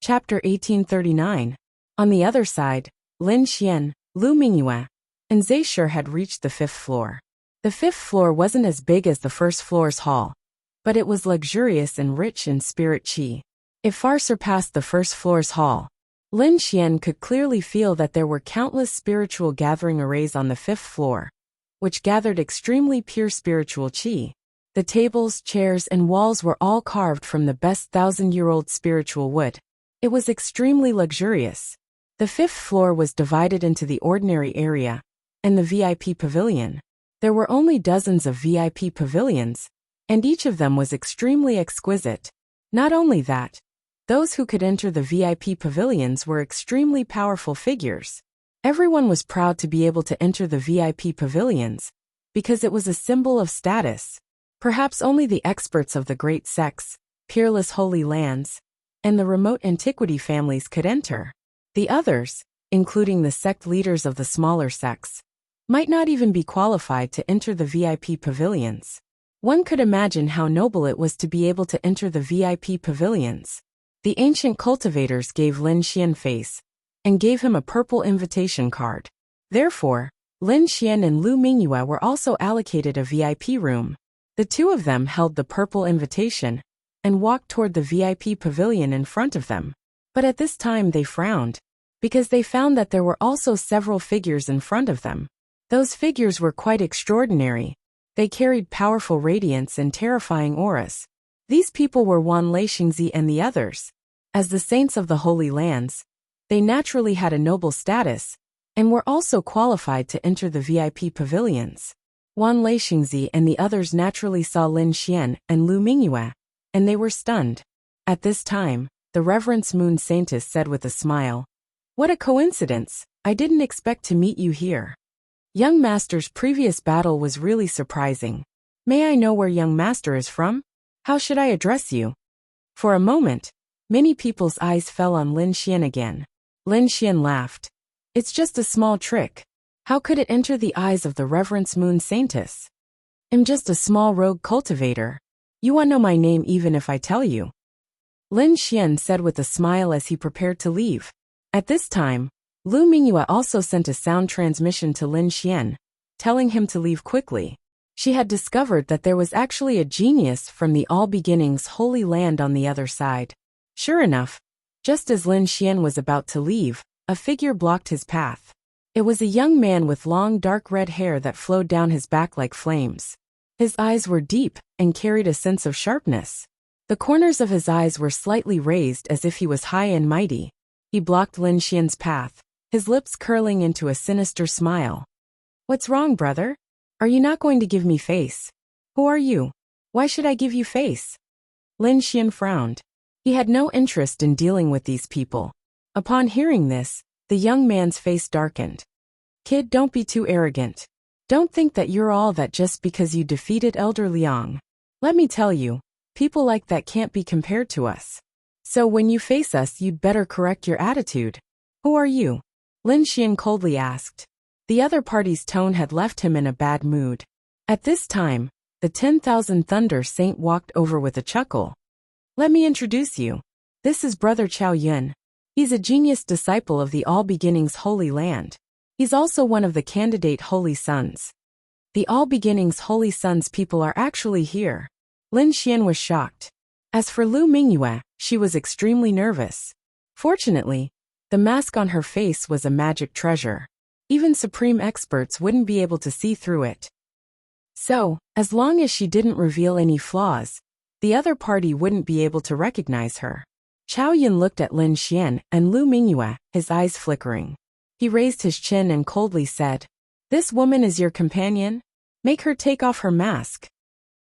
Chapter 1839. On the other side, Lin Xian, Lu Mingyue, and Zhe Shi had reached the 5th floor. The 5th floor wasn't as big as the first floor's hall, but it was luxurious and rich in spirit qi. It far surpassed the first floor's hall. Lin Xian could clearly feel that there were countless spiritual gathering arrays on the 5th floor, which gathered extremely pure spiritual qi. The tables, chairs, and walls were all carved from the best 1,000-year-old spiritual wood. It was extremely luxurious. The 5th floor was divided into the ordinary area and the VIP pavilion. There were only dozens of VIP pavilions, and each of them was extremely exquisite. Not only that, those who could enter the VIP pavilions were extremely powerful figures. Everyone was proud to be able to enter the VIP pavilions, because it was a symbol of status. Perhaps only the experts of the great sects, peerless holy lands, and the remote antiquity families could enter. The others, including the sect leaders of the smaller sects, might not even be qualified to enter the VIP pavilions. One could imagine how noble it was to be able to enter the VIP pavilions. The ancient cultivators gave Lin Xian face and gave him a purple invitation card. Therefore, Lin Xian and Lu Mingyue were also allocated a VIP room. The two of them held the purple invitation and walked toward the VIP pavilion in front of them. But at this time they frowned, because they found that there were also several figures in front of them. Those figures were quite extraordinary. They carried powerful radiance and terrifying auras. These people were Wan Leixingzi and the others. As the saints of the Holy Lands, they naturally had a noble status, and were also qualified to enter the VIP pavilions. Wan Leixingzi and the others naturally saw Lin Xian and Lu Mingyue, and they were stunned. At this time, the Reverence Moon Saintess said with a smile, "What a coincidence! I didn't expect to meet you here." Young Master's previous battle was really surprising. May I know where Young Master is from? How should I address you? For a moment, many people's eyes fell on Lin Xian again. Lin Xian laughed. It's just a small trick. How could it enter the eyes of the Reverence Moon Saintess? I'm just a small rogue cultivator. You won't know my name even if I tell you. Lin Xian said with a smile as he prepared to leave. At this time, Lu Mingyue also sent a sound transmission to Lin Xian, telling him to leave quickly. She had discovered that there was actually a genius from the All Beginnings Holy Land on the other side. Sure enough, just as Lin Xian was about to leave, a figure blocked his path. It was a young man with long dark red hair that flowed down his back like flames. His eyes were deep and carried a sense of sharpness. The corners of his eyes were slightly raised as if he was high and mighty. He blocked Lin Xian's path, his lips curling into a sinister smile. What's wrong, brother? Are you not going to give me face? Who are you? Why should I give you face? Lin Xian frowned. He had no interest in dealing with these people. Upon hearing this, the young man's face darkened. Kid, don't be too arrogant. Don't think that you're all that just because you defeated Elder Liang. Let me tell you, people like that can't be compared to us. So when you face us, you'd better correct your attitude. Who are you? Lin Xian coldly asked. The other party's tone had left him in a bad mood. At this time, the 10,000 Thunder Saint walked over with a chuckle. Let me introduce you. This is Brother Chao Yun. He's a genius disciple of the All Beginnings Holy Land. He's also one of the candidate Holy Sons. The All Beginnings Holy Sons people are actually here. Lin Xian was shocked. As for Lu Mingyue, she was extremely nervous. Fortunately, the mask on her face was a magic treasure. Even supreme experts wouldn't be able to see through it. So, as long as she didn't reveal any flaws, the other party wouldn't be able to recognize her. Chao Yun looked at Lin Xian and Lu Mingyue, his eyes flickering. He raised his chin and coldly said, "This woman is your companion? Make her take off her mask."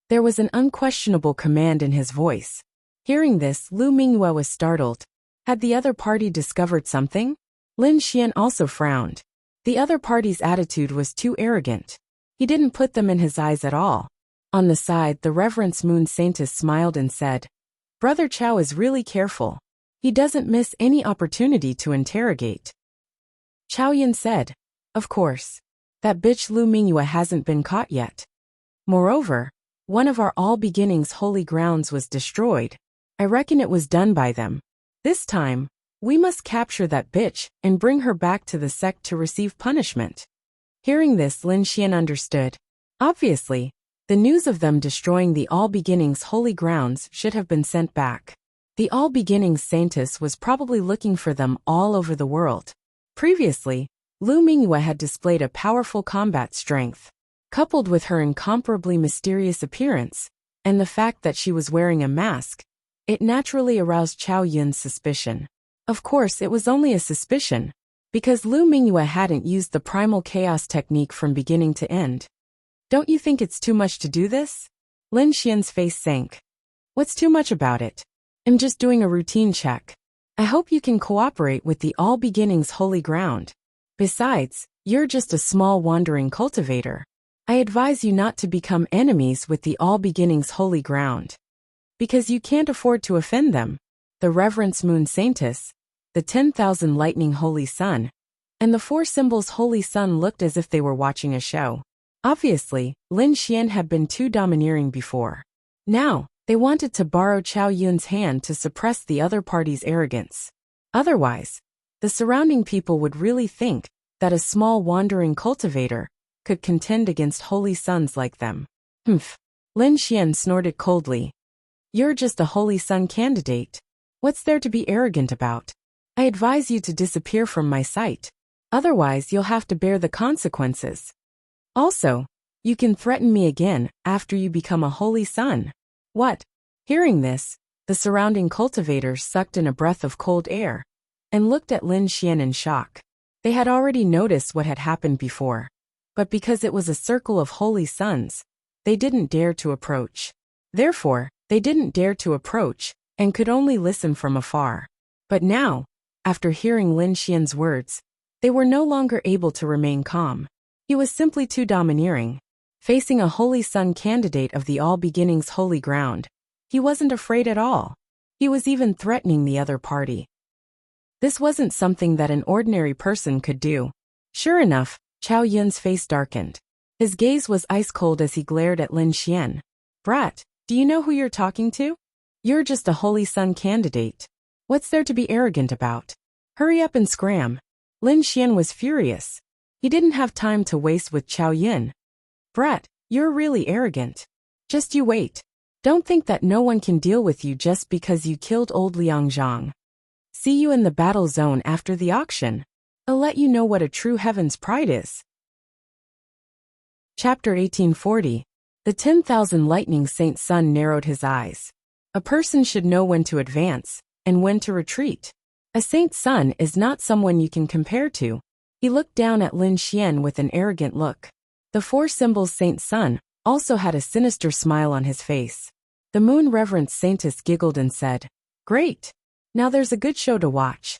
There was an unquestionable command in his voice. Hearing this, Lu Mingyue was startled. Had the other party discovered something? Lin Xian also frowned. The other party's attitude was too arrogant. He didn't put them in his eyes at all. On the side, the Reverence Moon Saintess smiled and said, Brother Chao is really careful. He doesn't miss any opportunity to interrogate. Chao Yun said, Of course. That bitch Lu Mingyue hasn't been caught yet. Moreover, one of our All Beginnings holy grounds was destroyed. I reckon it was done by them. This time, we must capture that bitch and bring her back to the sect to receive punishment. Hearing this, Lin Xian understood. Obviously, the news of them destroying the All Beginnings holy grounds should have been sent back. The All Beginnings Saintess was probably looking for them all over the world. Previously, Lu Mingyue had displayed a powerful combat strength. Coupled with her incomparably mysterious appearance, and the fact that she was wearing a mask, it naturally aroused Chao Yun's suspicion. Of course, it was only a suspicion, because Lu Mingyue hadn't used the primal chaos technique from beginning to end. Don't you think it's too much to do this? Lin Xian's face sank. What's too much about it? I'm just doing a routine check. I hope you can cooperate with the All Beginnings holy ground. Besides, you're just a small wandering cultivator. I advise you not to become enemies with the All Beginnings holy ground. Because you can't afford to offend them. The Reverence Moon Saintess, the 10,000 Lightning Holy Sun, and the 4 Symbols Holy Sun looked as if they were watching a show. Obviously, Lin Xian had been too domineering before. Now, they wanted to borrow Chao Yun's hand to suppress the other party's arrogance. Otherwise, the surrounding people would really think that a small wandering cultivator could contend against holy sons like them. Humph. Lin Xian snorted coldly. You're just a holy sun candidate. What's there to be arrogant about? I advise you to disappear from my sight. Otherwise, you'll have to bear the consequences. Also, you can threaten me again after you become a holy sun. What? Hearing this, the surrounding cultivators sucked in a breath of cold air and looked at Lin Xian in shock. They had already noticed what had happened before, but because it was a circle of holy suns, they didn't dare to approach. Therefore, they didn't dare to approach and could only listen from afar. But now, after hearing Lin Xian's words, they were no longer able to remain calm. He was simply too domineering. Facing a holy sun candidate of the All Beginnings holy ground, he wasn't afraid at all. He was even threatening the other party. This wasn't something that an ordinary person could do. Sure enough, Chao Yun's face darkened. His gaze was ice cold as he glared at Lin Xian. Brat, do you know who you're talking to? You're just a holy sun candidate. What's there to be arrogant about? Hurry up and scram. Lin Xian was furious. He didn't have time to waste with Chao Yun. Brat, you're really arrogant. Just you wait. Don't think that no one can deal with you just because you killed old Liang Zhang. See you in the battle zone after the auction. I'll let you know what a true heaven's pride is. Chapter 1840. The 10,000 Lightning Saint Sun narrowed his eyes. A person should know when to advance and when to retreat. A Saint Sun is not someone you can compare to. He looked down at Lin Xian with an arrogant look. The 4 Symbols Saint Sun also had a sinister smile on his face. The Moon Reverence Saintess giggled and said, Great! Now there's a good show to watch.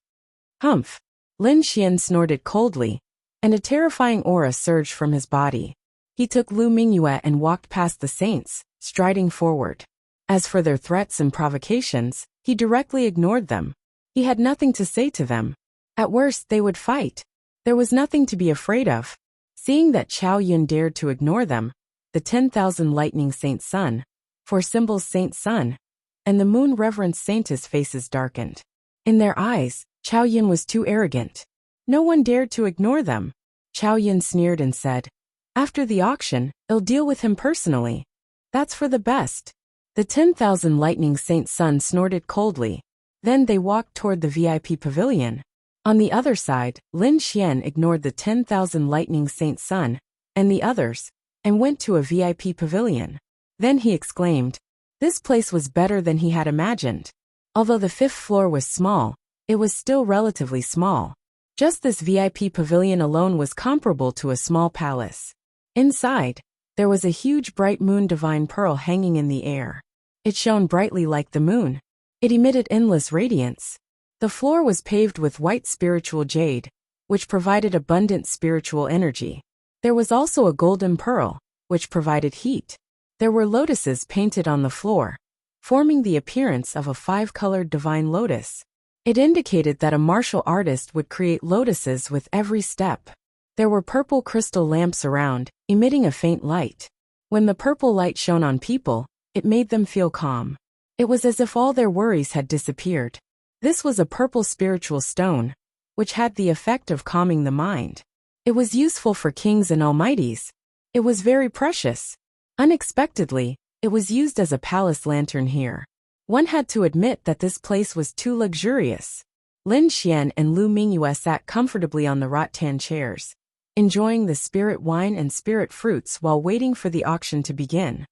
Humph! Lin Xian snorted coldly, and a terrifying aura surged from his body. He took Lu Mingyue and walked past the saints, striding forward. As for their threats and provocations, he directly ignored them. He had nothing to say to them. At worst, they would fight. There was nothing to be afraid of. Seeing that Chao Yun dared to ignore them, the 10,000 Lightning Saint Sun, 4 Symbols Saint Sun, and the Moon Reverence Saintess faces darkened. In their eyes, Chao Yun was too arrogant. No one dared to ignore them. Chao Yun sneered and said, After the auction, I'll deal with him personally. That's for the best. The 10,000 Lightning Saint Sun snorted coldly. Then they walked toward the VIP pavilion. On the other side, Lin Xian ignored the 10,000 Lightning Saint Sun and the others, and went to a VIP pavilion. Then he exclaimed, this place was better than he had imagined. Although the 5th floor was small, it was still relatively small. Just this VIP pavilion alone was comparable to a small palace. Inside, there was a huge bright moon divine pearl hanging in the air. It shone brightly like the moon. It emitted endless radiance. The floor was paved with white spiritual jade, which provided abundant spiritual energy. There was also a golden pearl, which provided heat. There were lotuses painted on the floor, forming the appearance of a 5-colored divine lotus. It indicated that a martial artist would create lotuses with every step. There were purple crystal lamps around, emitting a faint light. When the purple light shone on people, it made them feel calm. It was as if all their worries had disappeared. This was a purple spiritual stone, which had the effect of calming the mind. It was useful for kings and almighties. It was very precious. Unexpectedly, it was used as a palace lantern here. One had to admit that this place was too luxurious. Lin Xian and Lu Mingyue sat comfortably on the rattan chairs, enjoying the spirit wine and spirit fruits while waiting for the auction to begin.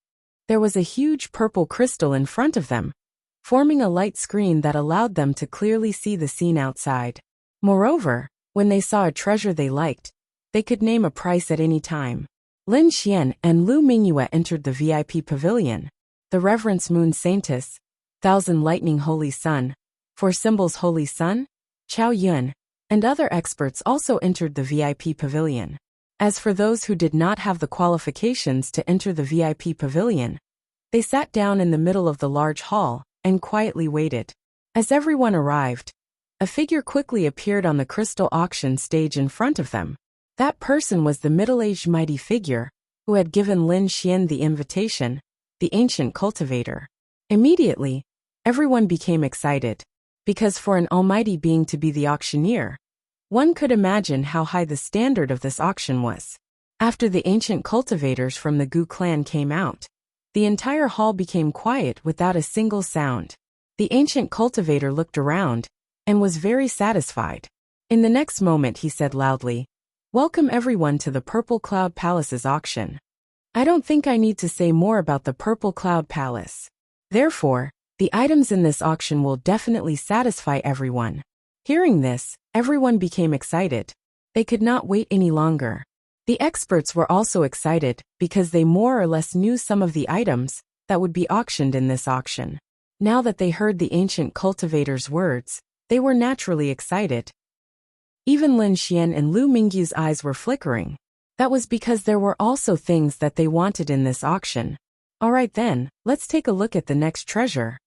There was a huge purple crystal in front of them, forming a light screen that allowed them to clearly see the scene outside. Moreover, when they saw a treasure they liked, they could name a price at any time. Lin Xian and Lu Mingyue entered the VIP pavilion. The Reverence Moon Saintess, Thousand Lightning Holy Sun, Four Symbols Holy Sun, Chao Yun, and other experts also entered the VIP pavilion. As for those who did not have the qualifications to enter the VIP pavilion, they sat down in the middle of the large hall and quietly waited. As everyone arrived, a figure quickly appeared on the crystal auction stage in front of them. That person was the middle-aged mighty figure who had given Lin Xian the invitation, the ancient cultivator. Immediately, everyone became excited, because for an almighty being to be the auctioneer, one could imagine how high the standard of this auction was. After the ancient cultivators from the Gu clan came out, the entire hall became quiet without a single sound. The ancient cultivator looked around and was very satisfied. In the next moment he said loudly, "Welcome everyone to the Purple Cloud Palace's auction. I don't think I need to say more about the Purple Cloud Palace. Therefore, the items in this auction will definitely satisfy everyone." Hearing this, everyone became excited. They could not wait any longer. The experts were also excited because they more or less knew some of the items that would be auctioned in this auction. Now that they heard the ancient cultivator's words, they were naturally excited. Even Lin Xian and Lu Mingyu's eyes were flickering. That was because there were also things that they wanted in this auction. Alright then, let's take a look at the next treasure.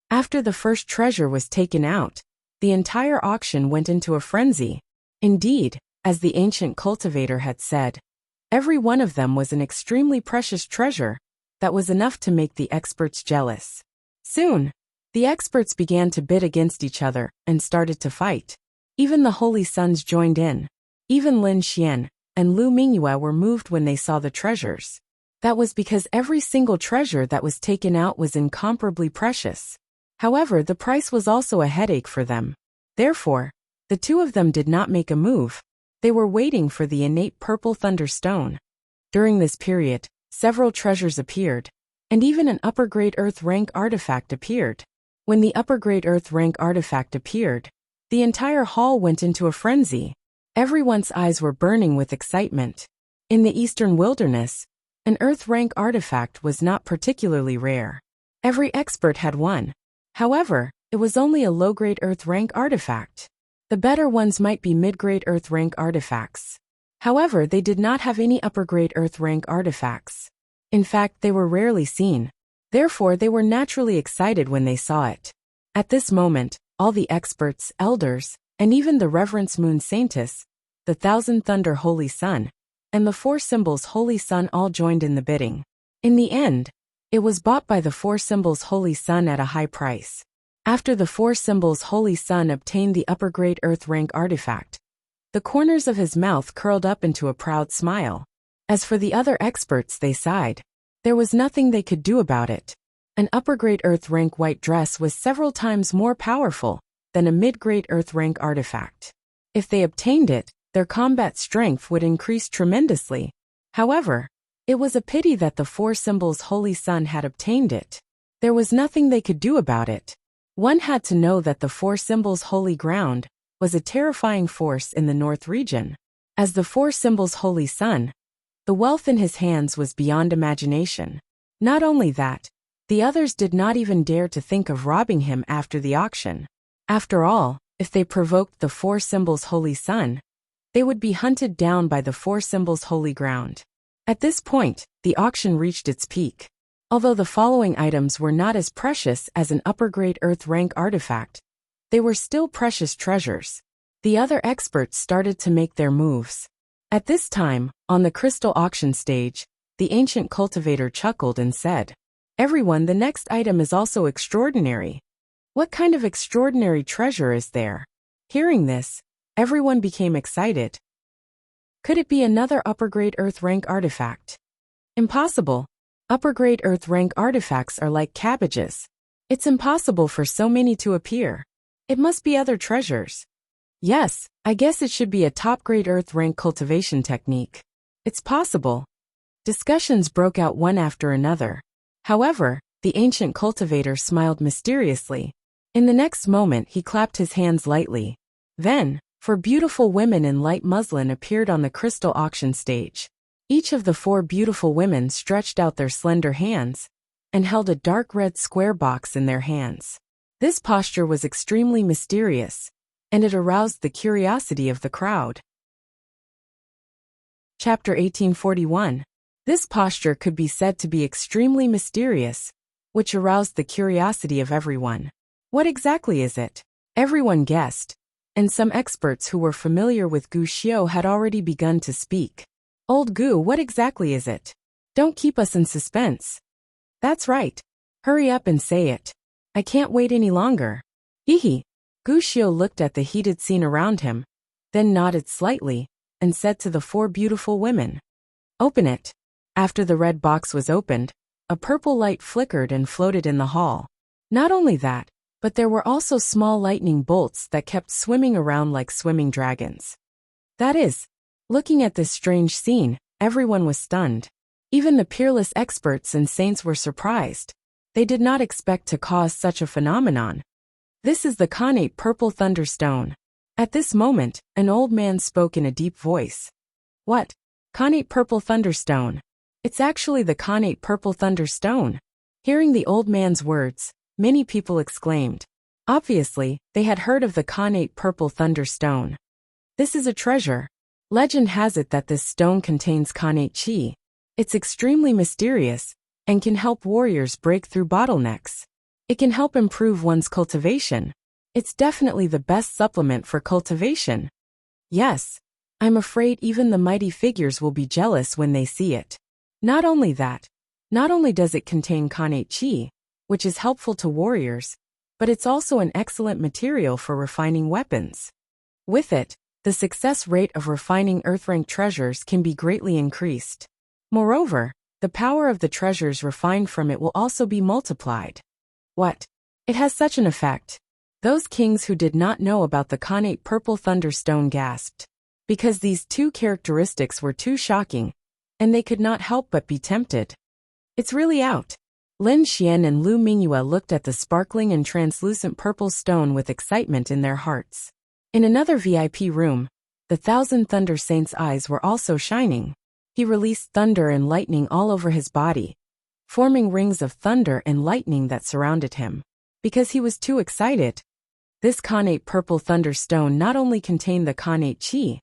After the first treasure was taken out, the entire auction went into a frenzy. Indeed, as the ancient cultivator had said, every one of them was an extremely precious treasure that was enough to make the experts jealous. Soon, the experts began to bid against each other and started to fight. Even the Holy Sons joined in. Even Lin Xian and Lu Mingyue were moved when they saw the treasures. That was because every single treasure that was taken out was incomparably precious. However, the price was also a headache for them. Therefore, the two of them did not make a move. They were waiting for the innate purple thunderstone. During this period, several treasures appeared, and even an upper-grade earth rank artifact appeared. When the upper-grade earth rank artifact appeared, the entire hall went into a frenzy. Everyone's eyes were burning with excitement. In the eastern wilderness, an earth rank artifact was not particularly rare. Every expert had one. However, it was only a low-grade earth rank artifact. The better ones might be mid-grade earth rank artifacts. However, they did not have any upper-grade earth rank artifacts. In fact, they were rarely seen. Therefore, they were naturally excited when they saw it. At this moment, all the experts, elders, and even the Reverence Moon Saintess, the Thousand Thunder Holy Sun, and the Four Symbols Holy Sun all joined in the bidding. In the end, it was bought by the Four Symbols Holy Sun at a high price. After the Four Symbols Holy Sun obtained the upper-grade earth rank artifact, the corners of his mouth curled up into a proud smile. As for the other experts, they sighed. There was nothing they could do about it. An upper-grade earth rank white dress was several times more powerful than a mid-grade earth rank artifact. If they obtained it, their combat strength would increase tremendously. However, it was a pity that the Four Symbols Holy Sun had obtained it. There was nothing they could do about it. One had to know that the Four Symbols Holy Ground was a terrifying force in the North region. As the Four Symbols Holy Sun, the wealth in his hands was beyond imagination. Not only that, the others did not even dare to think of robbing him after the auction. After all, if they provoked the Four Symbols Holy Sun, they would be hunted down by the Four Symbols Holy Ground. At this point, the auction reached its peak. Although the following items were not as precious as an upper-grade earth rank artifact, they were still precious treasures. The other experts started to make their moves. At this time, on the crystal auction stage, the ancient cultivator chuckled and said, "Everyone, the next item is also extraordinary. What kind of extraordinary treasure is there? Hearing this, everyone became excited. Could it be another upper-grade Earth rank artifact? Impossible. Upper-grade Earth rank artifacts are like cabbages. It's impossible for so many to appear. It must be other treasures. Yes, I guess it should be a top-grade Earth rank cultivation technique. It's possible. Discussions broke out one after another. However, the ancient cultivator smiled mysteriously. In the next moment he clapped his hands lightly. Then, 4 beautiful women in light muslin appeared on the crystal auction stage. Each of the 4 beautiful women stretched out their slender hands and held a dark red square box in their hands. This posture was extremely mysterious, and it aroused the curiosity of the crowd. Chapter 1841. This posture could be said to be extremely mysterious, which aroused the curiosity of everyone. What exactly is it? Everyone guessed, and some experts who were familiar with Wuxia had already begun to speak. Old Gu, what exactly is it? Don't keep us in suspense. That's right. Hurry up and say it. I can't wait any longer. Hehe. Wuxia looked at the heated scene around him, then nodded slightly, and said to the 4 beautiful women, "Open it." After the red box was opened, a purple light flickered and floated in the hall. Not only that, but there were also small lightning bolts that kept swimming around like swimming dragons. That is, looking at this strange scene, everyone was stunned. Even the peerless experts and saints were surprised. They did not expect to cause such a phenomenon. This is the Khanate Purple Thunderstone. At this moment, an old man spoke in a deep voice. What? Khanate Purple Thunderstone. It's actually the Khanate Purple Thunderstone. Hearing the old man's words, many people exclaimed. Obviously, they had heard of the Khanate Purple Thunderstone. This is a treasure. Legend has it that this stone contains Khanate Chi. It's extremely mysterious and can help warriors break through bottlenecks. It can help improve one's cultivation. It's definitely the best supplement for cultivation. Yes, I'm afraid even the mighty figures will be jealous when they see it. Not only that, not only does it contain Khanate Chi, which is helpful to warriors, but it's also an excellent material for refining weapons. With it, the success rate of refining earth-rank treasures can be greatly increased. Moreover, the power of the treasures refined from it will also be multiplied. What? It has such an effect. Those kings who did not know about the Khanate Purple Thunderstone gasped, because these 2 characteristics were too shocking, and they could not help but be tempted. It's really out. Lin Xian and Lu Mingyue looked at the sparkling and translucent purple stone with excitement in their hearts. In another VIP room, the Thousand Thunder Saint's eyes were also shining. He released thunder and lightning all over his body, forming rings of thunder and lightning that surrounded him. Because he was too excited. This Khanate Purple Thunderstone not only contained the Khanate Chi,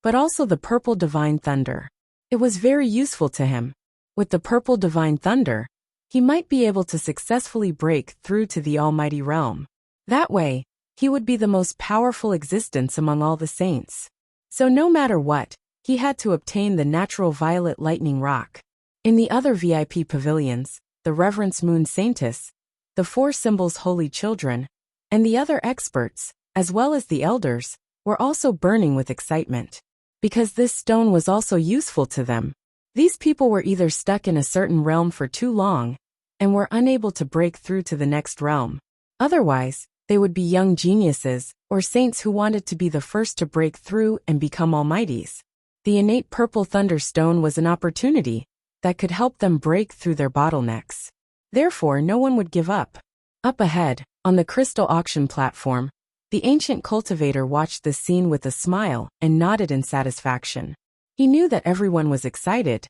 but also the Purple Divine Thunder. It was very useful to him. With the Purple Divine Thunder, he might be able to successfully break through to the Almighty Realm. That way, he would be the most powerful existence among all the saints. So no matter what, he had to obtain the natural violet lightning rock. In the other VIP pavilions, the Reverence Moon Saintess, the 4 symbols Holy Children, and the other experts, as well as the elders, were also burning with excitement. Because this stone was also useful to them. These people were either stuck in a certain realm for too long, and were unable to break through to the next realm. Otherwise, they would be young geniuses, or saints who wanted to be the first to break through and become almighties. The innate Purple Thunderstone was an opportunity that could help them break through their bottlenecks. Therefore, no one would give up. Up ahead, on the crystal auction platform, the ancient cultivator watched the scene with a smile and nodded in satisfaction. He knew that everyone was excited,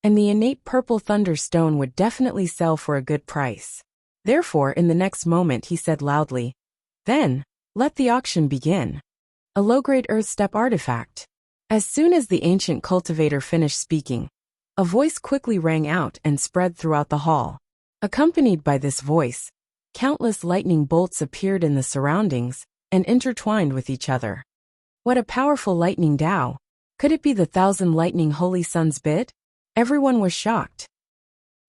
and the innate Purple Thunderstone would definitely sell for a good price. Therefore, in the next moment he said loudly, "Then, let the auction begin." A low-grade earth step artifact. As soon as the ancient cultivator finished speaking, a voice quickly rang out and spread throughout the hall. Accompanied by this voice, countless lightning bolts appeared in the surroundings and intertwined with each other. What a powerful lightning Tao! Could it be the 1,000 lightning holy suns bid? Everyone was shocked.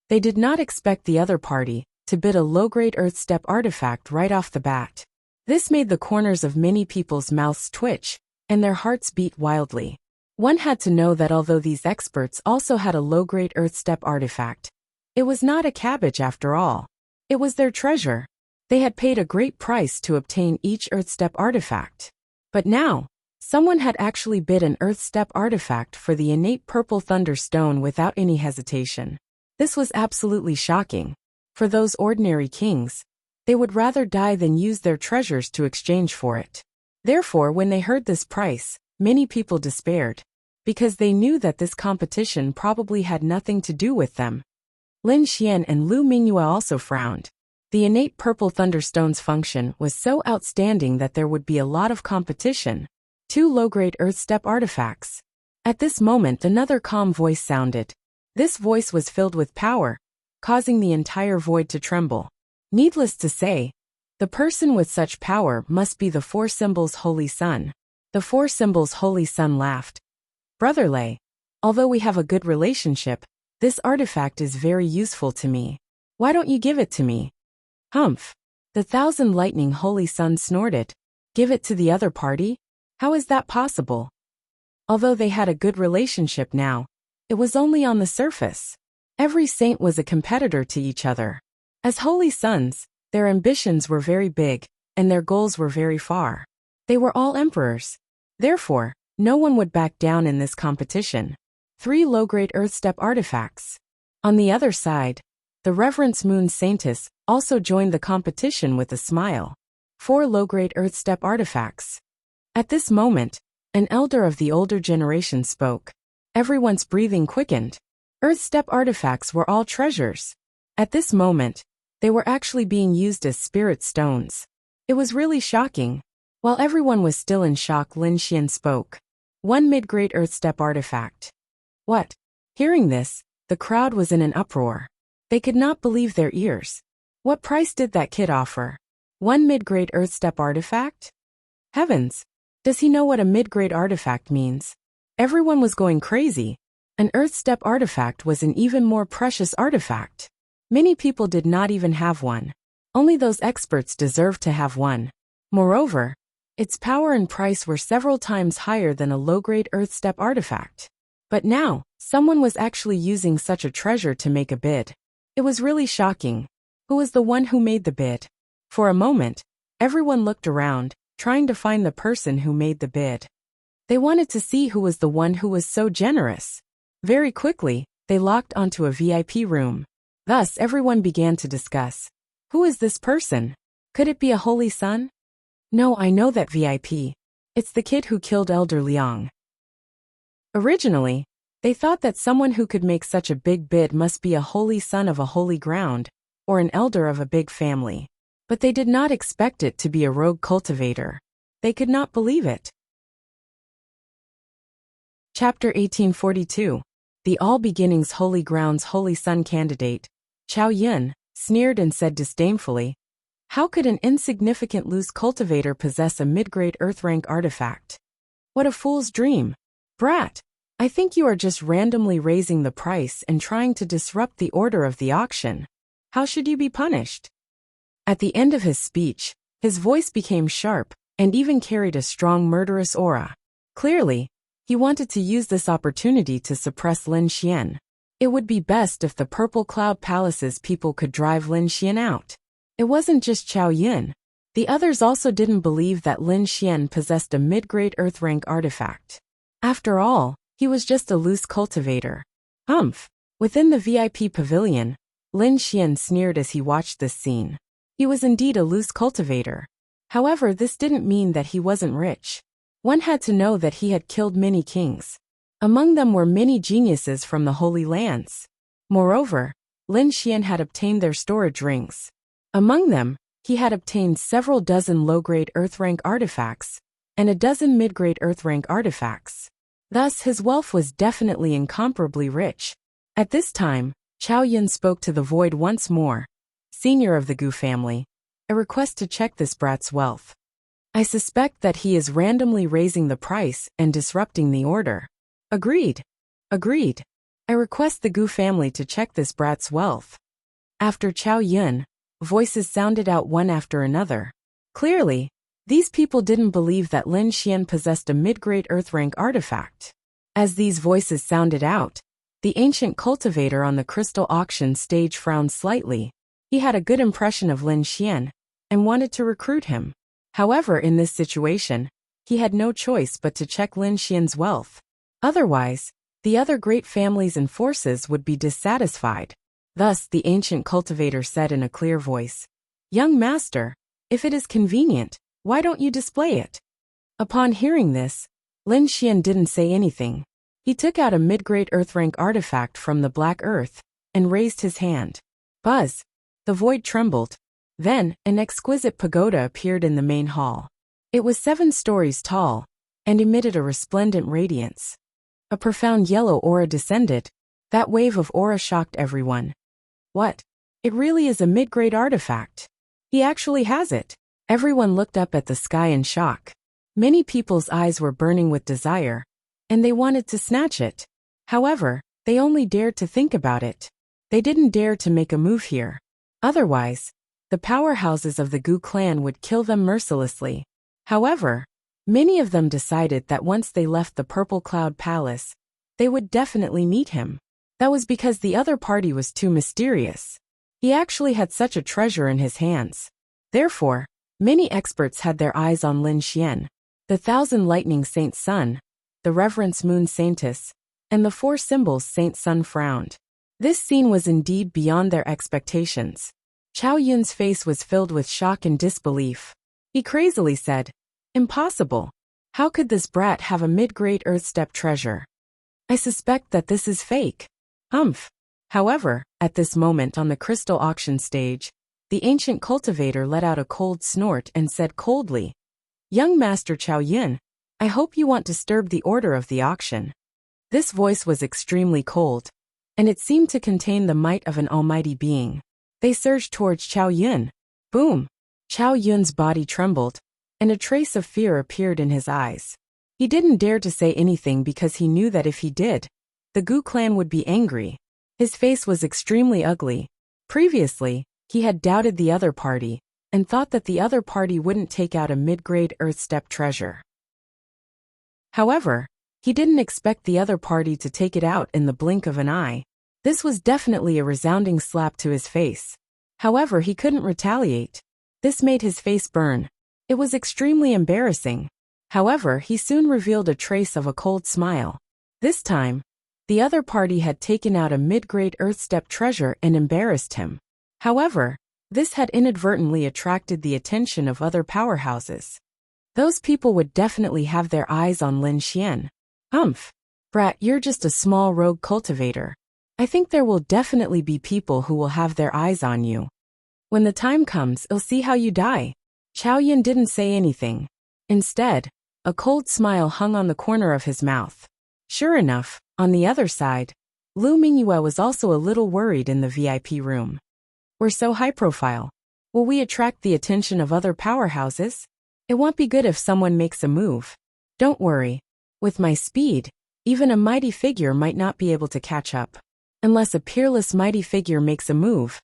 They did not expect the other party, to bid a low-grade earth step artifact right off the bat. This made the corners of many people's mouths twitch, and their hearts beat wildly. One had to know that although these experts also had a low-grade earth step artifact, it was not a cabbage after all. It was their treasure. They had paid a great price to obtain each earth step artifact. But now, someone had actually bid an earth step artifact for the innate purple thunderstone without any hesitation. This was absolutely shocking. For those ordinary kings, they would rather die than use their treasures to exchange for it. Therefore, when they heard this price, many people despaired, because they knew that this competition probably had nothing to do with them. Lin Xian and Lu Mingyue also frowned. The innate purple thunderstone's function was so outstanding that there would be a lot of competition. 2 low-grade earth step artifacts. At this moment another calm voice sounded. This voice was filled with power, causing the entire void to tremble. Needless to say, the person with such power must be the 4 Symbols Holy Sun. The 4 Symbols Holy Sun laughed. Brother Lei, although we have a good relationship, this artifact is very useful to me. Why don't you give it to me? Humph. The 1,000 Lightning Holy Sun snorted. Give it to the other party? How is that possible? Although they had a good relationship now, it was only on the surface. Every saint was a competitor to each other. As holy sons, their ambitions were very big, and their goals were very far. They were all emperors. Therefore, no one would back down in this competition. 3 low-grade earth step artifacts. On the other side, the Reverence Moon Saintess also joined the competition with a smile. 4 low-grade earth step artifacts. At this moment, an elder of the older generation spoke. Everyone's breathing quickened. Earth step artifacts were all treasures. At this moment, they were actually being used as spirit stones. It was really shocking. While everyone was still in shock, Lin Xian spoke. 1 mid-grade earth step artifact. What? Hearing this, the crowd was in an uproar. They could not believe their ears. What price did that kid offer? 1 mid-grade earth step artifact? Heavens! Does he know what a mid-grade artifact means? Everyone was going crazy. An earth step artifact was an even more precious artifact. Many people did not even have one. Only those experts deserved to have one. Moreover, its power and price were several times higher than a low-grade earth step artifact. But now, someone was actually using such a treasure to make a bid. It was really shocking. Who was the one who made the bid? For a moment, everyone looked around, trying to find the person who made the bid. They wanted to see who was the one who was so generous. Very quickly, they locked onto a VIP room. Thus, everyone began to discuss. Who is this person? Could it be a holy son? No, I know that VIP. It's the kid who killed Elder Liang. Originally, they thought that someone who could make such a big bid must be a holy son of a holy ground, or an elder of a big family. But they did not expect it to be a rogue cultivator. They could not believe it. Chapter 1842. The All Beginnings Holy Grounds Holy Sun candidate, Chao Yun, sneered and said disdainfully, "How could an insignificant loose cultivator possess a mid-grade earth rank artifact? What a fool's dream. Brat, I think you are just randomly raising the price and trying to disrupt the order of the auction. How should you be punished?" At the end of his speech, his voice became sharp and even carried a strong murderous aura. Clearly, he wanted to use this opportunity to suppress Lin Xian. It would be best if the Purple Cloud Palace's people could drive Lin Xian out. It wasn't just Chao Yun. The others also didn't believe that Lin Xian possessed a mid-grade earth rank artifact. After all, he was just a loose cultivator. Humph! Within the VIP pavilion, Lin Xian sneered as he watched this scene. He was indeed a loose cultivator. However, this didn't mean that he wasn't rich. One had to know that he had killed many kings. Among them were many geniuses from the Holy Lands. Moreover, Lin Xian had obtained their storage rings. Among them, he had obtained several dozen low-grade earth rank artifacts, and a dozen mid-grade earth rank artifacts. Thus, his wealth was definitely incomparably rich. At this time, Chao Yun spoke to the void once more. Senior of the Gu family, a request to check this brat's wealth. I suspect that he is randomly raising the price and disrupting the order. Agreed. Agreed. I request the Gu family to check this brat's wealth. After Chao Yun, voices sounded out one after another. Clearly, these people didn't believe that Lin Xian possessed a mid-grade earth rank artifact. As these voices sounded out, the ancient cultivator on the crystal auction stage frowned slightly. He had a good impression of Lin Xian and wanted to recruit him. However, in this situation, he had no choice but to check Lin Xian's wealth. Otherwise, the other great families and forces would be dissatisfied. Thus, the ancient cultivator said in a clear voice, "Young master, if it is convenient, why don't you display it?" Upon hearing this, Lin Xian didn't say anything. He took out a mid-grade earth rank artifact from the black earth and raised his hand. Buzz! The void trembled. Then, an exquisite pagoda appeared in the main hall. It was 7 stories tall and emitted a resplendent radiance. A profound yellow aura descended. That wave of aura shocked everyone. What? It really is a mid-grade artifact. He actually has it. Everyone looked up at the sky in shock. Many people's eyes were burning with desire, and they wanted to snatch it. However, they only dared to think about it. They didn't dare to make a move here. Otherwise, the powerhouses of the Gu clan would kill them mercilessly. However, many of them decided that once they left the Purple Cloud Palace, they would definitely meet him. That was because the other party was too mysterious. He actually had such a treasure in his hands. Therefore, many experts had their eyes on Lin Xian, the Thousand Lightning Saint Sun, the Reverence Moon Saintess, and the 4 symbols Saint Sun frowned. This scene was indeed beyond their expectations. Chao Yun's face was filled with shock and disbelief. He crazily said, "Impossible. How could this brat have a mid-grade earth-step treasure? I suspect that this is fake." Humph. However, at this moment on the crystal auction stage, the ancient cultivator let out a cold snort and said coldly, "Young Master Chao Yun, I hope you won't disturb the order of the auction." This voice was extremely cold, and it seemed to contain the might of an almighty being. They surged towards Chao Yun. Boom! Chao Yun's body trembled, and a trace of fear appeared in his eyes. He didn't dare to say anything because he knew that if he did, the Gu clan would be angry. His face was extremely ugly. Previously, he had doubted the other party, and thought that the other party wouldn't take out a mid-grade earth-step treasure. However, he didn't expect the other party to take it out in the blink of an eye. This was definitely a resounding slap to his face. However, he couldn't retaliate. This made his face burn. It was extremely embarrassing. However, he soon revealed a trace of a cold smile. This time, the other party had taken out a mid-grade earth-step treasure and embarrassed him. However, this had inadvertently attracted the attention of other powerhouses. Those people would definitely have their eyes on Lin Xian. Humph. Brat, you're just a small rogue cultivator. I think there will definitely be people who will have their eyes on you. When the time comes, you'll see how you die. Chao Yun didn't say anything. Instead, a cold smile hung on the corner of his mouth. Sure enough, on the other side, Lu Mingyue was also a little worried in the VIP room. We're so high profile. Will we attract the attention of other powerhouses? It won't be good if someone makes a move. Don't worry. With my speed, even a mighty figure might not be able to catch up. Unless a peerless mighty figure makes a move.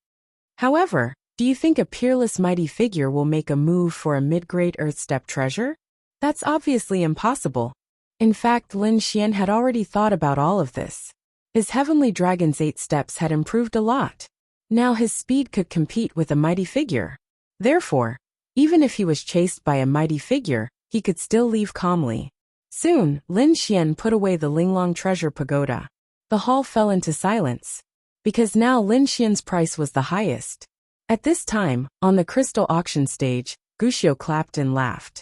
However, do you think a peerless mighty figure will make a move for a mid-grade earth-step treasure? That's obviously impossible. In fact, Lin Xian had already thought about all of this. His heavenly dragon's 8 steps had improved a lot. Now his speed could compete with a mighty figure. Therefore, even if he was chased by a mighty figure, he could still leave calmly. Soon, Lin Xian put away the Linglong treasure pagoda. The hall fell into silence, because now Lin Xian's price was the highest. At this time, on the crystal auction stage, Guxiu clapped and laughed.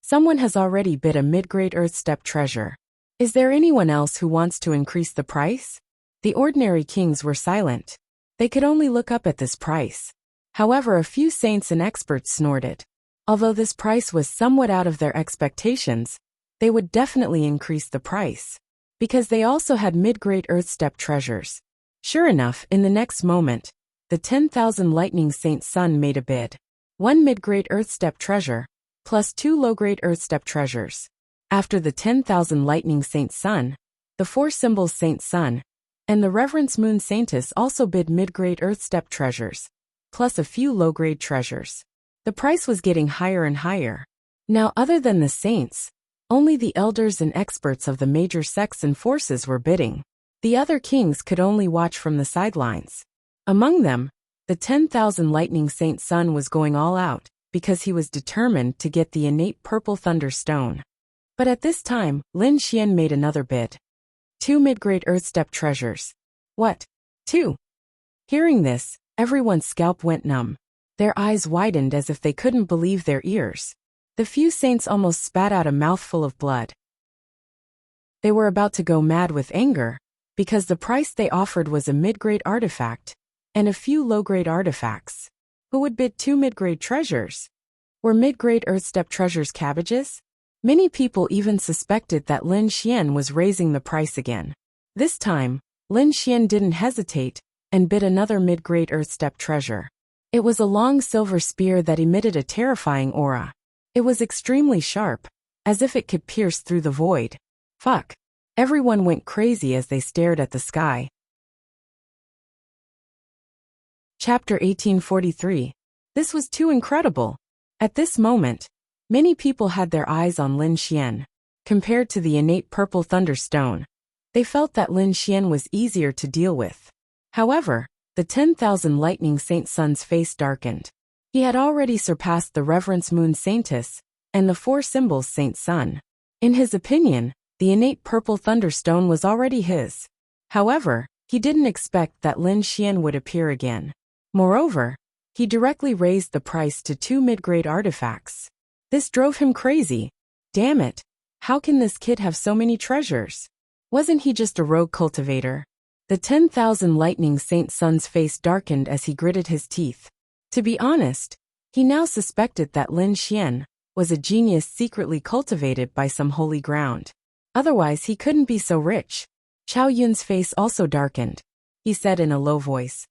Someone has already bid a mid-grade earth-step treasure. Is there anyone else who wants to increase the price? The ordinary kings were silent. They could only look up at this price. However, a few saints and experts snorted. Although this price was somewhat out of their expectations, they would definitely increase the price, because they also had mid-grade earth-step treasures. Sure enough, in the next moment, the 10,000 Lightning Saint Sun made a bid. 1 mid-grade earth-step treasure, plus 2 low-grade earth-step treasures. After the 10,000 Lightning Saint Sun, the 4 symbols Saint Sun, and the Reverence Moon Saintess also bid mid-grade earth-step treasures. plus a few low-grade treasures. The price was getting higher and higher. Now, other than the saints, only the elders and experts of the major sects and forces were bidding. The other kings could only watch from the sidelines. Among them, the 10,000 lightning saint Sun was going all out, because he was determined to get the innate purple thunder stone. But at this time, Lin Xian made another bid. 2 mid-grade earth-step treasures. What? 2? Hearing this, everyone's scalp went numb. Their eyes widened as if they couldn't believe their ears. The few saints almost spat out a mouthful of blood. They were about to go mad with anger, because the price they offered was a mid-grade artifact, and a few low-grade artifacts. Who would bid 2 mid-grade treasures? Were mid-grade earth-step treasures cabbages? Many people even suspected that Lin Xian was raising the price again. This time, Lin Xian didn't hesitate, and bid another mid-grade earth-step treasure. It was a long silver spear that emitted a terrifying aura. It was extremely sharp, as if it could pierce through the void. Fuck. Everyone went crazy as they stared at the sky. Chapter 1843. This was too incredible. At this moment, many people had their eyes on Lin Xian. Compared to the innate purple thunderstone, they felt that Lin Xian was easier to deal with. However, the 10,000 lightning saint Sun's face darkened. He had already surpassed the reverence moon saintess and the 4 symbols Saint Sun. In his opinion, the innate purple thunderstone was already his. However, he didn't expect that Lin Xian would appear again. Moreover, he directly raised the price to 2 mid-grade artifacts. This drove him crazy. Damn it. How can this kid have so many treasures? Wasn't he just a rogue cultivator? The 10,000 lightning saint Sun's face darkened as he gritted his teeth. To be honest, he now suspected that Lin Xian was a genius secretly cultivated by some holy ground. Otherwise he couldn't be so rich. Chao Yun's face also darkened. He said in a low voice,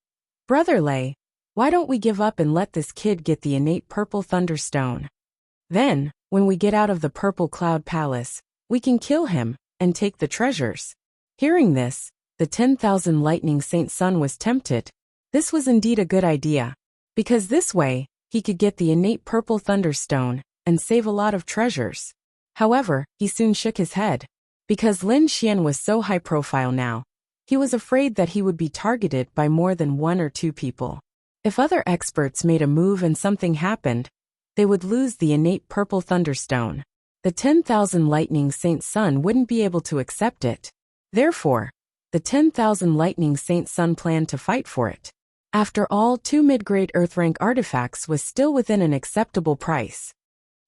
"Brother Lei, why don't we give up and let this kid get the innate purple thunderstone? Then, when we get out of the purple cloud palace, we can kill him and take the treasures." Hearing this, the 10,000 lightning saint Sun was tempted. This was indeed a good idea, because this way, he could get the innate purple thunderstone and save a lot of treasures. However, he soon shook his head. Because Lin Xian was so high profile now, he was afraid that he would be targeted by more than 1 or 2 people. If other experts made a move and something happened, they would lose the innate purple thunderstone. The 10,000 lightning saint Sun wouldn't be able to accept it. Therefore, the 10,000 lightning saint Sun planned to fight for it. After all, 2 mid-grade earth rank artifacts was still within an acceptable price.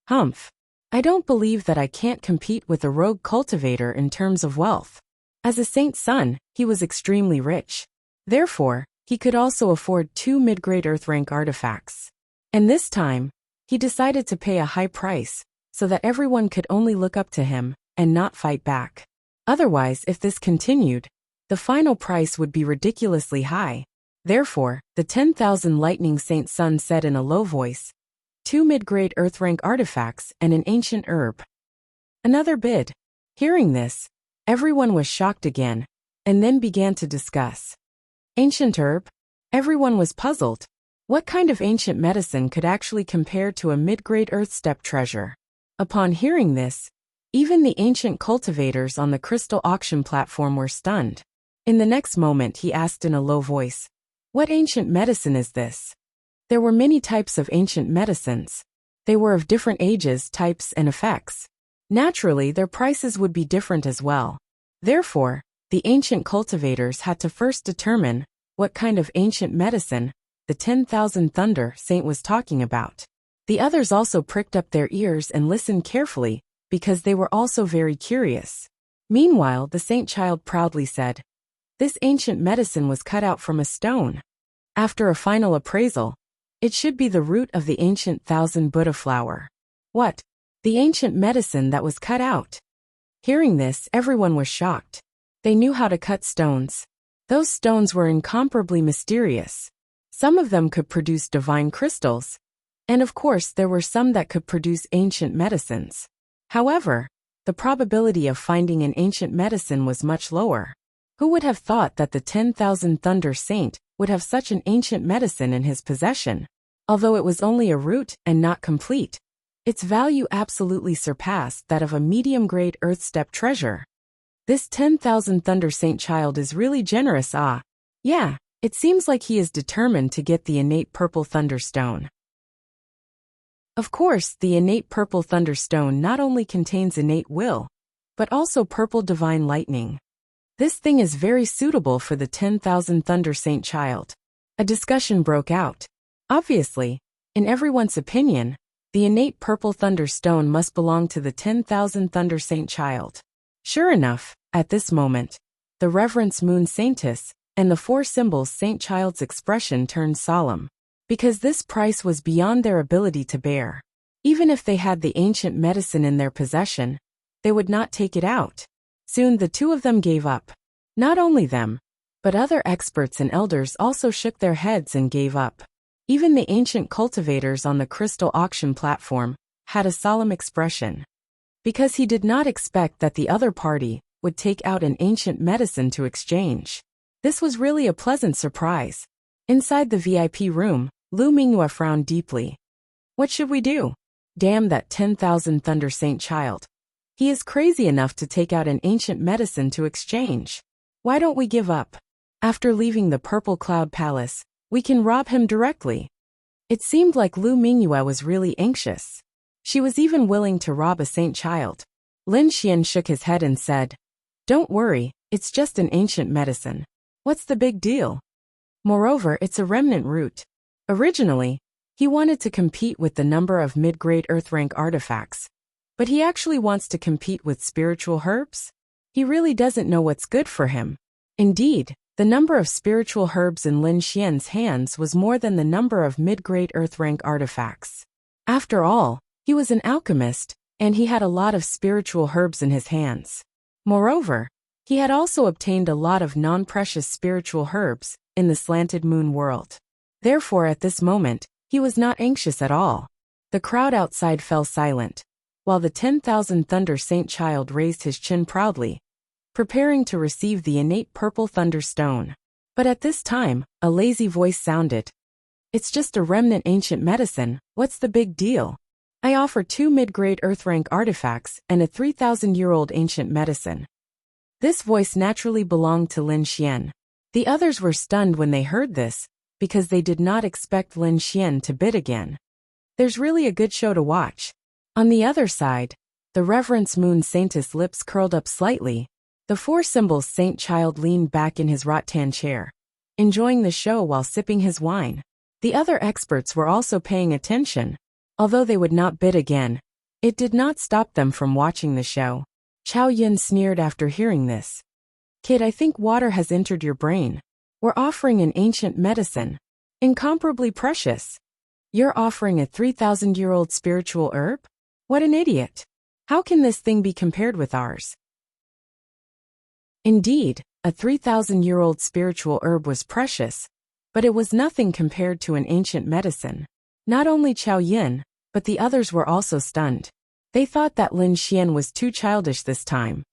Humph. I don't believe that I can't compete with a rogue cultivator in terms of wealth. As a saint Sun, he was extremely rich. Therefore, he could also afford 2 mid-grade earth rank artifacts. And this time, he decided to pay a high price, so that everyone could only look up to him and not fight back. Otherwise, if this continued, the final price would be ridiculously high. Therefore, the 10,000 lightning saint Sun said in a low voice, 2 mid-grade earth rank artifacts and an ancient herb. Another bid. Hearing this, everyone was shocked again, and then began to discuss. Ancient herb? Everyone was puzzled. What kind of ancient medicine could actually compare to a mid-grade earth step treasure? Upon hearing this, even the ancient cultivators on the crystal auction platform were stunned. In the next moment he asked in a low voice, "What ancient medicine is this?" There were many types of ancient medicines. They were of different ages, types, and effects. Naturally, their prices would be different as well. Therefore, the ancient cultivators had to first determine what kind of ancient medicine the 10,000 Thunder Saint was talking about. The others also pricked up their ears and listened carefully, because they were also very curious. Meanwhile, the Saint Child proudly said, "This ancient medicine was cut out from a stone. After a final appraisal, it should be the root of the ancient 1,000 Buddha flower." What? The ancient medicine that was cut out? Hearing this, everyone was shocked. They knew how to cut stones. Those stones were incomparably mysterious. Some of them could produce divine crystals, and of course there were some that could produce ancient medicines. However, the probability of finding an ancient medicine was much lower. Who would have thought that the 10,000 Thunder Saint would have such an ancient medicine in his possession. Although it was only a root and not complete, its value absolutely surpassed that of a medium-grade earth-step treasure. This 10,000 Thunder Saint child is really generous. Yeah, it seems like he is determined to get the innate purple thunderstone. Of course, the innate purple thunderstone not only contains innate will, but also purple divine lightning. This thing is very suitable for the 10,000 Thunder Saint child. A discussion broke out. Obviously, in everyone's opinion, the innate purple thunderstone must belong to the 10,000 Thunder Saint child. Sure enough, at this moment, the Reverence Moon Saintess and the four symbols Saint Child's expression turned solemn, because this price was beyond their ability to bear. Even if they had the ancient medicine in their possession, they would not take it out. Soon the two of them gave up. Not only them, but other experts and elders also shook their heads and gave up. Even the ancient cultivators on the crystal auction platform had a solemn expression, because he did not expect that the other party would take out an ancient medicine to exchange. This was really a pleasant surprise. Inside the VIP room, Lu Mingyue frowned deeply. What should we do? Damn that 10,000 Thunder Saint child. He is crazy enough to take out an ancient medicine to exchange. Why don't we give up? After leaving the Purple Cloud Palace, we can rob him directly. It seemed like Lu Mingyue was really anxious. She was even willing to rob a saint child. Lin Xian shook his head and said, "Don't worry, it's just an ancient medicine. What's the big deal? Moreover, it's a remnant root." Originally, he wanted to compete with the number of mid-grade earth rank artifacts, but he actually wants to compete with spiritual herbs? He really doesn't know what's good for him. Indeed, the number of spiritual herbs in Lin Xian's hands was more than the number of mid-grade earth rank artifacts. After all, he was an alchemist, and he had a lot of spiritual herbs in his hands. Moreover, he had also obtained a lot of non-precious spiritual herbs in the Slanted Moon world. Therefore, at this moment, he was not anxious at all. The crowd outside fell silent, while the 10,000 Thunder Saint child raised his chin proudly, preparing to receive the innate purple thunderstone. But at this time, a lazy voice sounded. "It's just a remnant ancient medicine, what's the big deal? I offer 2 mid-grade earth rank artifacts and a 3,000-year-old ancient medicine." This voice naturally belonged to Lin Xian. The others were stunned when they heard this, because they did not expect Lin Xian to bid again. There's really a good show to watch. On the other side, the Reverence Moon Saintess' lips curled up slightly. The four symbols Saint Child leaned back in his rattan chair, enjoying the show while sipping his wine. The other experts were also paying attention. Although they would not bid again, it did not stop them from watching the show. Chao Yun sneered after hearing this. "Kid, I think water has entered your brain. We're offering an ancient medicine, incomparably precious. You're offering a 3,000-year-old spiritual herb? What an idiot. How can this thing be compared with ours?" Indeed, a 3,000-year-old spiritual herb was precious, but it was nothing compared to an ancient medicine. Not only Chao Yun, but the others were also stunned. They thought that Lin Xian was too childish this time.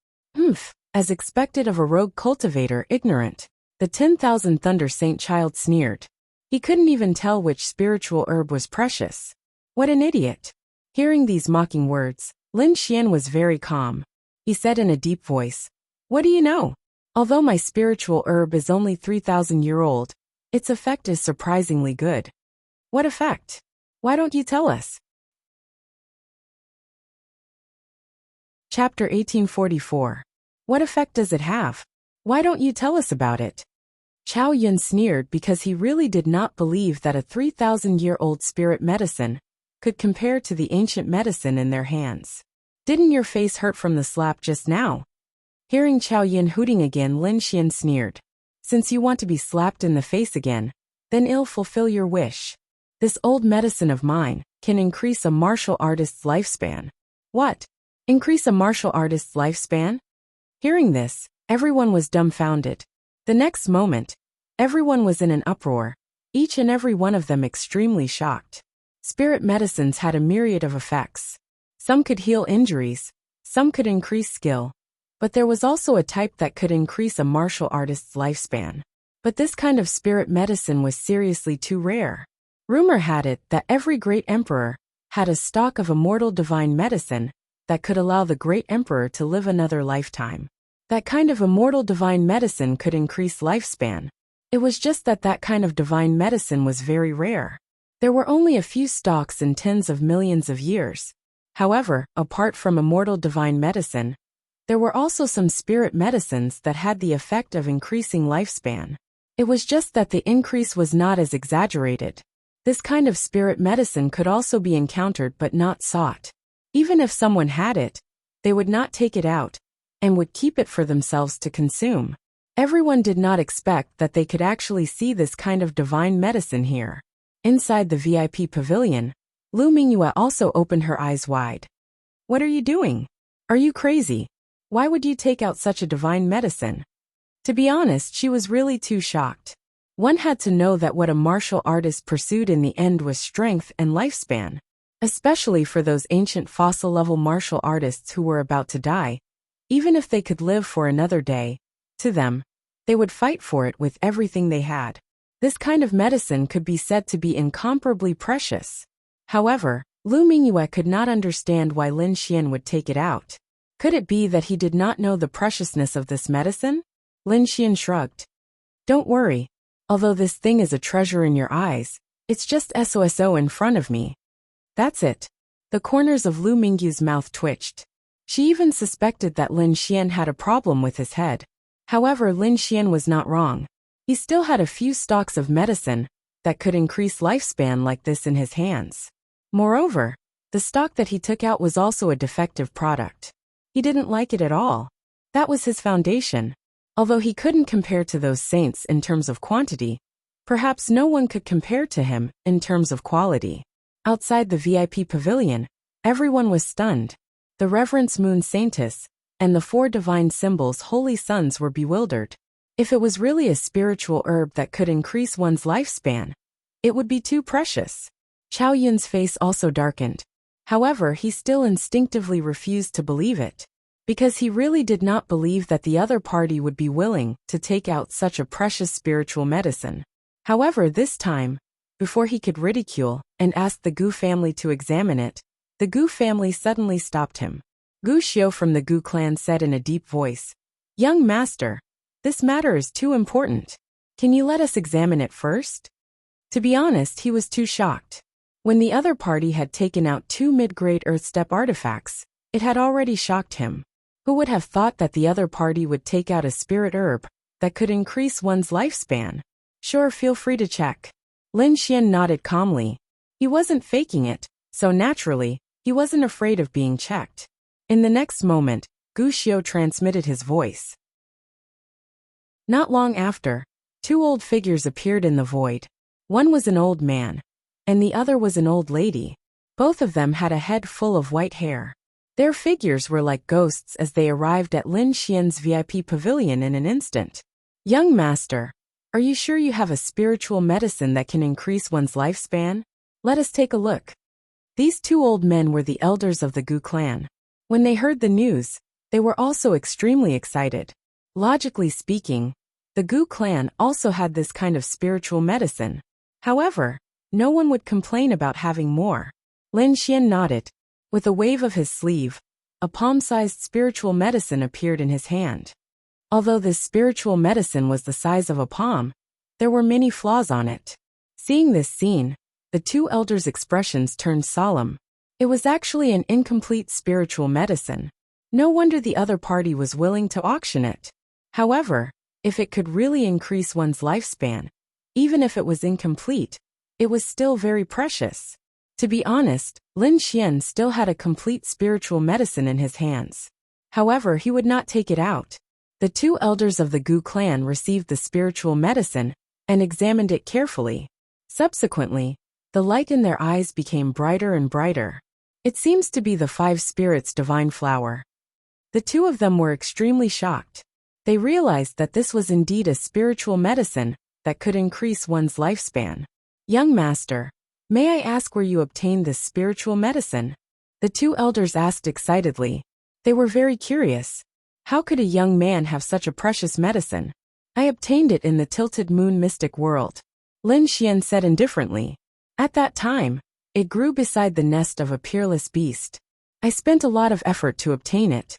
As expected of a rogue cultivator, ignorant. The 10,000 Thunder Saint child sneered. He couldn't even tell which spiritual herb was precious. What an idiot. Hearing these mocking words, Lin Xian was very calm. He said in a deep voice, "What do you know? Although my spiritual herb is only 3,000-year-old, its effect is surprisingly good." "What effect? Why don't you tell us?" Chapter 1844. What effect does it have? Why don't you tell us about it? Chao Yun sneered because he really did not believe that a 3,000-year-old spirit medicine could compare to the ancient medicine in their hands. "Didn't your face hurt from the slap just now?" Hearing Chao Yun hooting again, Lin Xian sneered. "Since you want to be slapped in the face again, then I'll fulfill your wish. This old medicine of mine can increase a martial artist's lifespan." "What? Increase a martial artist's lifespan?" Hearing this, everyone was dumbfounded. The next moment, everyone was in an uproar, each and every one of them extremely shocked. Spirit medicines had a myriad of effects. Some could heal injuries, some could increase skill, but there was also a type that could increase a martial artist's lifespan. But this kind of spirit medicine was seriously too rare. Rumor had it that every great emperor had a stock of immortal divine medicine that could allow the great emperor to live another lifetime. That kind of immortal divine medicine could increase lifespan. It was just that that kind of divine medicine was very rare. There were only a few stocks in tens of millions of years. However, apart from immortal divine medicine, there were also some spirit medicines that had the effect of increasing lifespan. It was just that the increase was not as exaggerated. This kind of spirit medicine could also be encountered but not sought. Even if someone had it, they would not take it out and would keep it for themselves to consume. Everyone did not expect that they could actually see this kind of divine medicine here. Inside the VIP pavilion, Lu Mingyue also opened her eyes wide. What are you doing? Are you crazy? Why would you take out such a divine medicine? To be honest, she was really too shocked. One had to know that what a martial artist pursued in the end was strength and lifespan. Especially for those ancient fossil-level martial artists who were about to die. Even if they could live for another day, to them, they would fight for it with everything they had. This kind of medicine could be said to be incomparably precious. However, Lu Mingyue could not understand why Lin Xian would take it out. Could it be that he did not know the preciousness of this medicine? Lin Xian shrugged. Don't worry. Although this thing is a treasure in your eyes, it's just SOSO in front of me. That's it. The corners of Lu Mingyu's mouth twitched. She even suspected that Lin Xian had a problem with his head. However, Lin Xian was not wrong. He still had a few stalks of medicine that could increase lifespan like this in his hands. Moreover, the stock that he took out was also a defective product. He didn't like it at all. That was his foundation. Although he couldn't compare to those saints in terms of quantity, perhaps no one could compare to him in terms of quality. Outside the VIP pavilion, everyone was stunned. The Reverence Moon Saintess and the 4 divine symbols Holy Sons were bewildered. If it was really a spiritual herb that could increase one's lifespan, it would be too precious. Chao Yun's face also darkened. However, he still instinctively refused to believe it, because he really did not believe that the other party would be willing to take out such a precious spiritual medicine. However, this time, before he could ridicule and ask the Gu family to examine it, the Gu family suddenly stopped him. Gu Xiu from the Gu clan said in a deep voice, "Young master, this matter is too important. Can you let us examine it first?" To be honest, he was too shocked. When the other party had taken out 2 mid-grade Earth Step artifacts, it had already shocked him. Who would have thought that the other party would take out a spirit herb that could increase one's lifespan? Sure, feel free to check. Lin Xian nodded calmly. He wasn't faking it, so naturally, he wasn't afraid of being checked. In the next moment, Gu Xiu transmitted his voice. Not long after, 2 old figures appeared in the void. One was an old man, and the other was an old lady. Both of them had a head full of white hair. Their figures were like ghosts as they arrived at Lin Xian's VIP pavilion in an instant. "Young master, are you sure you have a spiritual medicine that can increase one's lifespan? Let us take a look." These 2 old men were the elders of the Gu clan. When they heard the news, they were also extremely excited. Logically speaking, the Gu clan also had this kind of spiritual medicine. However, no one would complain about having more. Lin Xian nodded. With a wave of his sleeve, a palm-sized spiritual medicine appeared in his hand. Although this spiritual medicine was the size of a palm, there were many flaws on it. Seeing this scene, the 2 elders' expressions turned solemn. It was actually an incomplete spiritual medicine. No wonder the other party was willing to auction it. However, if it could really increase one's lifespan, even if it was incomplete, it was still very precious. To be honest, Lin Xian still had a complete spiritual medicine in his hands. However, he would not take it out. The 2 elders of the Gu clan received the spiritual medicine and examined it carefully. Subsequently, the light in their eyes became brighter and brighter. It seems to be the 5 spirits' divine flower. The 2 of them were extremely shocked. They realized that this was indeed a spiritual medicine that could increase one's lifespan. "Young master, may I ask where you obtained this spiritual medicine?" The 2 elders asked excitedly. They were very curious. How could a young man have such a precious medicine? I obtained it in the Tilted Moon Mystic World, Lin Xian said indifferently. At that time, it grew beside the nest of a peerless beast. I spent a lot of effort to obtain it.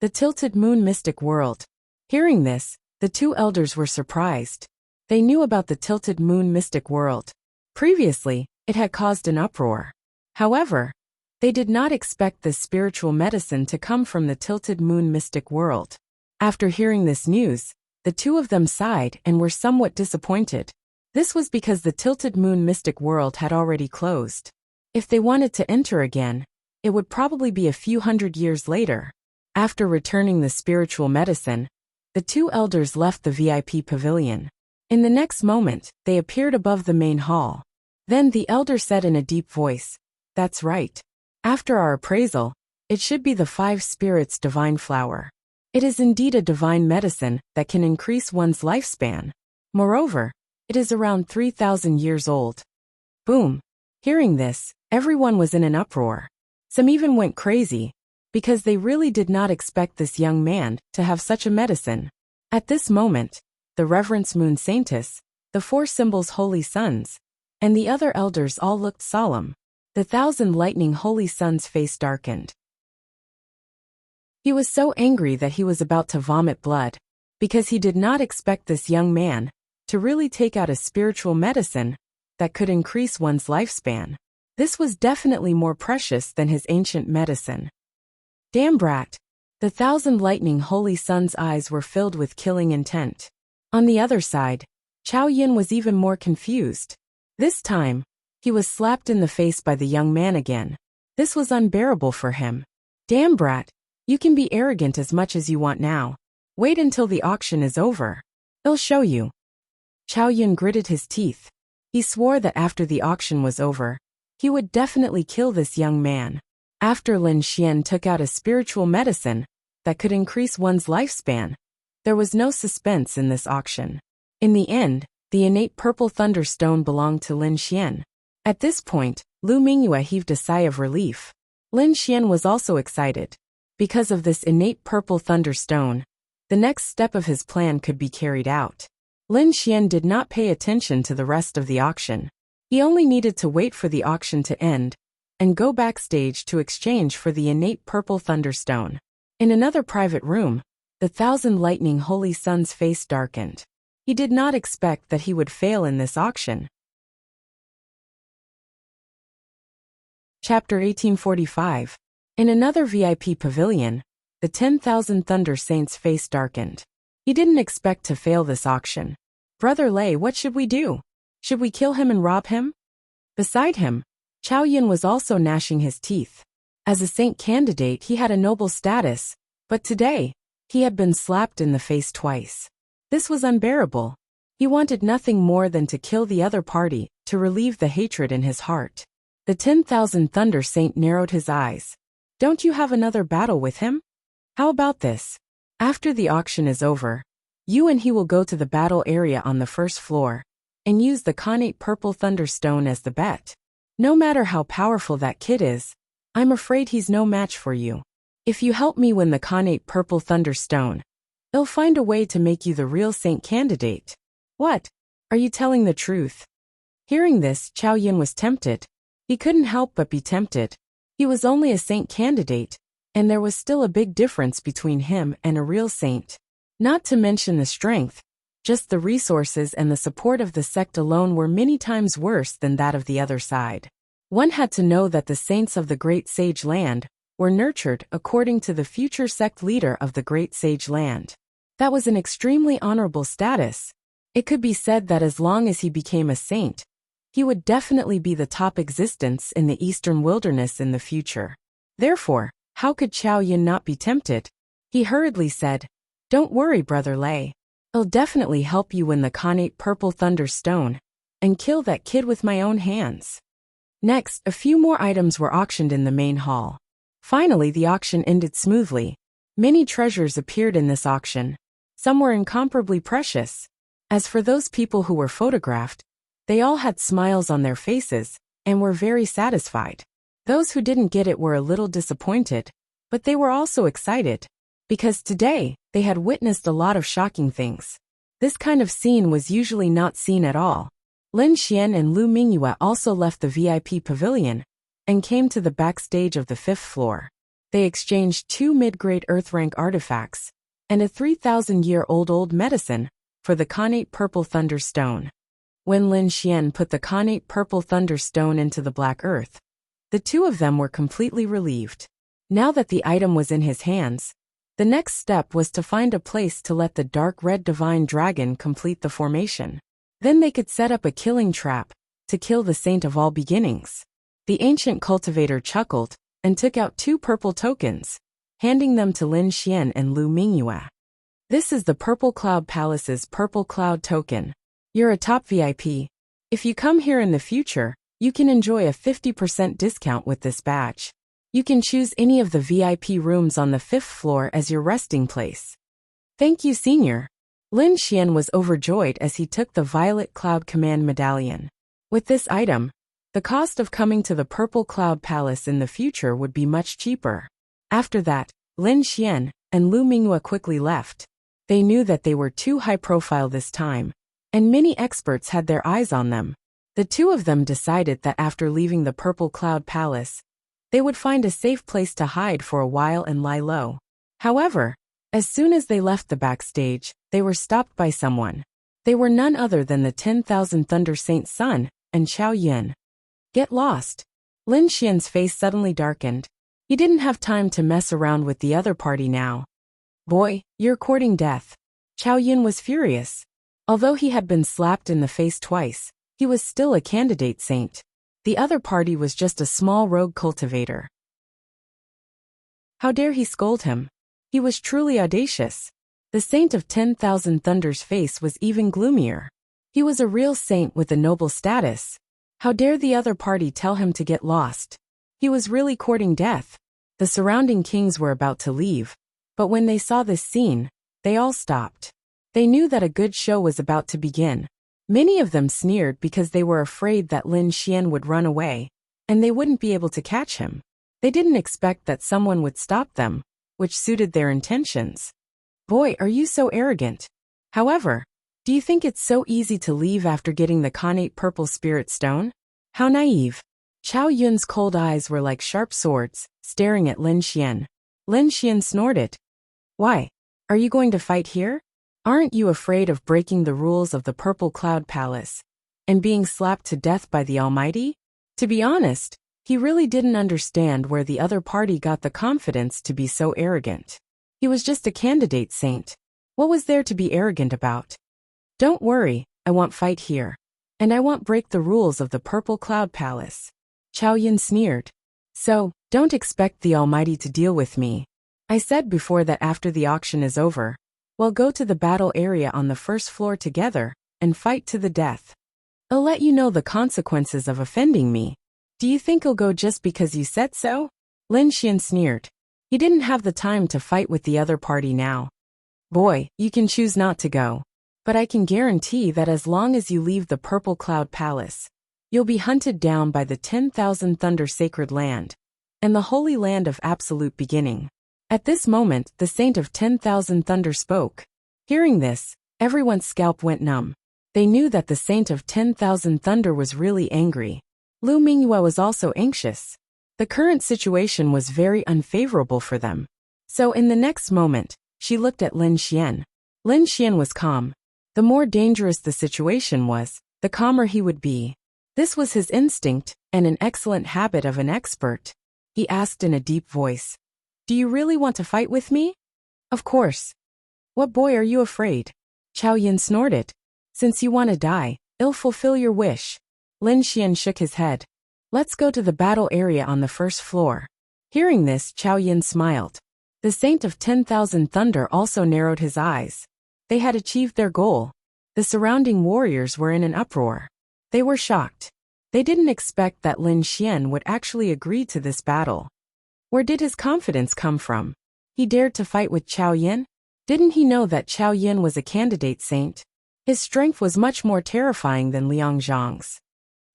The Tilted Moon Mystic World. Hearing this, the two elders were surprised. They knew about the Tilted Moon Mystic World. Previously, it had caused an uproar. However, they did not expect this spiritual medicine to come from the Tilted Moon Mystic World. After hearing this news, the two of them sighed and were somewhat disappointed. This was because the Tilted Moon Mystic World had already closed. If they wanted to enter again, it would probably be a few hundred years later. After returning the spiritual medicine, the two elders left the VIP pavilion. In the next moment, they appeared above the main hall. Then the elder said in a deep voice, "That's right. After our appraisal, it should be the 5 spirits divine flower. It is indeed a divine medicine that can increase one's lifespan. Moreover, it is around 3,000 years old." Boom! Hearing this, everyone was in an uproar. Some even went crazy, because they really did not expect this young man to have such a medicine. At this moment, the Reverence Moon Saintess, the 4 symbols Holy Sons, and the other elders all looked solemn. The 1,000 lightning Holy Sons' face darkened. He was so angry that he was about to vomit blood, because he did not expect this young man to really take out a spiritual medicine that could increase one's lifespan. This was definitely more precious than his ancient medicine. Damn brat! The 1,000 lightning Holy Sons' eyes were filled with killing intent. On the other side, Chao Yin was even more confused. This time, he was slapped in the face by the young man again. This was unbearable for him. Damn brat! You can be arrogant as much as you want now. Wait until the auction is over. I'll show you. Chao Yin gritted his teeth. He swore that after the auction was over, he would definitely kill this young man. After Lin Xian took out a spiritual medicine that could increase one's lifespan, there was no suspense in this auction. In the end, the innate purple thunderstone belonged to Lin Xian. At this point, Lu Mingyue heaved a sigh of relief. Lin Xian was also excited. Because of this innate purple thunderstone, the next step of his plan could be carried out. Lin Xian did not pay attention to the rest of the auction. He only needed to wait for the auction to end and go backstage to exchange for the innate purple thunderstone. In another private room, the 1,000 lightning Holy Sons' face darkened. He did not expect that he would fail in this auction. Chapter 1845. In another VIP pavilion, the 10,000 Thunder Saints' face darkened. He didn't expect to fail this auction. "Brother Lei, what should we do? Should we kill him and rob him?" Beside him, Chao Yin was also gnashing his teeth. As a saint candidate, he had a noble status, but today, he had been slapped in the face twice. This was unbearable. He wanted nothing more than to kill the other party, to relieve the hatred in his heart. The 10,000 Thunder Saint narrowed his eyes. "Don't you have another battle with him? How about this? After the auction is over, you and he will go to the battle area on the first floor and use the Khanate Purple Thunderstone as the bet. No matter how powerful that kid is, I'm afraid he's no match for you. If you help me win the Khanate Purple Thunderstone, I'll find a way to make you the real saint candidate." "What? Are you telling the truth?" Hearing this, Chao Yin was tempted. He couldn't help but be tempted. He was only a saint candidate, and there was still a big difference between him and a real saint. Not to mention the strength, just the resources and the support of the sect alone were many times worse than that of the other side. One had to know that the saints of the Great Sage Land were nurtured according to the future sect leader of the Great Sage Land. That was an extremely honorable status. It could be said that as long as he became a saint, he would definitely be the top existence in the Eastern Wilderness in the future. Therefore, how could Chao Yin not be tempted? He hurriedly said, "Don't worry, Brother Lei. I'll definitely help you win the Khanate Purple Thunderstone and kill that kid with my own hands." Next, a few more items were auctioned in the main hall. Finally, the auction ended smoothly. Many treasures appeared in this auction. Some were incomparably precious. As for those people who were photographed, they all had smiles on their faces and were very satisfied. Those who didn't get it were a little disappointed, but they were also excited, because today they had witnessed a lot of shocking things. This kind of scene was usually not seen at all. Lin Xian and Lu Mingyue also left the VIP pavilion and came to the backstage of the 5th floor. They exchanged 2 mid-grade Earth-rank artifacts and a 3,000-year-old medicine for the Khanate Purple Thunder Stone. When Lin Xian put the Khanate Purple Thunder Stone into the Black Earth, the two of them were completely relieved. Now that the item was in his hands, the next step was to find a place to let the dark red divine dragon complete the formation. Then they could set up a killing trap to kill the Saint of All Beginnings. The ancient cultivator chuckled and took out 2 purple tokens, handing them to Lin Xian and Lu Mingyue. This is the Purple Cloud Palace's Purple Cloud token. You're a top VIP. If you come here in the future, you can enjoy a 50% discount with this badge. You can choose any of the VIP rooms on the 5th floor as your resting place. Thank you, Senior. Lin Xian was overjoyed as he took the Violet Cloud Command Medallion. With this item, the cost of coming to the Purple Cloud Palace in the future would be much cheaper. After that, Lin Xian and Lu Mingyue quickly left. They knew that they were too high profile this time, and many experts had their eyes on them. The two of them decided that after leaving the Purple Cloud Palace, they would find a safe place to hide for a while and lie low. However, as soon as they left the backstage, they were stopped by someone. They were none other than the 10,000 Thunder Saint's son and Qiao Yin. Get lost. Lin Xian's face suddenly darkened. He didn't have time to mess around with the other party now. Boy, you're courting death. Qiao Yin was furious. Although he had been slapped in the face twice, he was still a candidate saint. The other party was just a small rogue cultivator. How dare he scold him? He was truly audacious. The Saint of 10,000 Thunder's face was even gloomier. He was a real saint with a noble status. How dare the other party tell him to get lost? He was really courting death. The surrounding kings were about to leave, but when they saw this scene, they all stopped. They knew that a good show was about to begin. Many of them sneered because they were afraid that Lin Xian would run away, and they wouldn't be able to catch him. They didn't expect that someone would stop them, which suited their intentions. Boy, are you so arrogant. However, do you think it's so easy to leave after getting the Khanate Purple Spirit Stone? How naive. Qiao Yun's cold eyes were like sharp swords, staring at Lin Xian. Lin Xian snorted. Why? Are you going to fight here? Aren't you afraid of breaking the rules of the Purple Cloud Palace and being slapped to death by the Almighty? To be honest, he really didn't understand where the other party got the confidence to be so arrogant. He was just a candidate saint. What was there to be arrogant about? Don't worry, I won't fight here. And I won't break the rules of the Purple Cloud Palace. Qiao Yin sneered. So, don't expect the Almighty to deal with me. I said before that after the auction is over, we'll go to the battle area on the 1st floor together and fight to the death. I'll let you know the consequences of offending me. Do you think I'll go just because you said so? Lin Xian sneered. He didn't have the time to fight with the other party now. Boy, you can choose not to go. But I can guarantee that as long as you leave the Purple Cloud Palace, you'll be hunted down by the 10,000 Thunder Sacred Land and the Holy Land of Absolute Beginning. At this moment, the Saint of 10,000 Thunder spoke. Hearing this, everyone's scalp went numb. They knew that the Saint of 10,000 Thunder was really angry. Lu Mingyue was also anxious. The current situation was very unfavorable for them. So in the next moment, she looked at Lin Xian. Lin Xian was calm. The more dangerous the situation was, the calmer he would be. This was his instinct and an excellent habit of an expert. He asked in a deep voice, "Do you really want to fight with me?" "Of course." "What boy are you afraid?" Qiao Yin snorted. "Since you want to die, I'll fulfill your wish." Lin Xian shook his head. "Let's go to the battle area on the 1st floor." Hearing this, Qiao Yin smiled. The Saint of 10,000 Thunder also narrowed his eyes. They had achieved their goal. The surrounding warriors were in an uproar. They were shocked. They didn't expect that Lin Xian would actually agree to this battle. Where did his confidence come from? He dared to fight with Qiao Yin? Didn't he know that Qiao Yin was a candidate saint? His strength was much more terrifying than Liang Zhang's.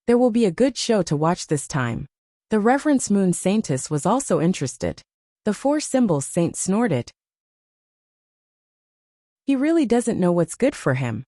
There will be a good show to watch this time. The Reverence Moon Saintess was also interested. The 4 Symbols Saint snorted. He really doesn't know what's good for him.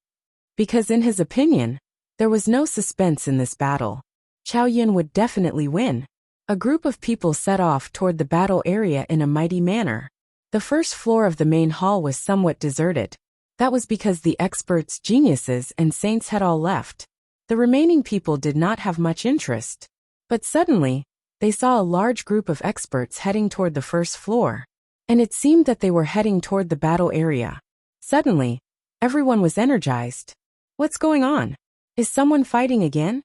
Because in his opinion, there was no suspense in this battle. Chao Yun would definitely win. A group of people set off toward the battle area in a mighty manner. The first floor of the main hall was somewhat deserted. That was because the experts, geniuses, and saints had all left. The remaining people did not have much interest. But suddenly, they saw a large group of experts heading toward the first floor. And it seemed that they were heading toward the battle area. Suddenly, everyone was energized. What's going on? Is someone fighting again?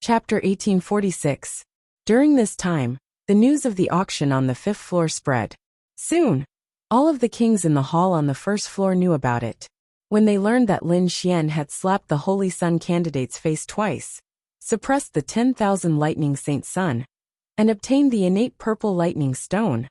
Chapter 1846. During this time, the news of the auction on the 5th floor spread. Soon, all of the kings in the hall on the first floor knew about it. When they learned that Lin Xian had slapped the Holy Sun candidate's face twice, suppressed the 10,000 lightning Saint Sun, and obtained the innate purple lightning stone,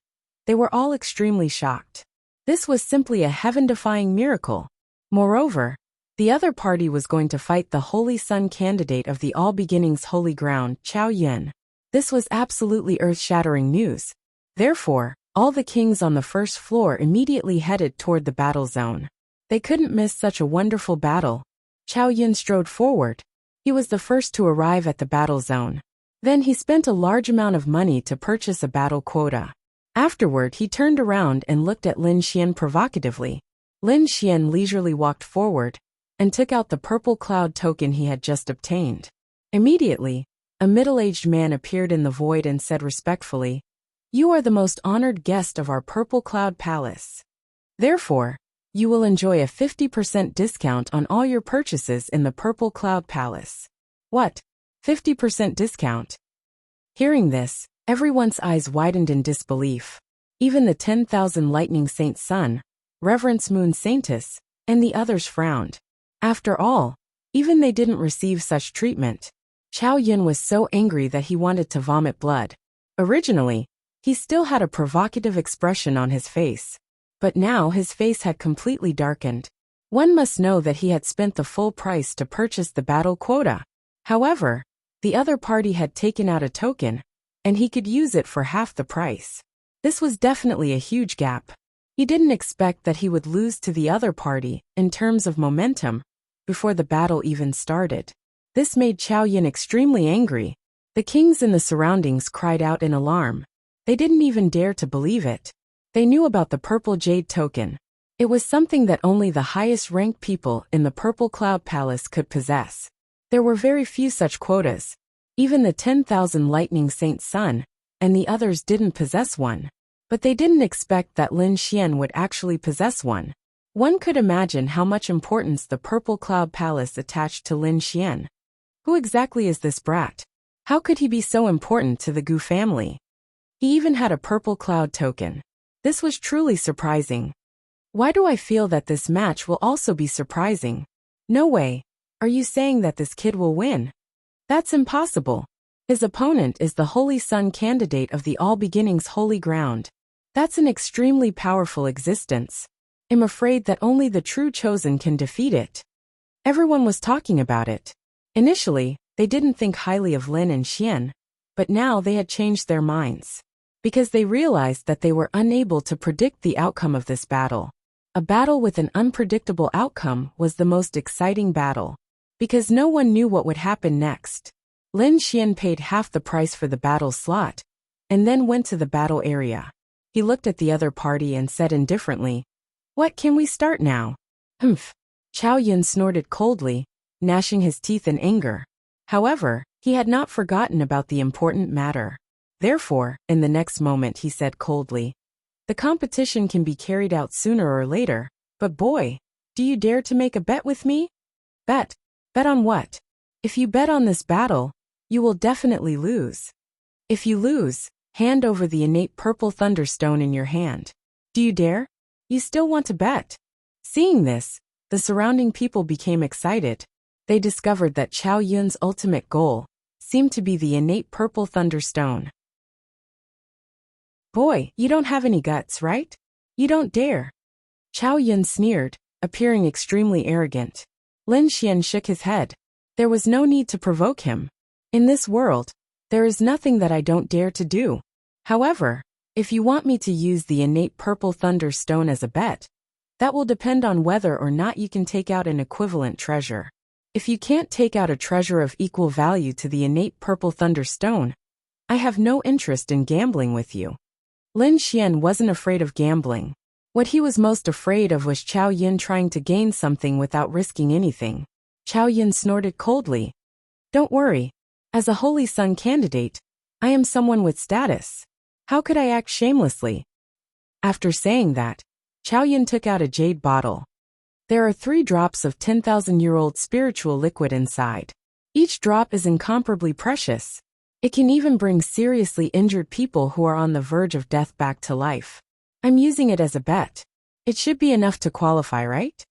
they were all extremely shocked. This was simply a heaven-defying miracle. Moreover, the other party was going to fight the Holy Sun candidate of the All Beginnings Holy Ground, Chao Yun. This was absolutely earth-shattering news. Therefore, all the kings on the first floor immediately headed toward the battle zone. They couldn't miss such a wonderful battle. Chao Yun strode forward. He was the first to arrive at the battle zone. Then he spent a large amount of money to purchase a battle quota. Afterward, he turned around and looked at Lin Xian provocatively. Lin Xian leisurely walked forward and took out the purple cloud token he had just obtained. Immediately, a middle-aged man appeared in the void and said respectfully, "You are the most honored guest of our Purple Cloud Palace. Therefore, you will enjoy a 50% discount on all your purchases in the Purple Cloud Palace." What? 50% discount? Hearing this, everyone's eyes widened in disbelief. Even the 10,000 Lightning Saint Sun, Reverence Moon Saintess, and the others frowned. After all, even they didn't receive such treatment. Chao Yun was so angry that he wanted to vomit blood. Originally, he still had a provocative expression on his face. But now his face had completely darkened. One must know that he had spent the full price to purchase the battle quota. However, the other party had taken out a token, and he could use it for half the price. This was definitely a huge gap. He didn't expect that he would lose to the other party, in terms of momentum, before the battle even started. This made Chao Yun extremely angry. The kings in the surroundings cried out in alarm. They didn't even dare to believe it. They knew about the purple jade token. It was something that only the highest-ranked people in the Purple Cloud Palace could possess. There were very few such quotas. Even the 10,000 Lightning Saint Sun and the others didn't possess one. But they didn't expect that Lin Xian would actually possess one. One could imagine how much importance the Purple Cloud Palace attached to Lin Xian. Who exactly is this brat? How could he be so important to the Gu family? He even had a purple cloud token. This was truly surprising. Why do I feel that this match will also be surprising? No way. Are you saying that this kid will win? That's impossible. His opponent is the Holy Sun candidate of the All Beginnings Holy Ground. That's an extremely powerful existence. I'm afraid that only the true chosen can defeat it. Everyone was talking about it. Initially, they didn't think highly of Lin and Xian, but now they had changed their minds. Because they realized that they were unable to predict the outcome of this battle. A battle with an unpredictable outcome was the most exciting battle. Because no one knew what would happen next. Lin Xian paid half the price for the battle slot, and then went to the battle area. He looked at the other party and said indifferently, "What, can we start now?" Humph. Chao Yun snorted coldly, gnashing his teeth in anger. However, he had not forgotten about the important matter. Therefore, in the next moment he said coldly, "The competition can be carried out sooner or later, but boy, do you dare to make a bet with me?" Bet? Bet on what? If you bet on this battle, you will definitely lose. If you lose, hand over the innate purple thunderstone in your hand. Do you dare? You still want to bet? Seeing this, the surrounding people became excited. They discovered that Chao Yun's ultimate goal seemed to be the innate purple thunderstone. Boy, you don't have any guts, right? You don't dare. Chao Yun sneered, appearing extremely arrogant. Lin Xian shook his head. There was no need to provoke him. In this world, there is nothing that I don't dare to do. However, If you want me to use the innate purple thunder stone as a bet, that will depend on whether or not you can take out an equivalent treasure. If you can't take out a treasure of equal value to the innate purple thunder stone, I have no interest in gambling with you. Lin Xian wasn't afraid of gambling. What he was most afraid of was Chao Yin trying to gain something without risking anything. Chao Yin snorted coldly. Don't worry. As a Holy Sun candidate, I am someone with status. How could I act shamelessly? After saying that, Chao Yin took out a jade bottle. There are 3 drops of 10,000-year-old spiritual liquid inside. Each drop is incomparably precious. It can even bring seriously injured people who are on the verge of death back to life. I'm using it as a bet. It should be enough to qualify, right?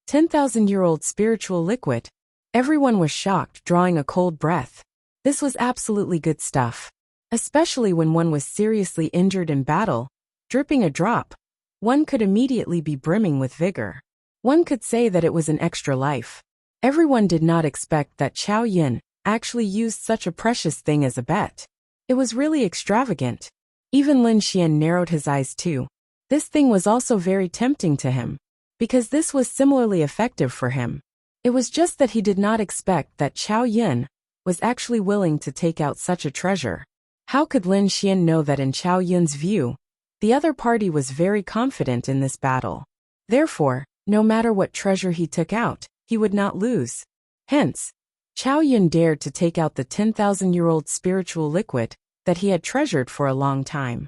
10,000-year-old spiritual liquid. Everyone was shocked, drawing a cold breath. This was absolutely good stuff. Especially when one was seriously injured in battle, dripping a drop, one could immediately be brimming with vigor. One could say that it was an extra life. Everyone did not expect that Chao Yin actually used such a precious thing as a bet. It was really extravagant. Even Lin Xian narrowed his eyes too. This thing was also very tempting to him, because this was similarly effective for him. It was just that he did not expect that Chao Yin was actually willing to take out such a treasure. How could Lin Xian know that in Chao Yun's view, the other party was very confident in this battle? Therefore, no matter what treasure he took out, he would not lose. Hence, Chao Yun dared to take out the 10,000-year-old spiritual liquid that he had treasured for a long time.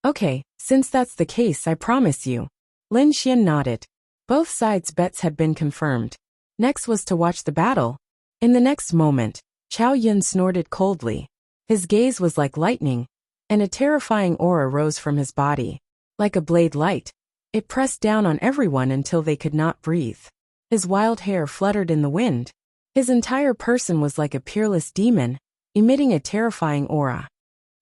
Okay, since that's the case, I promise you. Lin Xian nodded. Both sides' bets had been confirmed. Next was to watch the battle. In the next moment, Chao Yun snorted coldly. His gaze was like lightning, and a terrifying aura rose from his body. Like a blade light, it pressed down on everyone until they could not breathe. His wild hair fluttered in the wind. His entire person was like a peerless demon, emitting a terrifying aura.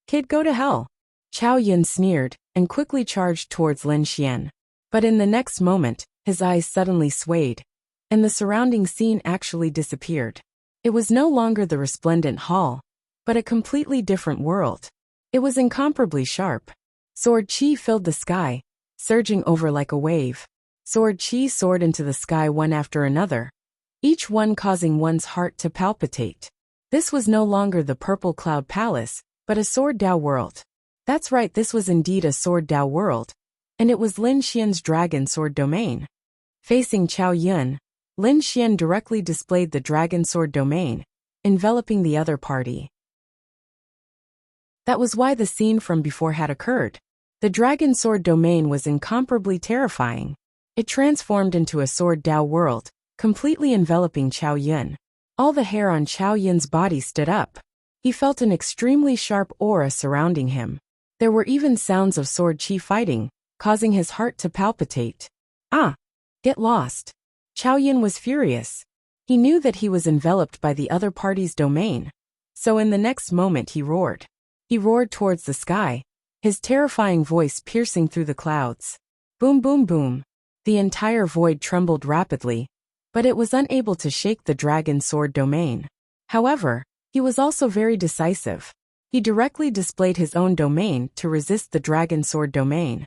Kid, go to hell. Chao Yun sneered, and quickly charged towards Lin Xian. But in the next moment, his eyes suddenly swayed, and the surrounding scene actually disappeared. It was no longer the resplendent hall, but a completely different world. It was incomparably sharp. Sword chi filled the sky, surging over like a wave. Sword chi soared into the sky one after another, each one causing one's heart to palpitate. This was no longer the Purple Cloud Palace, but a Sword Dao world. That's right, this was indeed a Sword Dao world, and it was Lin Xian's Dragon Sword domain. Facing Chao Yun, Lin Xian directly displayed the Dragon Sword domain, enveloping the other party. That was why the scene from before had occurred. The Dragon Sword domain was incomparably terrifying. It transformed into a Sword Dao world, completely enveloping Chao Yun. All the hair on Chao Yun's body stood up. He felt an extremely sharp aura surrounding him. There were even sounds of sword chi fighting, causing his heart to palpitate. Ah! Get lost. Chao Yun was furious. He knew that he was enveloped by the other party's domain. So in the next moment he roared. He roared towards the sky, his terrifying voice piercing through the clouds. Boom, boom, boom. The entire void trembled rapidly, but it was unable to shake the Dragon Sword domain. However, he was also very decisive. He directly displayed his own domain to resist the Dragon Sword domain.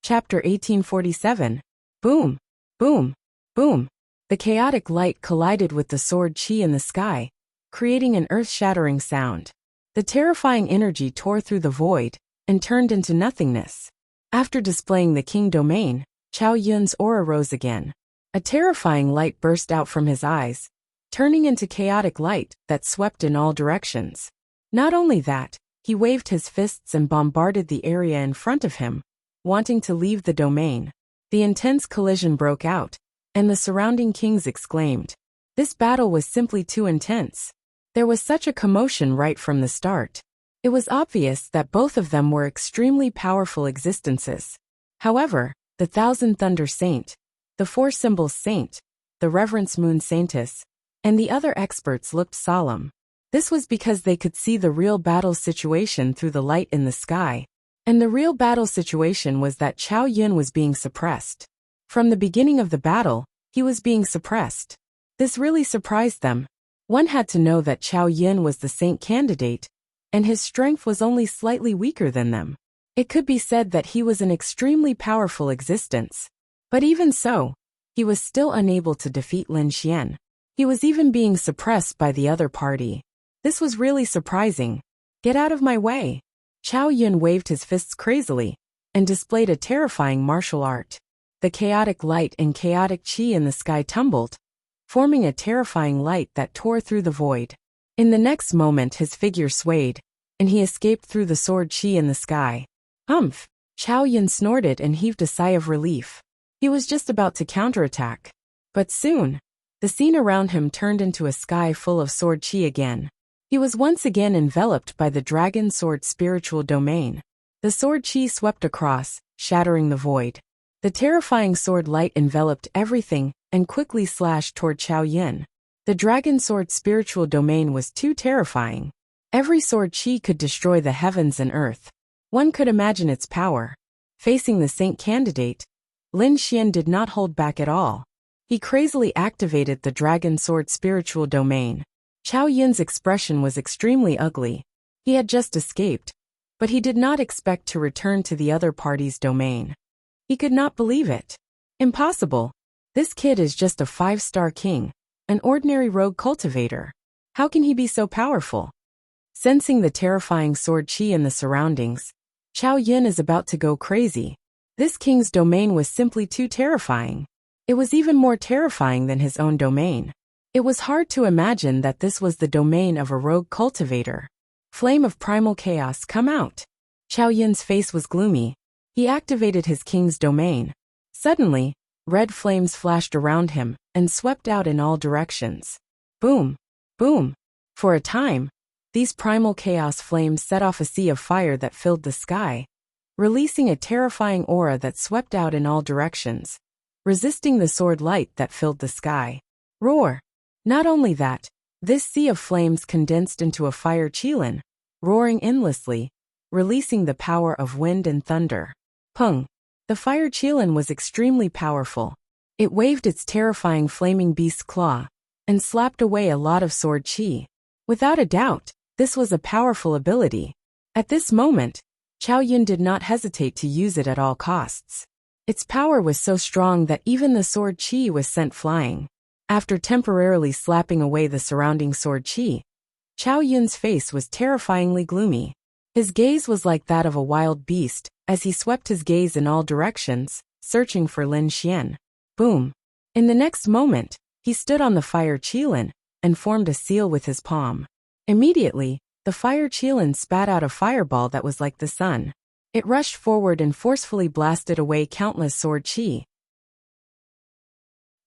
Chapter 1847. Boom, boom, boom. The chaotic light collided with the sword chi in the sky, creating an earth-shattering sound. The terrifying energy tore through the void and turned into nothingness. After displaying the king domain, Chao Yun's aura rose again. A terrifying light burst out from his eyes, turning into chaotic light that swept in all directions. Not only that, he waved his fists and bombarded the area in front of him, wanting to leave the domain. The intense collision broke out, and the surrounding kings exclaimed. This battle was simply too intense. There was such a commotion right from the start. It was obvious that both of them were extremely powerful existences. However, the Thousand Thunder Saint, the Four Symbols Saint, the Reverence Moon Saintess, and the other experts looked solemn. This was because they could see the real battle situation through the light in the sky. And the real battle situation was that Chao Yun was being suppressed. From the beginning of the battle, he was being suppressed. This really surprised them. One had to know that Chao Yin was the saint candidate, and his strength was only slightly weaker than them. It could be said that he was an extremely powerful existence. But even so, he was still unable to defeat Lin Xian. He was even being suppressed by the other party. This was really surprising. Get out of my way! Chao Yin waved his fists crazily and displayed a terrifying martial art. The chaotic light and chaotic qi in the sky tumbled, forming a terrifying light that tore through the void. In the next moment his figure swayed, and he escaped through the sword qi in the sky. Humph! Chao Yin snorted and heaved a sigh of relief. He was just about to counterattack. But soon, the scene around him turned into a sky full of sword qi again. He was once again enveloped by the dragon sword spiritual domain. The sword qi swept across, shattering the void. The terrifying sword light enveloped everything and quickly slashed toward Chao Yin. The dragon sword spiritual domain was too terrifying. Every sword qi could destroy the heavens and earth. One could imagine its power. Facing the saint candidate, Lin Xian did not hold back at all. He crazily activated the dragon sword spiritual domain. Chao Yin's expression was extremely ugly. He had just escaped, but he did not expect to return to the other party's domain. He could not believe it. Impossible. This kid is just a 5-star king, an ordinary rogue cultivator. How can he be so powerful? Sensing the terrifying sword qi in the surroundings, Chao Yin is about to go crazy. This king's domain was simply too terrifying. It was even more terrifying than his own domain. It was hard to imagine that this was the domain of a rogue cultivator. Flame of primal chaos, come out. Chao Yin's face was gloomy. He activated his king's domain. Suddenly, red flames flashed around him and swept out in all directions. Boom! Boom! For a time, these primal chaos flames set off a sea of fire that filled the sky, releasing a terrifying aura that swept out in all directions, resisting the sword light that filled the sky. Roar! Not only that, this sea of flames condensed into a fire qilin, roaring endlessly, releasing the power of wind and thunder. Pung! The fire qilin was extremely powerful. It waved its terrifying flaming beast claw and slapped away a lot of sword qi. Without a doubt, this was a powerful ability. At this moment, Chao Yin did not hesitate to use it at all costs. Its power was so strong that even the sword qi was sent flying. After temporarily slapping away the surrounding sword qi, Chao Yin's face was terrifyingly gloomy. His gaze was like that of a wild beast, as he swept his gaze in all directions, searching for Lin Xian. Boom! In the next moment, he stood on the fire qilin and formed a seal with his palm. Immediately, the fire qilin spat out a fireball that was like the sun. It rushed forward and forcefully blasted away countless sword qi.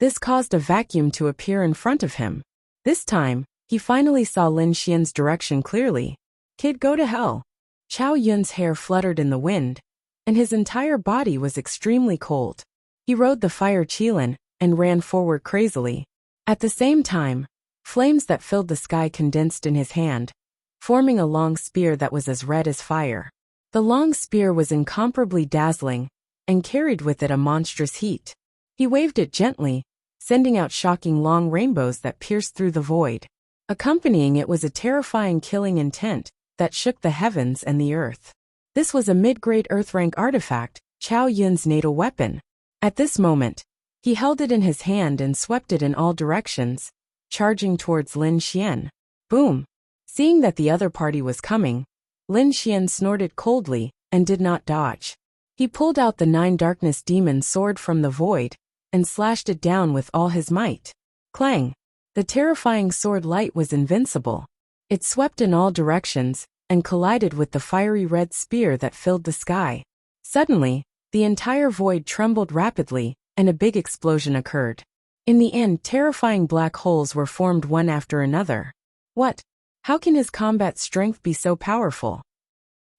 This caused a vacuum to appear in front of him. This time, he finally saw Lin Xian's direction clearly. Kid, go to hell. Chao Yun's hair fluttered in the wind, and his entire body was extremely cold. He rode the fire qilin and ran forward crazily. At the same time, flames that filled the sky condensed in his hand, forming a long spear that was as red as fire. The long spear was incomparably dazzling and carried with it a monstrous heat. He waved it gently, sending out shocking long rainbows that pierced through the void. Accompanying it was a terrifying killing intent that shook the heavens and the earth. This was a mid-grade Earth-rank artifact, Chao Yun's natal weapon. At this moment, he held it in his hand and swept it in all directions, charging towards Lin Xian. Boom! Seeing that the other party was coming, Lin Xian snorted coldly and did not dodge. He pulled out the 9 darkness demon sword from the void and slashed it down with all his might. Clang! The terrifying sword light was invincible. It swept in all directions and collided with the fiery red spear that filled the sky. Suddenly, the entire void trembled rapidly, and a big explosion occurred. In the end, terrifying black holes were formed one after another. What? How can his combat strength be so powerful?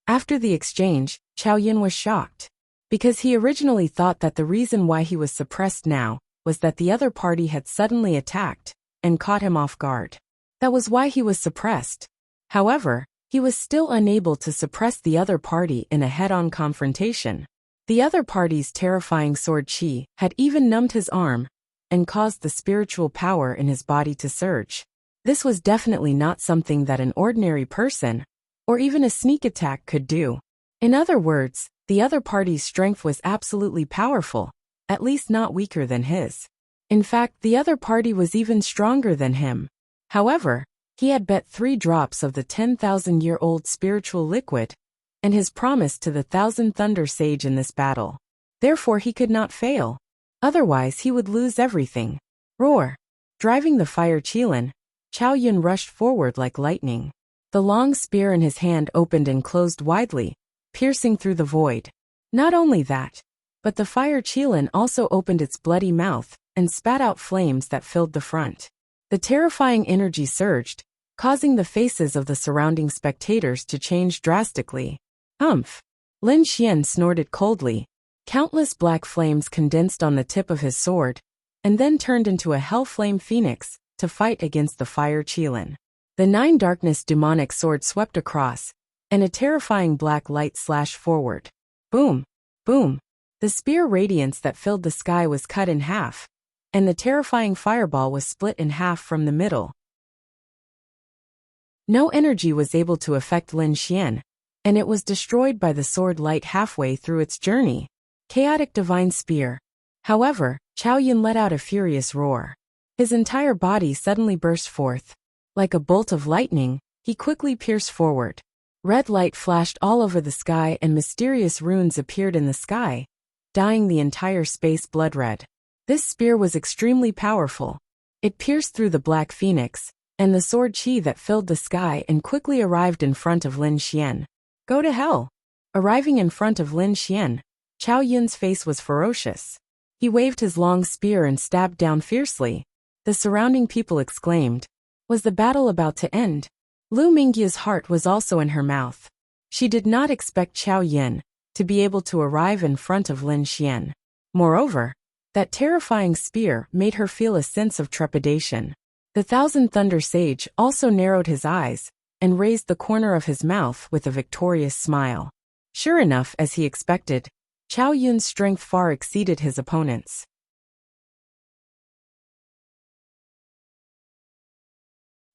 After the exchange, Chao Yin was shocked. Because he originally thought that the reason why he was suppressed now was that the other party had suddenly attacked and caught him off guard. That was why he was suppressed. However, he was still unable to suppress the other party in a head-on confrontation. The other party's terrifying sword qi had even numbed his arm and caused the spiritual power in his body to surge. This was definitely not something that an ordinary person, or even a sneak attack, could do. In other words, the other party's strength was absolutely powerful, at least not weaker than his. In fact, the other party was even stronger than him. However, he had bet 3 drops of the 10,000-year-old spiritual liquid, and his promise to the Thousand Thunder Sage in this battle. Therefore he could not fail. Otherwise he would lose everything. Roar! Driving the fire Qilin, Chao Yun rushed forward like lightning. The long spear in his hand opened and closed widely, piercing through the void. Not only that, but the fire Qilin also opened its bloody mouth and spat out flames that filled the front. The terrifying energy surged, causing the faces of the surrounding spectators to change drastically. Humph! Lin Xian snorted coldly. Countless black flames condensed on the tip of his sword, and then turned into a hell-flame phoenix to fight against the fire Qilin. The 9 darkness demonic sword swept across, and a terrifying black light slashed forward. Boom! Boom! The spear radiance that filled the sky was cut in half, and the terrifying fireball was split in half from the middle. No energy was able to affect Lin Xian, and it was destroyed by the sword light halfway through its journey. Chaotic divine spear. However, Chao Yun let out a furious roar. His entire body suddenly burst forth. Like a bolt of lightning, he quickly pierced forward. Red light flashed all over the sky and mysterious runes appeared in the sky, dyeing the entire space blood red. This spear was extremely powerful. It pierced through the black phoenix, and the sword qi that filled the sky and quickly arrived in front of Lin Xian. Go to hell! Arriving in front of Lin Xian, Chao Yun's face was ferocious. He waved his long spear and stabbed down fiercely. The surrounding people exclaimed. Was the battle about to end? Lu Mingya's heart was also in her mouth. She did not expect Chao Yun to be able to arrive in front of Lin Xian. Moreover, that terrifying spear made her feel a sense of trepidation. The Thousand Thunder Sage also narrowed his eyes and raised the corner of his mouth with a victorious smile. Sure enough, as he expected, Chao Yun's strength far exceeded his opponent's.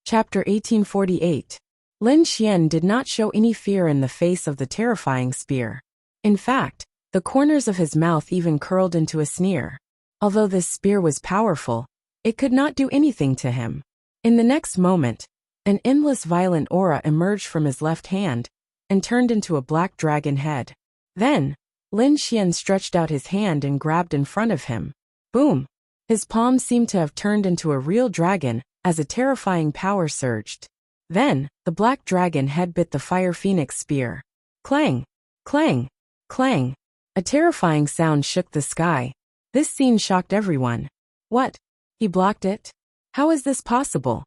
Chapter 1848. Lin Xian did not show any fear in the face of the terrifying spear. In fact, the corners of his mouth even curled into a sneer. Although this spear was powerful, it could not do anything to him. In the next moment, an endless violent aura emerged from his left hand and turned into a black dragon head. Then, Lin Xian stretched out his hand and grabbed in front of him. Boom! His palm seemed to have turned into a real dragon as a terrifying power surged. Then, the black dragon head bit the fire phoenix spear. Clang! Clang! Clang! A terrifying sound shook the sky. This scene shocked everyone. What? He blocked it? How is this possible?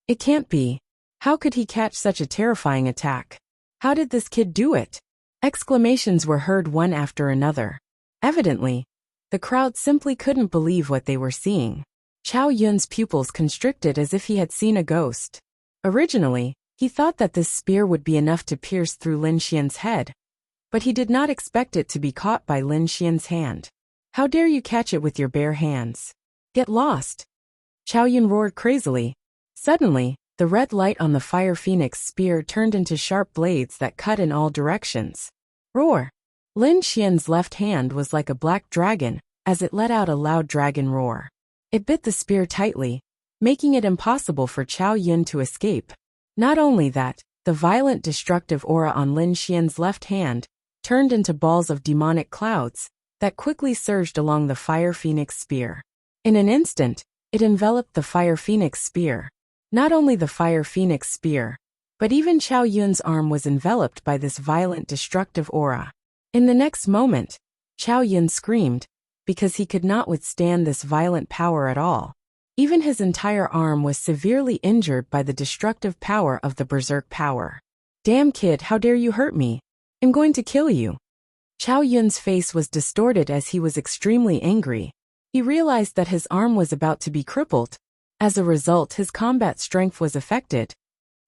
It can't be. How could he catch such a terrifying attack? How did this kid do it? Exclamations were heard one after another. Evidently, the crowd simply couldn't believe what they were seeing. Chao Yun's pupils constricted as if he had seen a ghost. Originally, he thought that this spear would be enough to pierce through Lin Xian's head, but he did not expect it to be caught by Lin Xian's hand. How dare you catch it with your bare hands? Get lost! Chao Yun roared crazily. Suddenly, the red light on the fire phoenix spear turned into sharp blades that cut in all directions. Roar! Lin Xian's left hand was like a black dragon as it let out a loud dragon roar. It bit the spear tightly, making it impossible for Chao Yun to escape. Not only that, the violent destructive aura on Lin Xian's left hand turned into balls of demonic clouds that quickly surged along the fire phoenix spear. In an instant, it enveloped the fire phoenix spear. Not only the fire phoenix spear, but even Chao Yun's arm was enveloped by this violent destructive aura. In the next moment, Chao Yun screamed, because he could not withstand this violent power at all. Even his entire arm was severely injured by the destructive power of the berserk power. Damn kid, how dare you hurt me? I'm going to kill you. Chao Yun's face was distorted as he was extremely angry. He realized that his arm was about to be crippled. As a result, his combat strength was affected.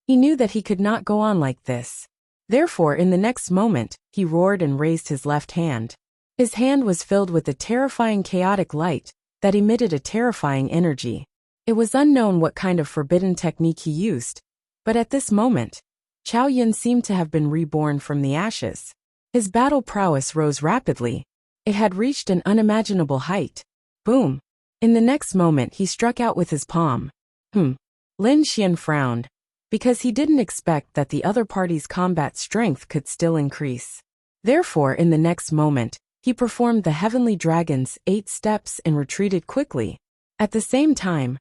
He knew that he could not go on like this. Therefore, in the next moment, he roared and raised his left hand. His hand was filled with a terrifying chaotic light that emitted a terrifying energy. It was unknown what kind of forbidden technique he used, but at this moment, Chao Yun seemed to have been reborn from the ashes. His battle prowess rose rapidly. It had reached an unimaginable height. Boom! In the next moment he struck out with his palm. Lin Xian frowned, because he didn't expect that the other party's combat strength could still increase. Therefore, in the next moment, he performed the heavenly dragon's 8 steps and retreated quickly. At the same time,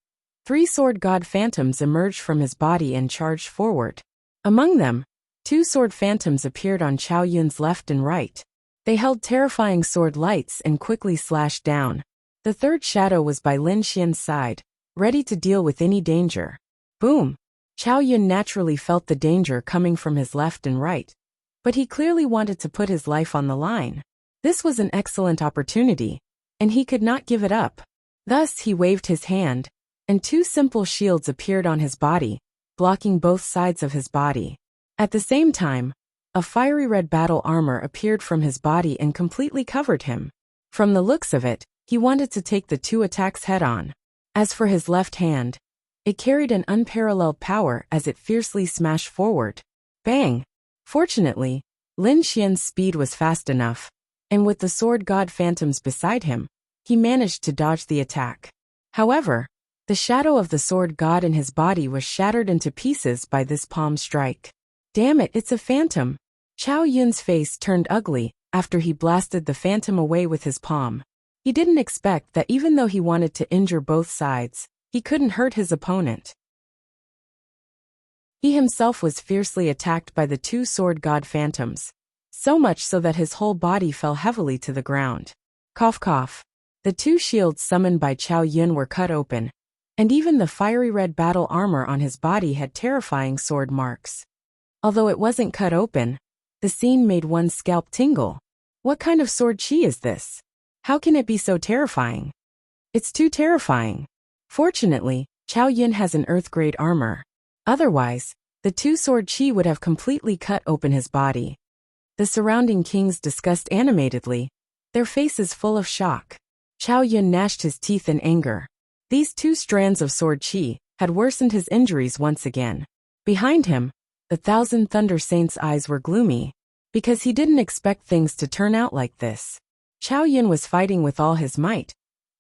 3 sword god phantoms emerged from his body and charged forward. Among them, 2 sword phantoms appeared on Chao Yun's left and right. They held terrifying sword lights and quickly slashed down. The third shadow was by Lin Xian's side, ready to deal with any danger. Boom! Chao Yun naturally felt the danger coming from his left and right, but he clearly wanted to put his life on the line. This was an excellent opportunity, and he could not give it up. Thus he waved his hand, and 2 simple shields appeared on his body, blocking both sides of his body. At the same time, a fiery red battle armor appeared from his body and completely covered him. From the looks of it, he wanted to take the 2 attacks head-on. As for his left hand, it carried an unparalleled power as it fiercely smashed forward. Bang! Fortunately, Lin Xian's speed was fast enough, and with the sword god phantoms beside him, he managed to dodge the attack. However, the shadow of the sword god in his body was shattered into pieces by this palm strike. Damn it, it's a phantom! Chao Yun's face turned ugly after he blasted the phantom away with his palm. He didn't expect that even though he wanted to injure both sides, he couldn't hurt his opponent. He himself was fiercely attacked by the 2 sword god phantoms, so much so that his whole body fell heavily to the ground. Cough cough. The 2 shields summoned by Chao Yun were cut open, and even the fiery red battle armor on his body had terrifying sword marks. Although it wasn't cut open, the scene made one's scalp tingle. What kind of sword chi is this? How can it be so terrifying? It's too terrifying. Fortunately, Chao Yun has an earth-grade armor. Otherwise, the 2 sword chi would have completely cut open his body. The surrounding kings discussed animatedly, their faces full of shock. Chao Yun gnashed his teeth in anger. These 2 strands of sword chi had worsened his injuries once again. Behind him, the Thousand Thunder Saint's eyes were gloomy, because he didn't expect things to turn out like this. Chao Yun was fighting with all his might,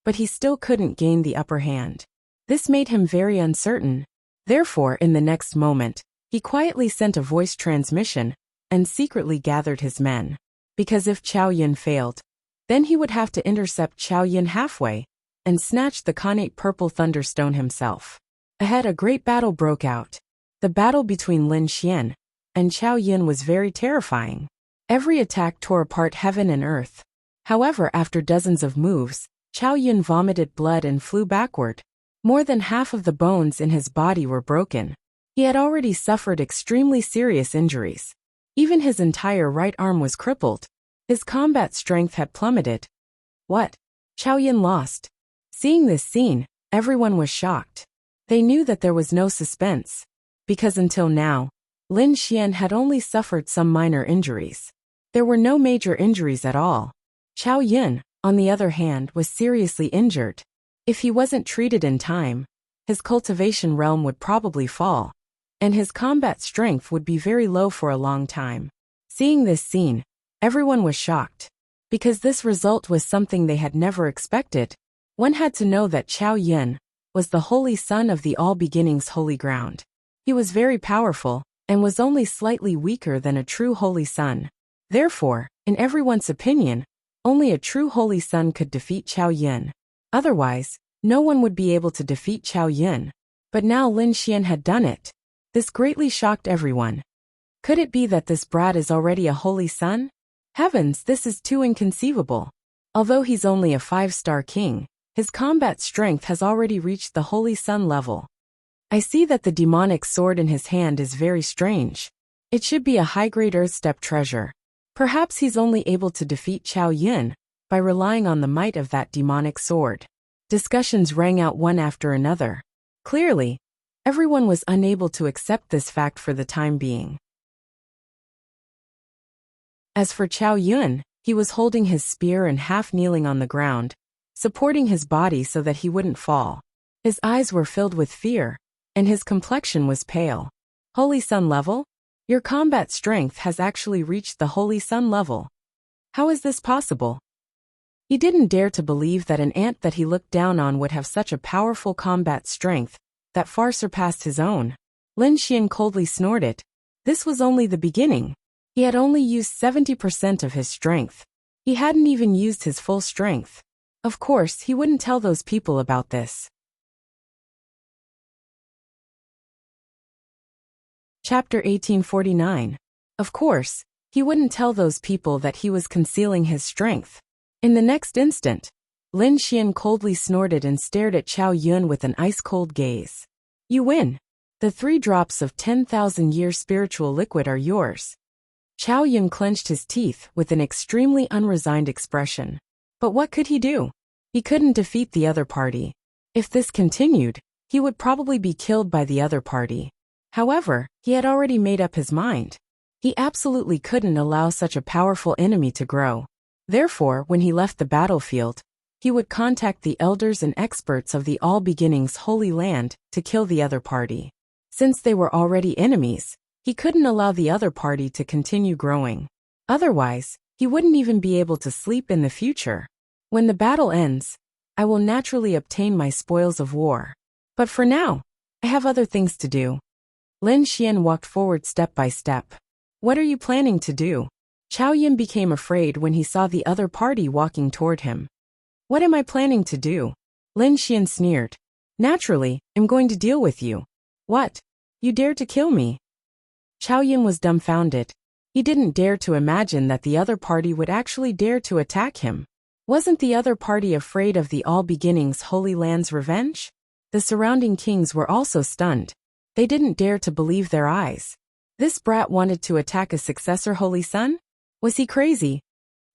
but he still couldn't gain the upper hand. This made him very uncertain. Therefore, in the next moment, he quietly sent a voice transmission and secretly gathered his men. Because if Chao Yun failed, then he would have to intercept Chao Yun halfway and snatch the connate purple thunderstone himself. Ahead, a great battle broke out. The battle between Lin Xian and Chao Yun was very terrifying. Every attack tore apart heaven and earth. However, after dozens of moves, Chao Yun vomited blood and flew backward. More than half of the bones in his body were broken. He had already suffered extremely serious injuries. Even his entire right arm was crippled. His combat strength had plummeted. What? Chao Yun lost. Seeing this scene, everyone was shocked. They knew that there was no suspense, because until now, Lin Xian had only suffered some minor injuries. There were no major injuries at all. Chao Yun, on the other hand, was seriously injured. If he wasn't treated in time, his cultivation realm would probably fall, and his combat strength would be very low for a long time. Seeing this scene, everyone was shocked, because this result was something they had never expected. One had to know that Chao Yun was the holy son of the All Beginnings Holy Ground. He was very powerful, and was only slightly weaker than a true holy son. Therefore, in everyone's opinion, only a true holy son could defeat Chao Yun. Otherwise, no one would be able to defeat Chao Yun. But now Lin Xian had done it. This greatly shocked everyone. Could it be that this brat is already a holy son? Heavens, this is too inconceivable. Although he's only a 5-star king, his combat strength has already reached the holy son level. I see that the demonic sword in his hand is very strange. It should be a high-grade earth step treasure. Perhaps he's only able to defeat Chao Yun by relying on the might of that demonic sword. Discussions rang out one after another. Clearly, everyone was unable to accept this fact for the time being. As for Chao Yun, he was holding his spear and half kneeling on the ground, supporting his body so that he wouldn't fall. His eyes were filled with fear, and his complexion was pale. Holy Sun level? Your combat strength has actually reached the Holy Sun level. How is this possible? He didn't dare to believe that an ant that he looked down on would have such a powerful combat strength that far surpassed his own. Lin Xian coldly snorted. This was only the beginning. He had only used 70% of his strength. He hadn't even used his full strength. Of course, he wouldn't tell those people about this. Chapter 1849. Of course, he wouldn't tell those people that he was concealing his strength. In the next instant, Lin Xian coldly snorted and stared at Chao Yun with an ice-cold gaze. You win. The 3 drops of 10,000-year spiritual liquid are yours. Chao Yun clenched his teeth with an extremely unresigned expression. But what could he do? He couldn't defeat the other party. If this continued, he would probably be killed by the other party. However, he had already made up his mind. He absolutely couldn't allow such a powerful enemy to grow. Therefore, when he left the battlefield, he would contact the elders and experts of the All Beginnings Holy Land to kill the other party. Since they were already enemies, he couldn't allow the other party to continue growing. Otherwise, he wouldn't even be able to sleep in the future. When the battle ends, I will naturally obtain my spoils of war. But for now, I have other things to do. Lin Xian walked forward step by step. What are you planning to do? Chao Yun became afraid when he saw the other party walking toward him. What am I planning to do? Lin Xian sneered. Naturally, I'm going to deal with you. What? You dare to kill me? Chao Yun was dumbfounded. He didn't dare to imagine that the other party would actually dare to attack him. Wasn't the other party afraid of the All Beginnings Holy Land's revenge? The surrounding kings were also stunned. They didn't dare to believe their eyes. This brat wanted to attack a successor Holy Sun? Was he crazy?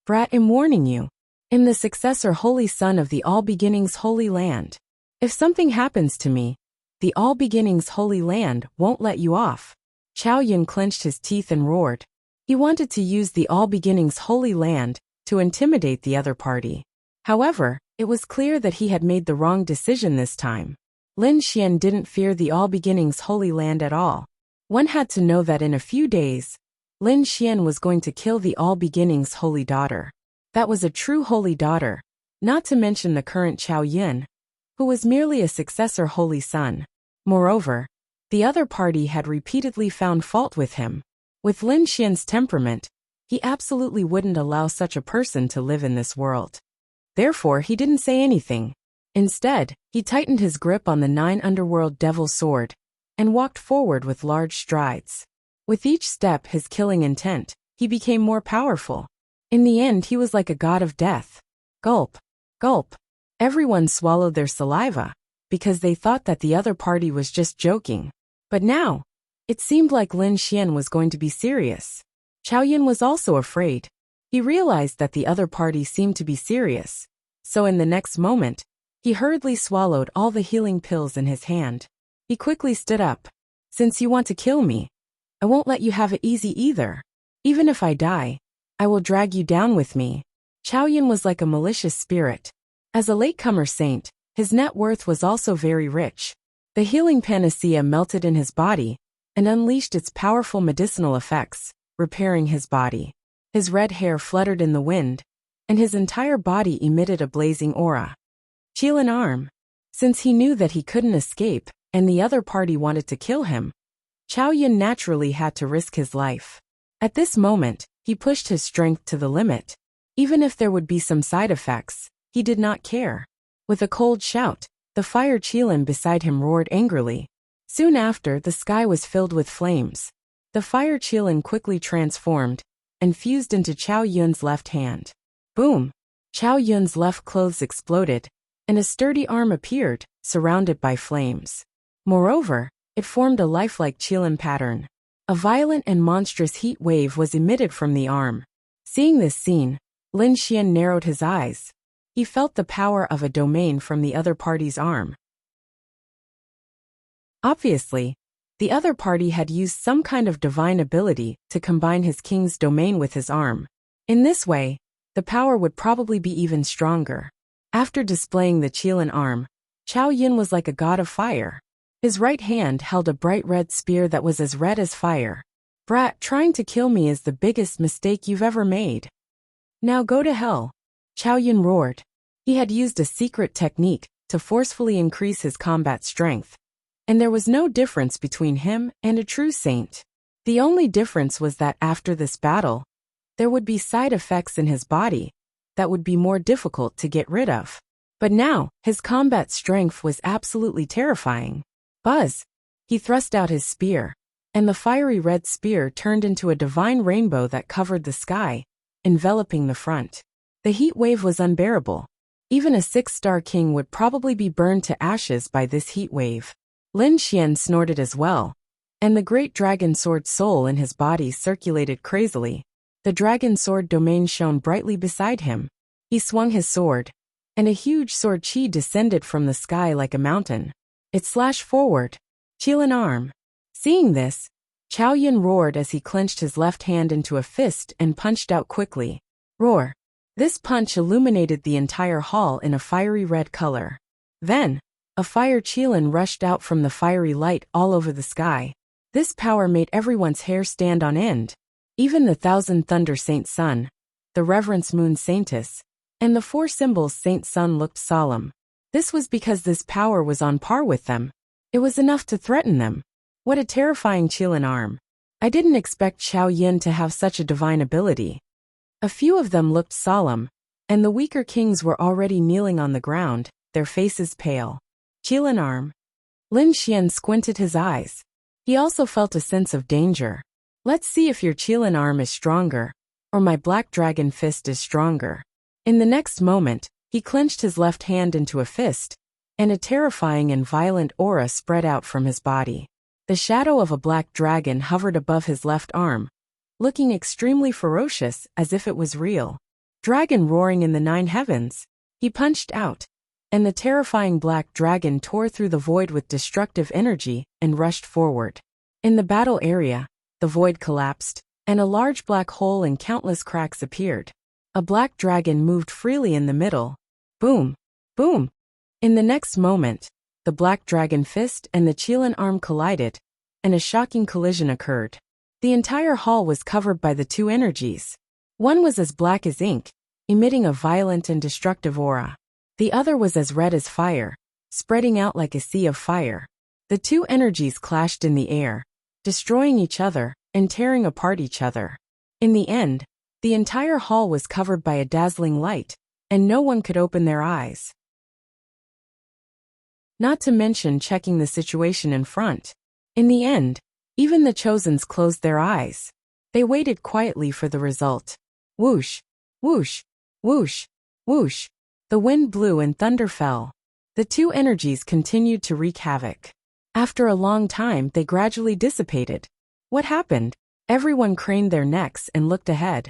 Brat, I'm warning you. I'm the successor Holy Sun of the All Beginnings Holy Land. If something happens to me, the All Beginnings Holy Land won't let you off. Chao Yun clenched his teeth and roared. He wanted to use the All Beginnings Holy Land to intimidate the other party. However, it was clear that he had made the wrong decision this time. Lin Xian didn't fear the All Beginnings Holy Land at all. One had to know that in a few days, Lin Xian was going to kill the All Beginnings Holy Daughter. That was a true Holy Daughter, not to mention the current Chao Yun, who was merely a successor Holy Son. Moreover, the other party had repeatedly found fault with him. With Lin Xian's temperament, he absolutely wouldn't allow such a person to live in this world. Therefore, he didn't say anything. Instead, he tightened his grip on the 9 underworld devil sword and walked forward with large strides. With each step his killing intent, he became more powerful. In the end, he was like a god of death. Gulp, gulp. Everyone swallowed their saliva because they thought that the other party was just joking. But now, it seemed like Lin Xian was going to be serious. Chao Yun was also afraid. He realized that the other party seemed to be serious. So in the next moment, he hurriedly swallowed all the healing pills in his hand. He quickly stood up. Since you want to kill me, I won't let you have it easy either. Even if I die, I will drag you down with me. Chao Yun was like a malicious spirit. As a latecomer saint, his net worth was also very rich. The healing panacea melted in his body and unleashed its powerful medicinal effects, repairing his body. His red hair fluttered in the wind, and his entire body emitted a blazing aura. Qilin arm. Since he knew that he couldn't escape, and the other party wanted to kill him, Chao Yun naturally had to risk his life. At this moment, he pushed his strength to the limit. Even if there would be some side effects, he did not care. With a cold shout, the fire Qilin beside him roared angrily. Soon after, the sky was filled with flames. The fire Qilin quickly transformed and fused into Chao Yun's left hand. Boom! Chao Yun's left clothes exploded, and a sturdy arm appeared, surrounded by flames. Moreover, it formed a lifelike Qilin pattern. A violent and monstrous heat wave was emitted from the arm. Seeing this scene, Lin Xian narrowed his eyes. He felt the power of a domain from the other party's arm. Obviously, the other party had used some kind of divine ability to combine his king's domain with his arm. In this way, the power would probably be even stronger. After displaying the Qilin arm, Chao Yun was like a god of fire. His right hand held a bright red spear that was as red as fire. "Brat, trying to kill me is the biggest mistake you've ever made. Now go to hell," Chao Yun roared. He had used a secret technique to forcefully increase his combat strength. And there was no difference between him and a true saint. The only difference was that after this battle, there would be side effects in his body that would be more difficult to get rid of. But now, his combat strength was absolutely terrifying. Buzz! He thrust out his spear, and the fiery red spear turned into a divine rainbow that covered the sky, enveloping the front. The heat wave was unbearable. Even a 6-star king would probably be burned to ashes by this heat wave. Lin Xian snorted as well, and the great dragon sword soul in his body circulated crazily. The dragon sword domain shone brightly beside him. He swung his sword, and a huge sword chi descended from the sky like a mountain. It slashed forward. Qilin arm. Seeing this, Chao Yun roared as he clenched his left hand into a fist and punched out quickly. Roar. This punch illuminated the entire hall in a fiery red color. Then, a fire Qilin rushed out from the fiery light all over the sky. This power made everyone's hair stand on end. Even the Thousand Thunder Saint Sun, the Reverence Moon Saintess, and the 4 symbols Saint Sun looked solemn. This was because this power was on par with them. It was enough to threaten them. What a terrifying Qilin arm. I didn't expect Chao Yun to have such a divine ability. A few of them looked solemn, and the weaker kings were already kneeling on the ground, their faces pale. Qilin arm. Lin Xian squinted his eyes. He also felt a sense of danger. Let's see if your Qilin arm is stronger, or my black dragon fist is stronger. In the next moment, he clenched his left hand into a fist, and a terrifying and violent aura spread out from his body. The shadow of a black dragon hovered above his left arm, looking extremely ferocious as if it was real. Dragon roaring in the 9 heavens. He punched out, and the terrifying black dragon tore through the void with destructive energy and rushed forward. In the battle area, the void collapsed, and a large black hole and countless cracks appeared. A black dragon moved freely in the middle. Boom! Boom! In the next moment, the black dragon fist and the Qilin arm collided, and a shocking collision occurred. The entire hall was covered by the 2 energies. One was as black as ink, emitting a violent and destructive aura. The other was as red as fire, spreading out like a sea of fire. The 2 energies clashed in the air, destroying each other and tearing apart each other. In the end, the entire hall was covered by a dazzling light, and no one could open their eyes. Not to mention checking the situation in front. In the end, even the Chosens closed their eyes. They waited quietly for the result. Whoosh! Whoosh! Whoosh! Whoosh! The wind blew and thunder fell. The 2 energies continued to wreak havoc. After a long time, they gradually dissipated. What happened? Everyone craned their necks and looked ahead.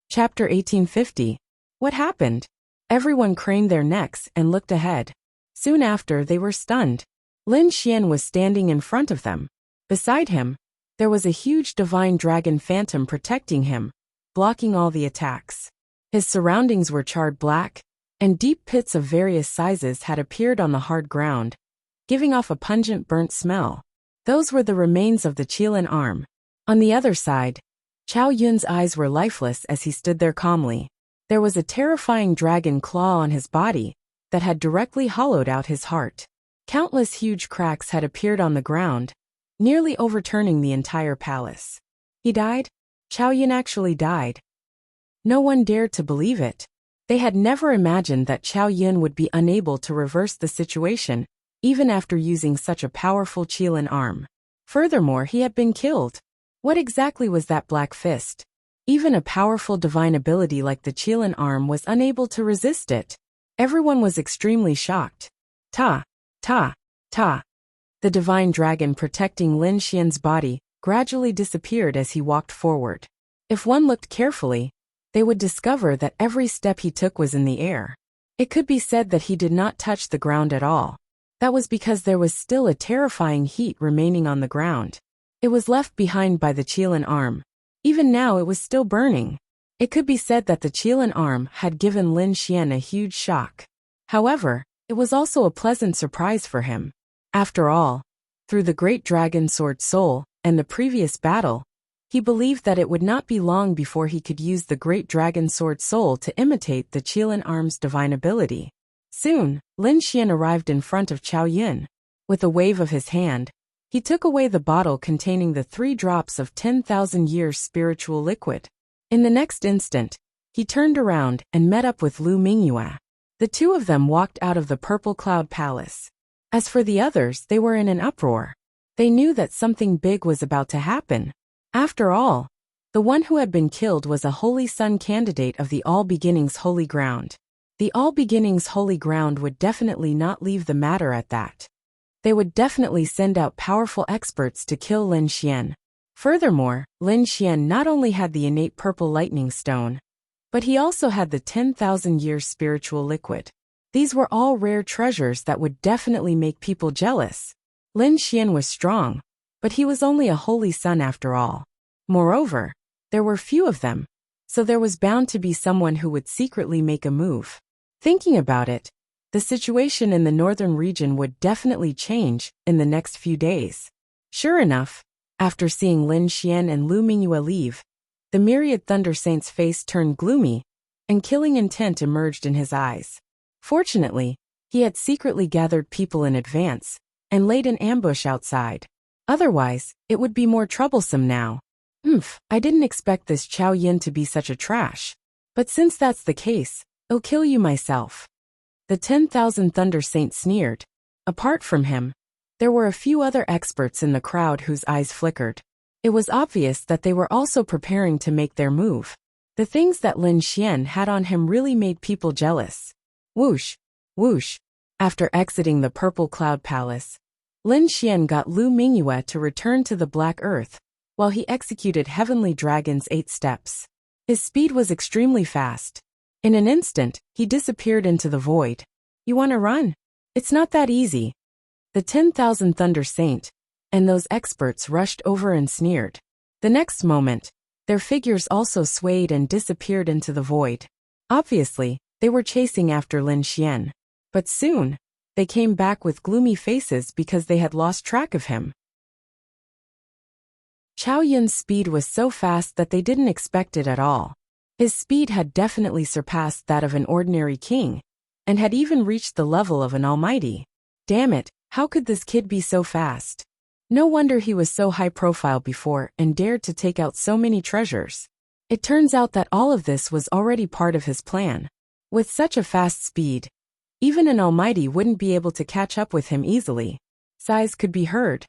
Chapter 1850. What happened? Everyone craned their necks and looked ahead. Soon after, they were stunned. Lin Xian was standing in front of them. Beside him, there was a huge divine dragon phantom protecting him, blocking all the attacks. His surroundings were charred black, and deep pits of various sizes had appeared on the hard ground, giving off a pungent burnt smell. Those were the remains of the Qilin arm. On the other side, Chao Yun's eyes were lifeless as he stood there calmly. There was a terrifying dragon claw on his body that had directly hollowed out his heart. Countless huge cracks had appeared on the ground, nearly overturning the entire palace. He died? Chao Yun actually died. No one dared to believe it. They had never imagined that Chao Yun would be unable to reverse the situation, even after using such a powerful Qilin arm. Furthermore, he had been killed. What exactly was that black fist? Even a powerful divine ability like the Qilin arm was unable to resist it. Everyone was extremely shocked. Ta! Ta! Ta! The divine dragon protecting Lin Xian's body gradually disappeared as he walked forward. If one looked carefully, they would discover that every step he took was in the air. It could be said that he did not touch the ground at all. That was because there was still a terrifying heat remaining on the ground. It was left behind by the Qilin arm. Even now it was still burning. It could be said that the Qilin arm had given Lin Xian a huge shock. However, it was also a pleasant surprise for him. After all, through the great dragon sword soul and the previous battle, he believed that it would not be long before he could use the great dragon sword soul to imitate the Qilin arm's divine ability. Soon, Lin Xian arrived in front of Chao Yin. With a wave of his hand, he took away the bottle containing the 3 drops of 10,000 years spiritual liquid. In the next instant, he turned around and met up with Lu Mingyue. The two of them walked out of the Purple Cloud Palace. As for the others, they were in an uproar. They knew that something big was about to happen. After all, the one who had been killed was a Holy Sun candidate of the All Beginnings Holy Ground. The All Beginnings Holy Ground would definitely not leave the matter at that. They would definitely send out powerful experts to kill Lin Xian. Furthermore, Lin Xian not only had the innate purple lightning stone, but he also had the 10,000 years spiritual liquid. These were all rare treasures that would definitely make people jealous. Lin Xian was strong, but he was only a holy son after all. Moreover, there were few of them, so there was bound to be someone who would secretly make a move. Thinking about it, the situation in the northern region would definitely change in the next few days. Sure enough, after seeing Lin Xian and Lu Mingyue leave, the myriad Thunder Saint's face turned gloomy, and killing intent emerged in his eyes. Fortunately, he had secretly gathered people in advance, and laid an ambush outside. Otherwise, it would be more troublesome now. I didn't expect this Chao Yin to be such a trash. But since that's the case, I'll kill you myself. The 10,000 Thunder Saint sneered. Apart from him, there were a few other experts in the crowd whose eyes flickered. It was obvious that they were also preparing to make their move. The things that Lin Xian had on him really made people jealous. Whoosh, whoosh. After exiting the Purple Cloud Palace, Lin Xian got Lu Mingyue to return to the Black Earth, while he executed Heavenly Dragon's 8 steps. His speed was extremely fast. In an instant, he disappeared into the void. You want to run? It's not that easy. The 10,000 Thunder Saint and those experts rushed over and sneered. The next moment, their figures also swayed and disappeared into the void. Obviously, they were chasing after Lin Xian. But soon, they came back with gloomy faces because they had lost track of him. Chao Yin's speed was so fast that they didn't expect it at all. His speed had definitely surpassed that of an ordinary king, and had even reached the level of an almighty. Damn it, how could this kid be so fast? No wonder he was so high profile before and dared to take out so many treasures. It turns out that all of this was already part of his plan. With such a fast speed, even an almighty wouldn't be able to catch up with him easily. Sighs could be heard.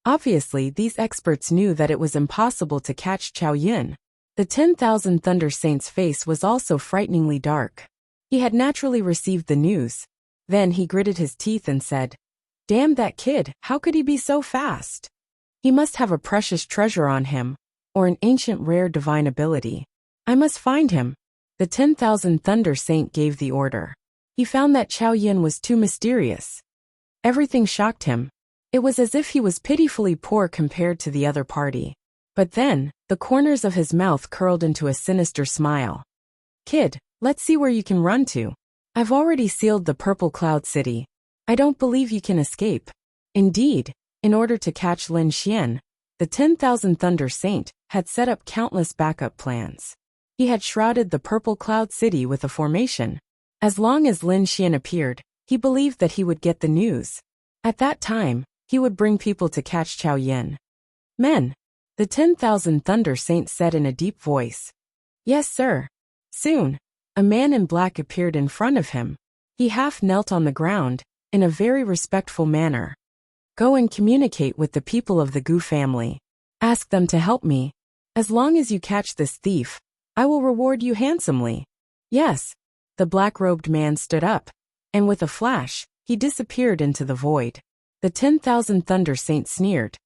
Obviously, these experts knew that it was impossible to catch Chao Yin. The 10,000 Thunder Saint's face was also frighteningly dark. He had naturally received the news. Then he gritted his teeth and said, "Damn that kid, how could he be so fast? He must have a precious treasure on him, or an ancient rare divine ability. I must find him." The 10,000 Thunder Saint gave the order. He found that Chao Yin was too mysterious. Everything shocked him. It was as if he was pitifully poor compared to the other party. But then, the corners of his mouth curled into a sinister smile. "Kid, let's see where you can run to. I've already sealed the Purple Cloud City. I don't believe you can escape." Indeed, in order to catch Lin Xian, the 10,000 Thunder Saint had set up countless backup plans. He had shrouded the Purple Cloud City with a formation. As long as Lin Xian appeared, he believed that he would get the news. At that time, he would bring people to catch Chao Yin. "Men," the 10,000 Thunder Saint said in a deep voice. "Yes, sir." Soon, a man in black appeared in front of him. He half knelt on the ground, in a very respectful manner. "Go and communicate with the people of the Gu family. Ask them to help me. As long as you catch this thief, I will reward you handsomely." "Yes." The black-robed man stood up, and with a flash, he disappeared into the void. The 10,000 Thunder Saint sneered.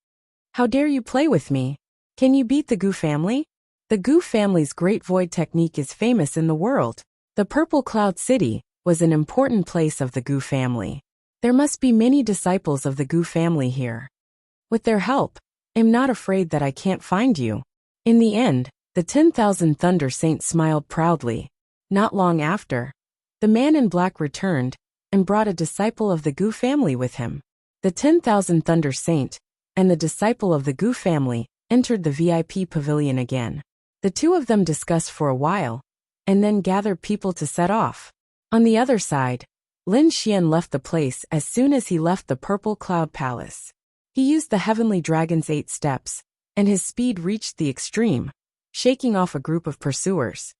"How dare you play with me? Can you beat the Gu family? The Gu family's great void technique is famous in the world. The Purple Cloud City was an important place of the Gu family. There must be many disciples of the Gu family here. With their help, I'm not afraid that I can't find you." In the end, The 10,000 Thunder Saint smiled proudly. Not long after, the man in black returned and brought a disciple of the Gu family with him. The 10,000 Thunder Saint and the disciple of the Gu family entered the VIP pavilion again. The two of them discussed for a while, and then gathered people to set off. On the other side, Lin Xian left the place as soon as he left the Purple Cloud Palace. He used the Heavenly Dragon's 8 steps, and his speed reached the extreme, shaking off a group of pursuers.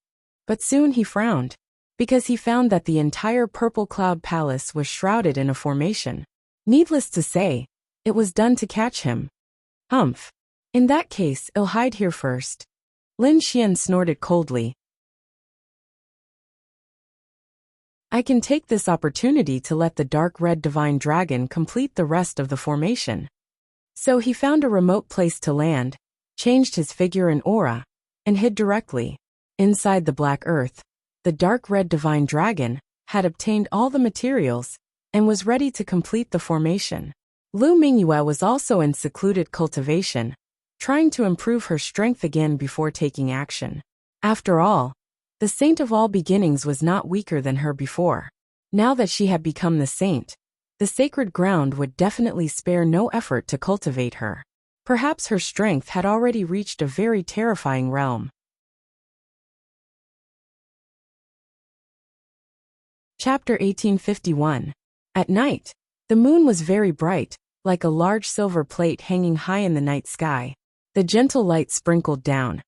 But soon he frowned, because he found that the entire Purple Cloud Palace was shrouded in a formation. Needless to say, it was done to catch him. Humph. In that case, I'll hide here first. Lin Xian snorted coldly. I can take this opportunity to let the dark red divine dragon complete the rest of the formation. So he found a remote place to land, changed his figure and aura, and hid directly. Inside the black earth, the dark red divine dragon had obtained all the materials and was ready to complete the formation. Lu Mingyue was also in secluded cultivation, trying to improve her strength again before taking action. After all, the saint of all beginnings was not weaker than her before. Now that she had become the saint, the sacred ground would definitely spare no effort to cultivate her. Perhaps her strength had already reached a very terrifying realm. Chapter 1851. At night, the moon was very bright, like a large silver plate hanging high in the night sky. The gentle light sprinkled down,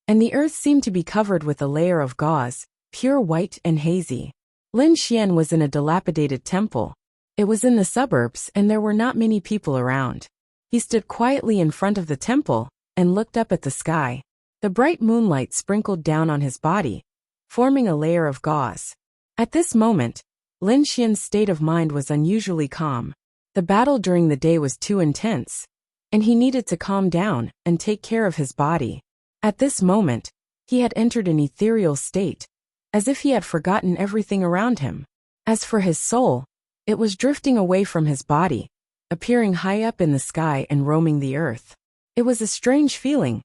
and the earth seemed to be covered with a layer of gauze, pure white and hazy. Lin Xian was in a dilapidated temple. It was in the suburbs and there were not many people around. He stood quietly in front of the temple and looked up at the sky. The bright moonlight sprinkled down on his body, forming a layer of gauze. At this moment, Lin Xian's state of mind was unusually calm. The battle during the day was too intense, and he needed to calm down and take care of his body. At this moment, he had entered an ethereal state, as if he had forgotten everything around him. As for his soul, it was drifting away from his body, appearing high up in the sky and roaming the earth. It was a strange feeling,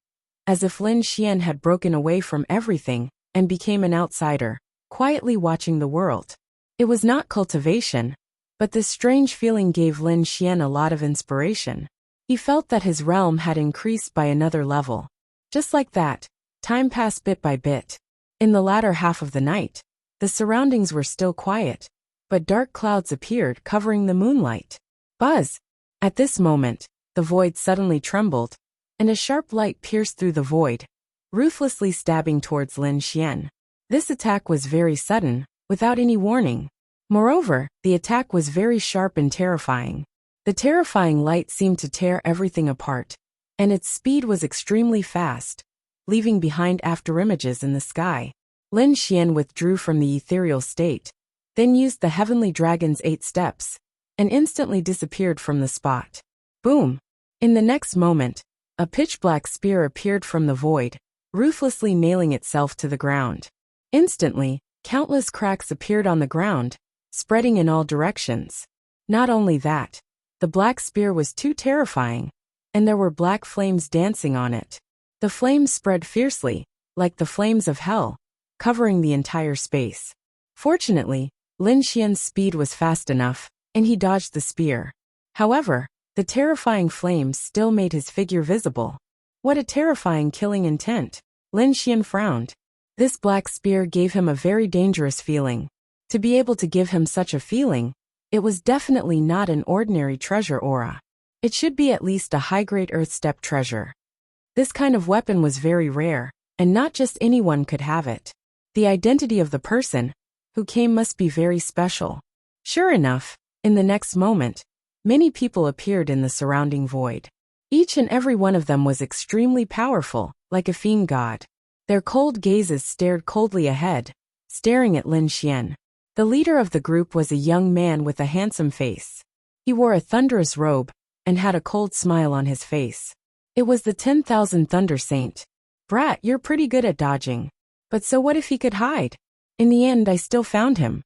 as if Lin Xian had broken away from everything and became an outsider, quietly watching the world. It was not cultivation, but this strange feeling gave Lin Xian a lot of inspiration. He felt that his realm had increased by another level. Just like that, time passed bit by bit. In the latter half of the night, the surroundings were still quiet, but dark clouds appeared covering the moonlight. Buzz! At this moment, the void suddenly trembled, and a sharp light pierced through the void, ruthlessly stabbing towards Lin Xian. This attack was very sudden, without any warning. Moreover, the attack was very sharp and terrifying. The terrifying light seemed to tear everything apart, and its speed was extremely fast, leaving behind afterimages in the sky. Lin Xian withdrew from the ethereal state, then used the Heavenly Dragon's 8 steps, and instantly disappeared from the spot. Boom! In the next moment, a pitch-black spear appeared from the void, ruthlessly nailing itself to the ground. Instantly, countless cracks appeared on the ground, spreading in all directions. Not only that, the black spear was too terrifying, and there were black flames dancing on it. The flames spread fiercely, like the flames of hell, covering the entire space. Fortunately, Lin Xian's speed was fast enough, and he dodged the spear. However, the terrifying flames still made his figure visible. What a terrifying killing intent! Lin Xian frowned. This black spear gave him a very dangerous feeling. To be able to give him such a feeling, it was definitely not an ordinary treasure aura. It should be at least a high-grade earth step treasure. This kind of weapon was very rare, and not just anyone could have it. The identity of the person who came must be very special. Sure enough, in the next moment, many people appeared in the surrounding void. Each and every one of them was extremely powerful, like a fiend god. Their cold gazes stared coldly ahead, staring at Lin Xian. The leader of the group was a young man with a handsome face. He wore a thunderous robe and had a cold smile on his face. It was the 10,000 Thunder Saint. Brat, you're pretty good at dodging. But so what if he could hide? In the end, I still found him.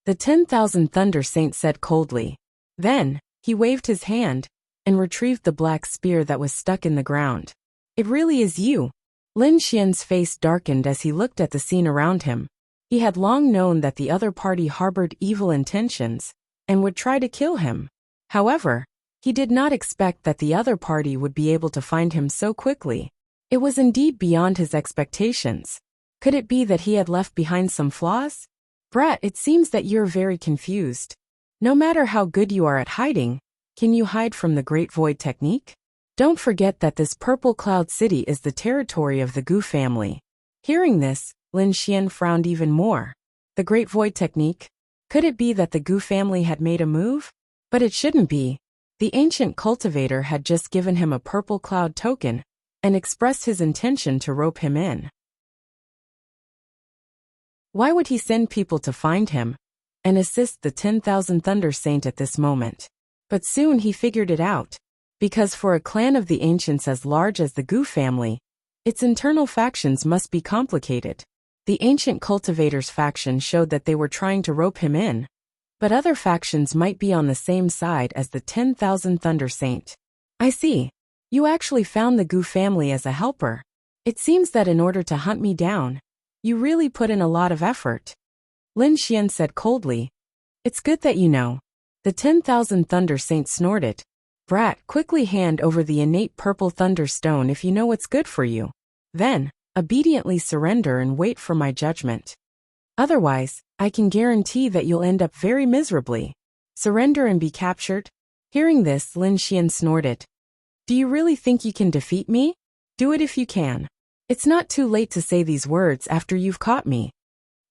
The 10,000 Thunder Saint said coldly. Then, he waved his hand and retrieved the black spear that was stuck in the ground. It really is you. Lin Xian's face darkened as he looked at the scene around him. He had long known that the other party harbored evil intentions and would try to kill him. However, he did not expect that the other party would be able to find him so quickly. It was indeed beyond his expectations. Could it be that he had left behind some flaws? Brat, it seems that you're very confused. No matter how good you are at hiding, can you hide from the Great Void technique? Don't forget that this Purple Cloud City is the territory of the Gu family. Hearing this, Lin Xian frowned even more. The Great Void technique? Could it be that the Gu family had made a move? But it shouldn't be. The ancient cultivator had just given him a Purple Cloud token and expressed his intention to rope him in. Why would he send people to find him and assist the 10,000 Thunder Saint at this moment? But soon he figured it out. Because for a clan of the ancients as large as the Gu family, its internal factions must be complicated. The ancient cultivator's faction showed that they were trying to rope him in, but other factions might be on the same side as the 10,000 Thunder Saint. I see. You actually found the Gu family as a helper. It seems that in order to hunt me down, you really put in a lot of effort. Lin Xian said coldly. It's good that you know. The 10,000 Thunder Saint snorted. Brat, quickly hand over the innate purple thunder stone if you know what's good for you. Then, obediently surrender and wait for my judgment. Otherwise, I can guarantee that you'll end up very miserably. Surrender and be captured? Hearing this, Lin Xian snorted. Do you really think you can defeat me? Do it if you can. It's not too late to say these words after you've caught me.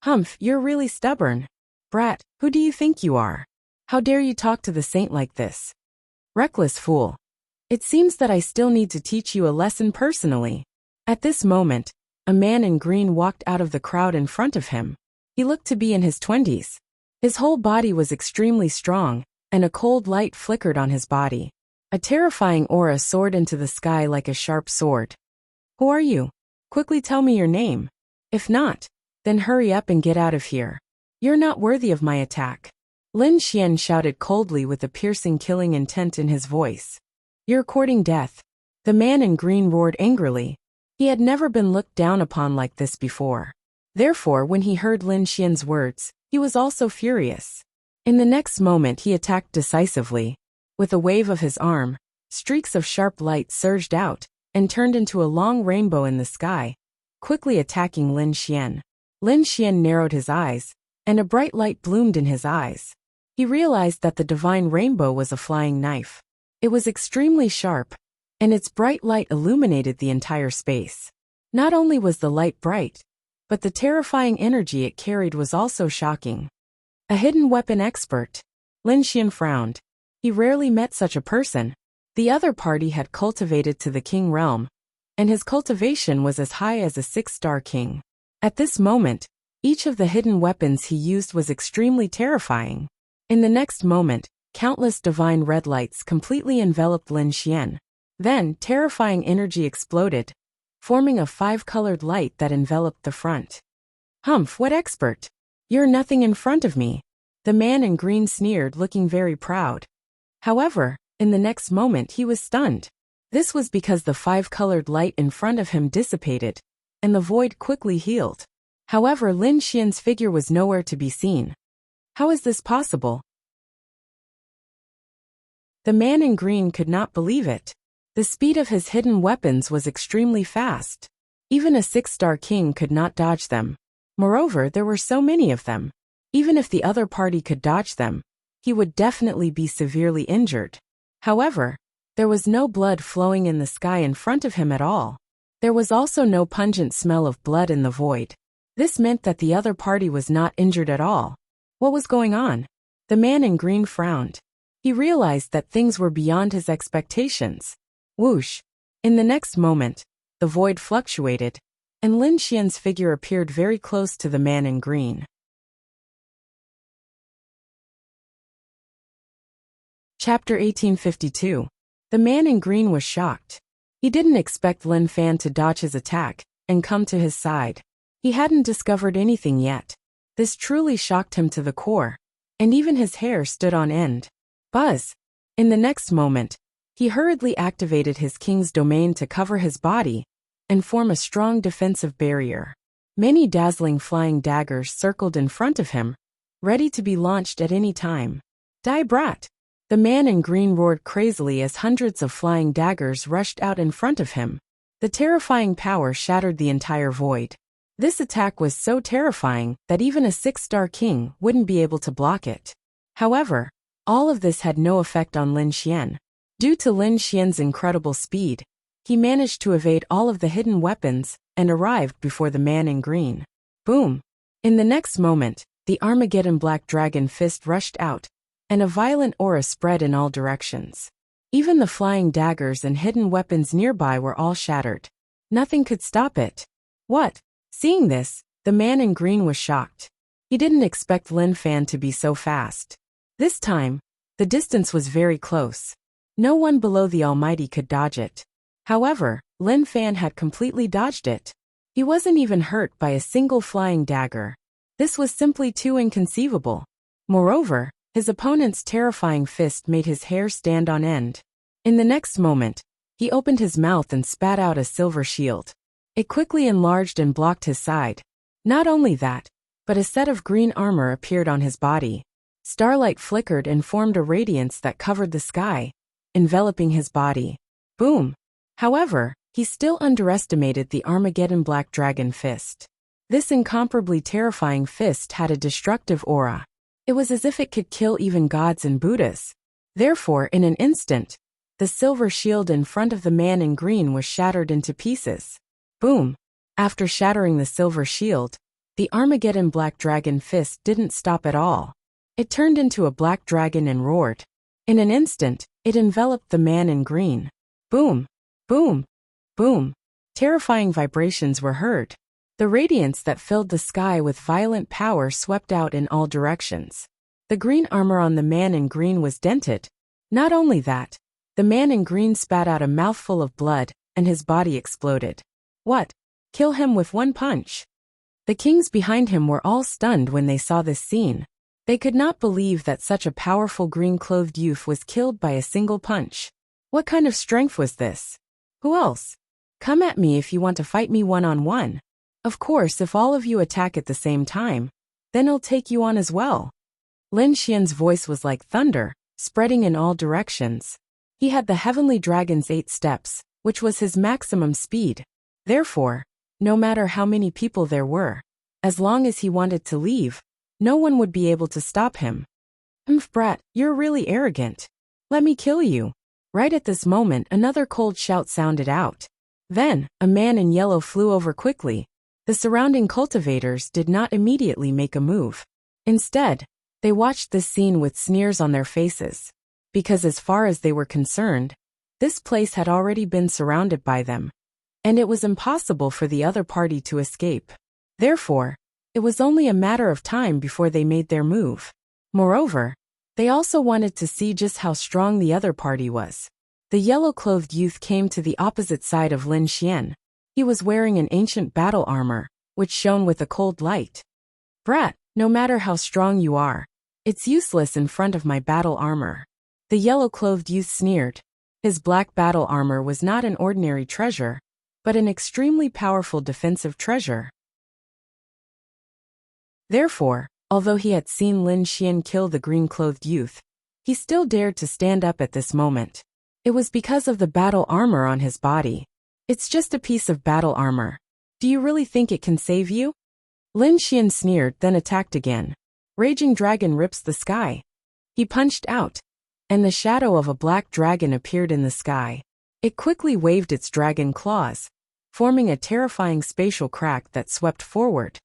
Humph, you're really stubborn. Brat, who do you think you are? How dare you talk to the saint like this? Reckless fool. It seems that I still need to teach you a lesson personally. At this moment, a man in green walked out of the crowd in front of him. He looked to be in his 20s. His whole body was extremely strong, and a cold light flickered on his body. A terrifying aura soared into the sky like a sharp sword. Who are you? Quickly tell me your name. If not, then hurry up and get out of here. You're not worthy of my attack. Lin Xian shouted coldly with a piercing killing intent in his voice. You're courting death. The man in green roared angrily. He had never been looked down upon like this before. Therefore, when he heard Lin Xian's words, he was also furious. In the next moment he attacked decisively. With a wave of his arm, streaks of sharp light surged out and turned into a long rainbow in the sky, quickly attacking Lin Xian. Lin Xian narrowed his eyes, and a bright light bloomed in his eyes. He realized that the divine rainbow was a flying knife. It was extremely sharp, and its bright light illuminated the entire space. Not only was the light bright, but the terrifying energy it carried was also shocking. A hidden weapon expert. Lin Xian frowned. He rarely met such a person. The other party had cultivated to the king realm, and his cultivation was as high as a 6-star king. At this moment, each of the hidden weapons he used was extremely terrifying. In the next moment, countless divine red lights completely enveloped Lin Xian. Then, terrifying energy exploded, forming a 5-colored light that enveloped the front. Humph, what expert! You're nothing in front of me. The man in green sneered, looking very proud. However, in the next moment he was stunned. This was because the 5-colored light in front of him dissipated, and the void quickly healed. However, Lin Xian's figure was nowhere to be seen. How is this possible? The man in green could not believe it. The speed of his hidden weapons was extremely fast. Even a 6-star king could not dodge them. Moreover, there were so many of them. Even if the other party could dodge them, he would definitely be severely injured. However, there was no blood flowing in the sky in front of him at all. There was also no pungent smell of blood in the void. This meant that the other party was not injured at all. What was going on? The man in green frowned. He realized that things were beyond his expectations. Whoosh! In the next moment, the void fluctuated, and Lin Xian's figure appeared very close to the man in green. Chapter 1852. The man in green was shocked. He didn't expect Lin Fan to dodge his attack and come to his side. He hadn't discovered anything yet. This truly shocked him to the core, and even his hair stood on end. Buzz! In the next moment, he hurriedly activated his king's domain to cover his body and form a strong defensive barrier. Many dazzling flying daggers circled in front of him, ready to be launched at any time. Die, brat! The man in green roared crazily as hundreds of flying daggers rushed out in front of him. The terrifying power shattered the entire void. This attack was so terrifying that even a 6-star king wouldn't be able to block it. However, all of this had no effect on Lin Xian. Due to Lin Xian's incredible speed, he managed to evade all of the hidden weapons and arrived before the man in green. Boom! In the next moment, the Armageddon Black Dragon Fist rushed out, and a violent aura spread in all directions. Even the flying daggers and hidden weapons nearby were all shattered. Nothing could stop it. What? Seeing this, the man in green was shocked. He didn't expect Lin Fan to be so fast. This time, the distance was very close. No one below the Almighty could dodge it. However, Lin Fan had completely dodged it. He wasn't even hurt by a single flying dagger. This was simply too inconceivable. Moreover, his opponent's terrifying fist made his hair stand on end. In the next moment, he opened his mouth and spat out a silver shield. It quickly enlarged and blocked his side. Not only that, but a set of green armor appeared on his body. Starlight flickered and formed a radiance that covered the sky, enveloping his body. Boom! However, he still underestimated the Armageddon Black Dragon Fist. This incomparably terrifying fist had a destructive aura. It was as if it could kill even gods and Buddhas. Therefore, in an instant, the silver shield in front of the man in green was shattered into pieces. Boom! After shattering the silver shield, the Armageddon Black Dragon Fist didn't stop at all. It turned into a black dragon and roared. In an instant, it enveloped the man in green. Boom! Boom! Boom! Terrifying vibrations were heard. The radiance that filled the sky with violent power swept out in all directions. The green armor on the man in green was dented. Not only that, the man in green spat out a mouthful of blood, and his body exploded. What? Kill him with one punch? The kings behind him were all stunned when they saw this scene. They could not believe that such a powerful green-clothed youth was killed by a single punch. What kind of strength was this? Who else? Come at me if you want to fight me one-on-one. Of course, if all of you attack at the same time, then I'll take you on as well. Lin Xian's voice was like thunder, spreading in all directions. He had the Heavenly Dragon's 8 steps, which was his maximum speed. Therefore, no matter how many people there were, as long as he wanted to leave, no one would be able to stop him. Brat, you're really arrogant. Let me kill you. Right at this moment, another cold shout sounded out. Then, a man in yellow flew over quickly. The surrounding cultivators did not immediately make a move. Instead, they watched this scene with sneers on their faces. Because as far as they were concerned, this place had already been surrounded by them, and it was impossible for the other party to escape. Therefore, it was only a matter of time before they made their move. Moreover, they also wanted to see just how strong the other party was. The yellow-clothed youth came to the opposite side of Lin Xian. He was wearing an ancient battle armor, which shone with a cold light. Brat, no matter how strong you are, it's useless in front of my battle armor. The yellow-clothed youth sneered. His black battle armor was not an ordinary treasure, but an extremely powerful defensive treasure. Therefore, although he had seen Lin Xian kill the green-clothed youth, he still dared to stand up at this moment. It was because of the battle armor on his body. It's just a piece of battle armor. Do you really think it can save you? Lin Xian sneered, then attacked again. Raging Dragon rips the sky. He punched out, and the shadow of a black dragon appeared in the sky. It quickly waved its dragon claws, forming a terrifying spatial crack that swept forward.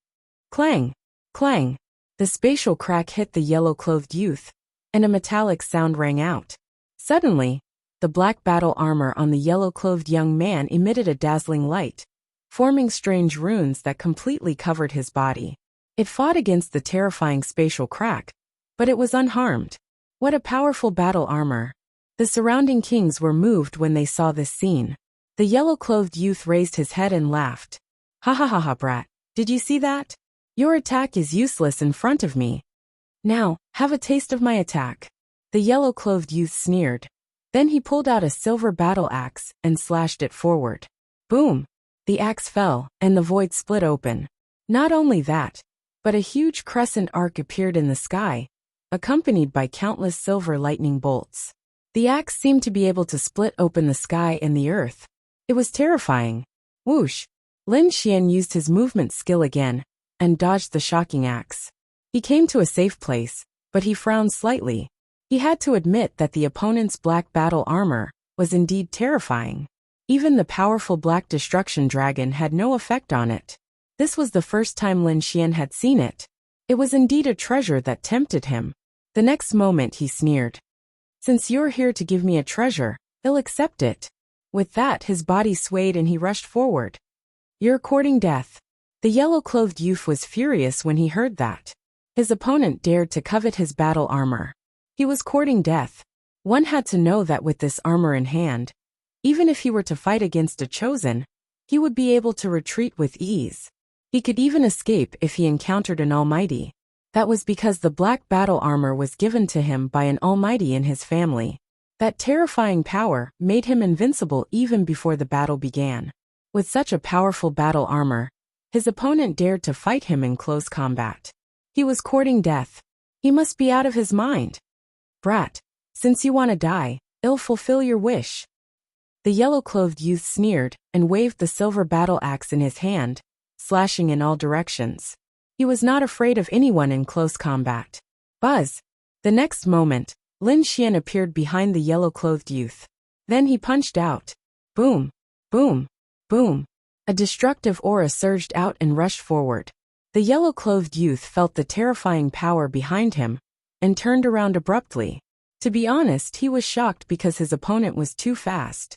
Clang! Clang! The spatial crack hit the yellow-clothed youth, and a metallic sound rang out. Suddenly, the black battle armor on the yellow-clothed young man emitted a dazzling light, forming strange runes that completely covered his body. It fought against the terrifying spatial crack, but it was unharmed. What a powerful battle armor! The surrounding kings were moved when they saw this scene. The yellow-clothed youth raised his head and laughed. Ha ha ha ha, brat. Did you see that? Your attack is useless in front of me. Now, have a taste of my attack. The yellow-clothed youth sneered. Then he pulled out a silver battle axe and slashed it forward. Boom! The axe fell, and the void split open. Not only that, but a huge crescent arc appeared in the sky, accompanied by countless silver lightning bolts. The axe seemed to be able to split open the sky and the earth. It was terrifying. Whoosh! Lin Xian used his movement skill again, and dodged the shocking axe. He came to a safe place, but he frowned slightly. He had to admit that the opponent's black battle armor was indeed terrifying. Even the powerful black destruction dragon had no effect on it. This was the first time Lin Xian had seen it. It was indeed a treasure that tempted him. The next moment he sneered. Since you're here to give me a treasure, I'll accept it. With that, his body swayed and he rushed forward. You're courting death. The yellow-clothed youth was furious when he heard that. His opponent dared to covet his battle armor. He was courting death. One had to know that with this armor in hand, even if he were to fight against a chosen, he would be able to retreat with ease. He could even escape if he encountered an almighty. That was because the black battle armor was given to him by an almighty in his family. That terrifying power made him invincible even before the battle began. With such a powerful battle armor, his opponent dared to fight him in close combat. He was courting death. He must be out of his mind. Brat, since you want to die, I'll fulfill your wish. The yellow-clothed youth sneered and waved the silver battle axe in his hand, slashing in all directions. He was not afraid of anyone in close combat. Buzz! The next moment, Lin Xian appeared behind the yellow-clothed youth. Then he punched out. Boom! Boom! Boom! A destructive aura surged out and rushed forward. The yellow-clothed youth felt the terrifying power behind him, and turned around abruptly. To be honest, he was shocked because his opponent was too fast.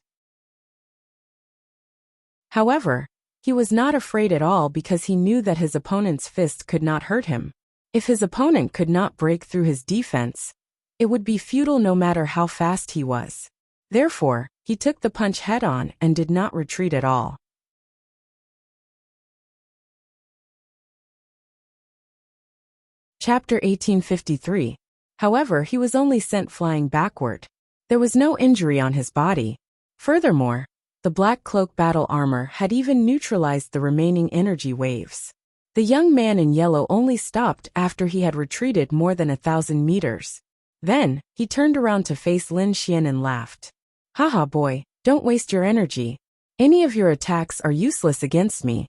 However, he was not afraid at all because he knew that his opponent's fist could not hurt him. If his opponent could not break through his defense, it would be futile no matter how fast he was. Therefore, he took the punch head-on and did not retreat at all. Chapter 1853. However, he was only sent flying backward. There was no injury on his body. Furthermore, the black cloak battle armor had even neutralized the remaining energy waves. The young man in yellow only stopped after he had retreated more than 1,000 meters. Then, he turned around to face Lin Xian and laughed. Haha boy, don't waste your energy. Any of your attacks are useless against me.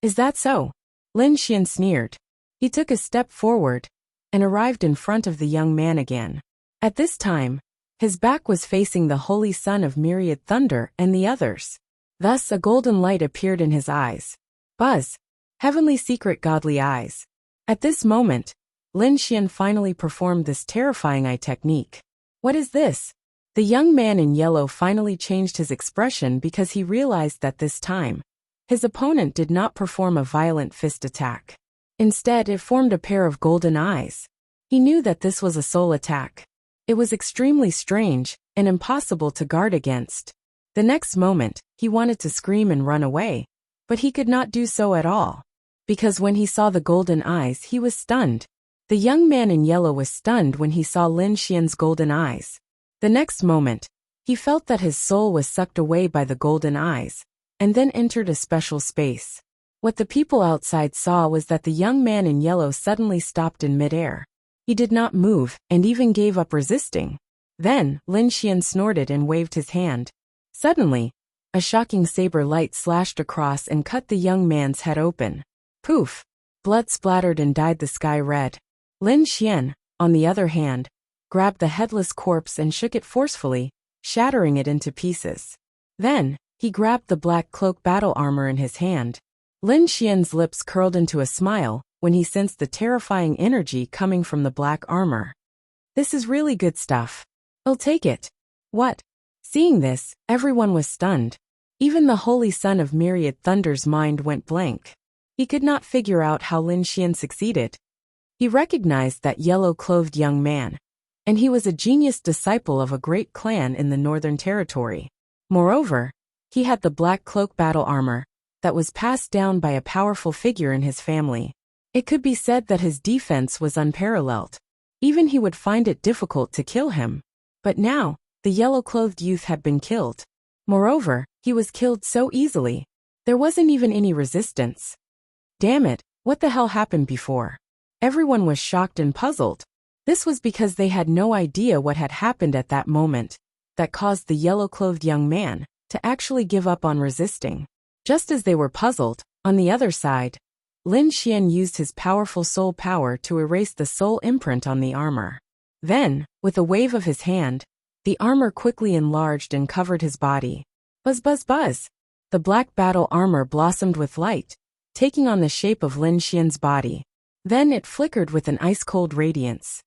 Is that so? Lin Xian sneered. He took a step forward and arrived in front of the young man again. At this time, his back was facing the holy son of myriad thunder and the others. Thus a golden light appeared in his eyes. Buzz! Heavenly secret godly eyes. At this moment, Lin Xian finally performed this terrifying eye technique. What is this? The young man in yellow finally changed his expression because he realized that this time, his opponent did not perform a violent fist attack. Instead, it formed a pair of golden eyes. He knew that this was a soul attack. It was extremely strange and impossible to guard against. The next moment, he wanted to scream and run away, but he could not do so at all. Because when he saw the golden eyes, he was stunned. The young man in yellow was stunned when he saw Lin Xian's golden eyes. The next moment, he felt that his soul was sucked away by the golden eyes, and then entered a special space. What the people outside saw was that the young man in yellow suddenly stopped in midair. He did not move, and even gave up resisting. Then, Lin Xian snorted and waved his hand. Suddenly, a shocking saber light slashed across and cut the young man's head open. Poof! Blood splattered and dyed the sky red. Lin Xian, on the other hand, grabbed the headless corpse and shook it forcefully, shattering it into pieces. Then, he grabbed the black cloak battle armor in his hand. Lin Xian's lips curled into a smile when he sensed the terrifying energy coming from the black armor. This is really good stuff. I'll take it. What? Seeing this, everyone was stunned. Even the holy son of myriad thunder's mind went blank. He could not figure out how Lin Xian succeeded. He recognized that yellow-clothed young man, and he was a genius disciple of a great clan in the Northern Territory. Moreover, he had the black cloak battle armor that was passed down by a powerful figure in his family. It could be said that his defense was unparalleled. Even he would find it difficult to kill him. But now, the yellow-clothed youth had been killed. Moreover, he was killed so easily. There wasn't even any resistance. Damn it, what the hell happened before? Everyone was shocked and puzzled. This was because they had no idea what had happened at that moment that caused the yellow-clothed young man to actually give up on resisting. Just as they were puzzled, on the other side, Lin Xian used his powerful soul power to erase the soul imprint on the armor. Then, with a wave of his hand, the armor quickly enlarged and covered his body. Buzz buzz buzz! The black battle armor blossomed with light, taking on the shape of Lin Xian's body. Then it flickered with an ice-cold radiance.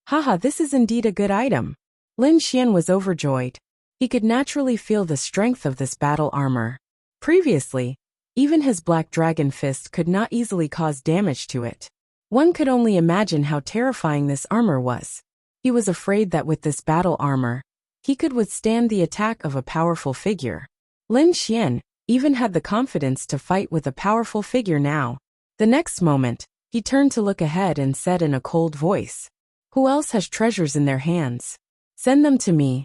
Haha, this is indeed a good item. Lin Xian was overjoyed. He could naturally feel the strength of this battle armor. Previously, even his black dragon fist could not easily cause damage to it. One could only imagine how terrifying this armor was. He was afraid that with this battle armor, he could withstand the attack of a powerful figure. Lin Xian even had the confidence to fight with a powerful figure now. The next moment, he turned to look ahead and said in a cold voice, "Who else has treasures in their hands? Send them to me.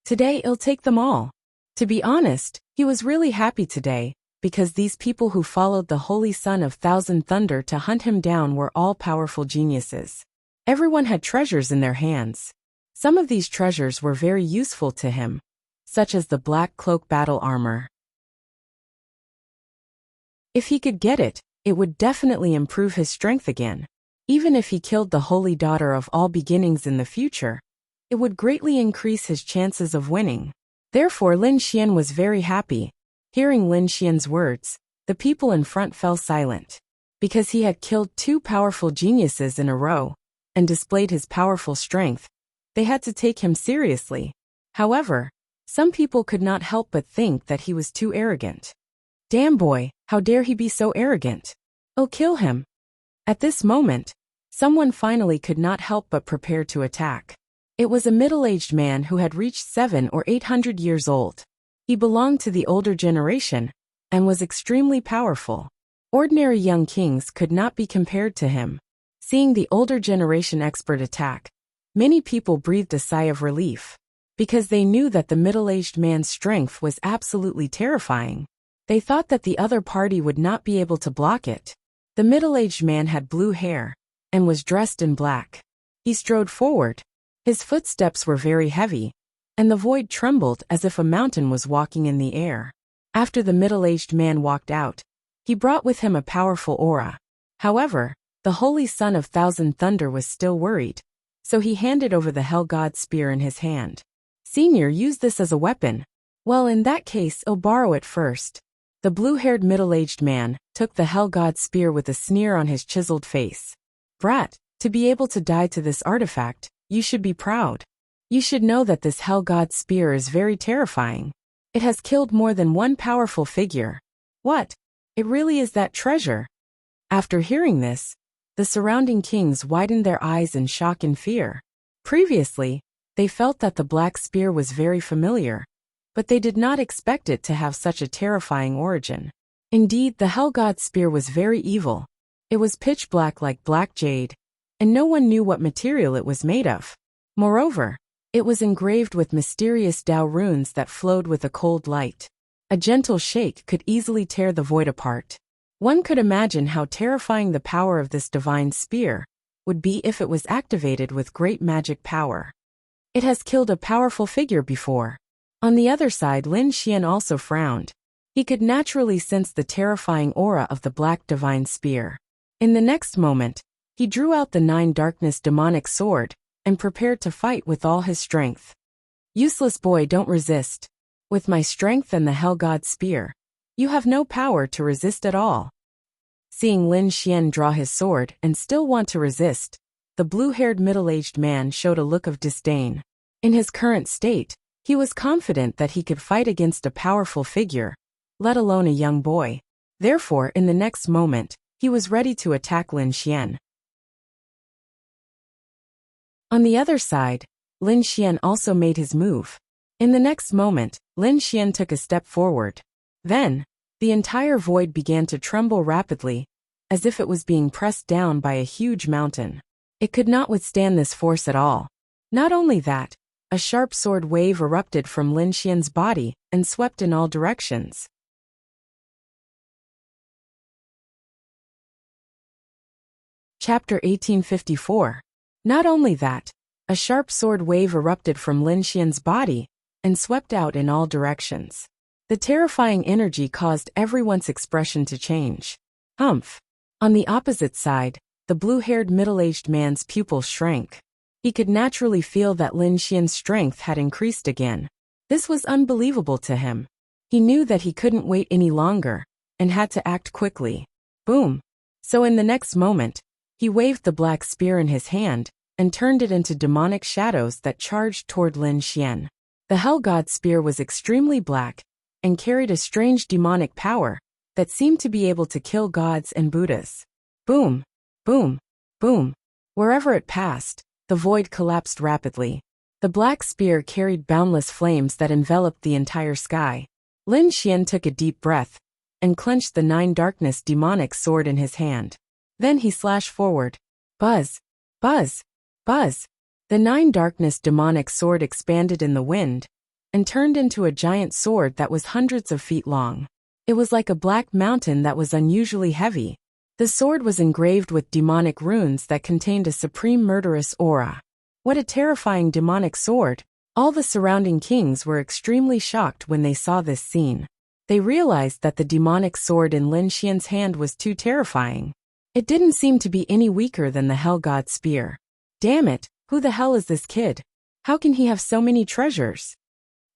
Today I'll take them all." To be honest, he was really happy today, because these people who followed the Holy Son of Thousand Thunder to hunt him down were all powerful geniuses. Everyone had treasures in their hands. Some of these treasures were very useful to him, such as the black cloak battle armor. If he could get it, it would definitely improve his strength again. Even if he killed the holy daughter of all beginnings in the future, it would greatly increase his chances of winning. Therefore Lin Xian was very happy. Hearing Lin Xian's words, the people in front fell silent. Because he had killed two powerful geniuses in a row, and displayed his powerful strength, they had to take him seriously. However, some people could not help but think that he was too arrogant. Damn boy, how dare he be so arrogant? Oh, kill him. At this moment, someone finally could not help but prepare to attack. It was a middle-aged man who had reached 700 or 800 years old. He belonged to the older generation, and was extremely powerful. Ordinary young kings could not be compared to him. Seeing the older generation expert attack, many people breathed a sigh of relief, because they knew that the middle-aged man's strength was absolutely terrifying. They thought that the other party would not be able to block it. The middle-aged man had blue hair, and was dressed in black. He strode forward. His footsteps were very heavy, and the void trembled as if a mountain was walking in the air. After the middle-aged man walked out, he brought with him a powerful aura. However, the Holy Son of Thousand Thunder was still worried, so he handed over the Hell God spear in his hand. "Senior, use this as a weapon." "Well, in that case, I'll borrow it first." The blue-haired middle-aged man took the Hell God spear with a sneer on his chiseled face. "Brat, to be able to die to this artifact, you should be proud. You should know that this Hell God spear is very terrifying. It has killed more than one powerful figure." "What? It really is that treasure?" After hearing this, the surrounding kings widened their eyes in shock and fear. Previously, they felt that the black spear was very familiar, but they did not expect it to have such a terrifying origin. Indeed, the Hell God spear was very evil. It was pitch black like black jade, and no one knew what material it was made of. Moreover, it was engraved with mysterious Dao runes that flowed with a cold light. A gentle shake could easily tear the void apart. One could imagine how terrifying the power of this divine spear would be if it was activated with great magic power. It has killed a powerful figure before. On the other side, Lin Xian also frowned. He could naturally sense the terrifying aura of the black divine spear. In the next moment, he drew out the 9 darkness demonic sword and prepared to fight with all his strength. "Useless boy, don't resist. With my strength and the Hell God spear, you have no power to resist at all." Seeing Lin Xian draw his sword and still want to resist, the blue-haired middle-aged man showed a look of disdain. In his current state, he was confident that he could fight against a powerful figure, let alone a young boy. Therefore, in the next moment, he was ready to attack Lin Xian. On the other side, Lin Xian also made his move. In the next moment, Lin Xian took a step forward. Then, the entire void began to tremble rapidly, as if it was being pressed down by a huge mountain. It could not withstand this force at all. Not only that, a sharp sword wave erupted from Lin Xian's body and swept in all directions. Chapter 1854. Not only that, a sharp sword wave erupted from Lin Xian's body and swept out in all directions. The terrifying energy caused everyone's expression to change. Humph. On the opposite side, the blue-haired middle-aged man's pupils shrank. He could naturally feel that Lin Xian's strength had increased again. This was unbelievable to him. He knew that he couldn't wait any longer and had to act quickly. Boom. So in the next moment, he waved the black spear in his hand and turned it into demonic shadows that charged toward Lin Xian. The Hell God spear was extremely black and carried a strange demonic power that seemed to be able to kill gods and Buddhas. Boom, boom, boom. Wherever it passed, the void collapsed rapidly. The black spear carried boundless flames that enveloped the entire sky. Lin Xian took a deep breath and clenched the Nine Darkness demonic sword in his hand. Then he slashed forward. Buzz, buzz, buzz. The Nine Darkness demonic sword expanded in the wind and turned into a giant sword that was hundreds of feet long. It was like a black mountain that was unusually heavy. The sword was engraved with demonic runes that contained a supreme murderous aura. What a terrifying demonic sword! All the surrounding kings were extremely shocked when they saw this scene. They realized that the demonic sword in Lin Xian's hand was too terrifying. It didn't seem to be any weaker than the Hell God spear. Damn it, who the hell is this kid? How can he have so many treasures?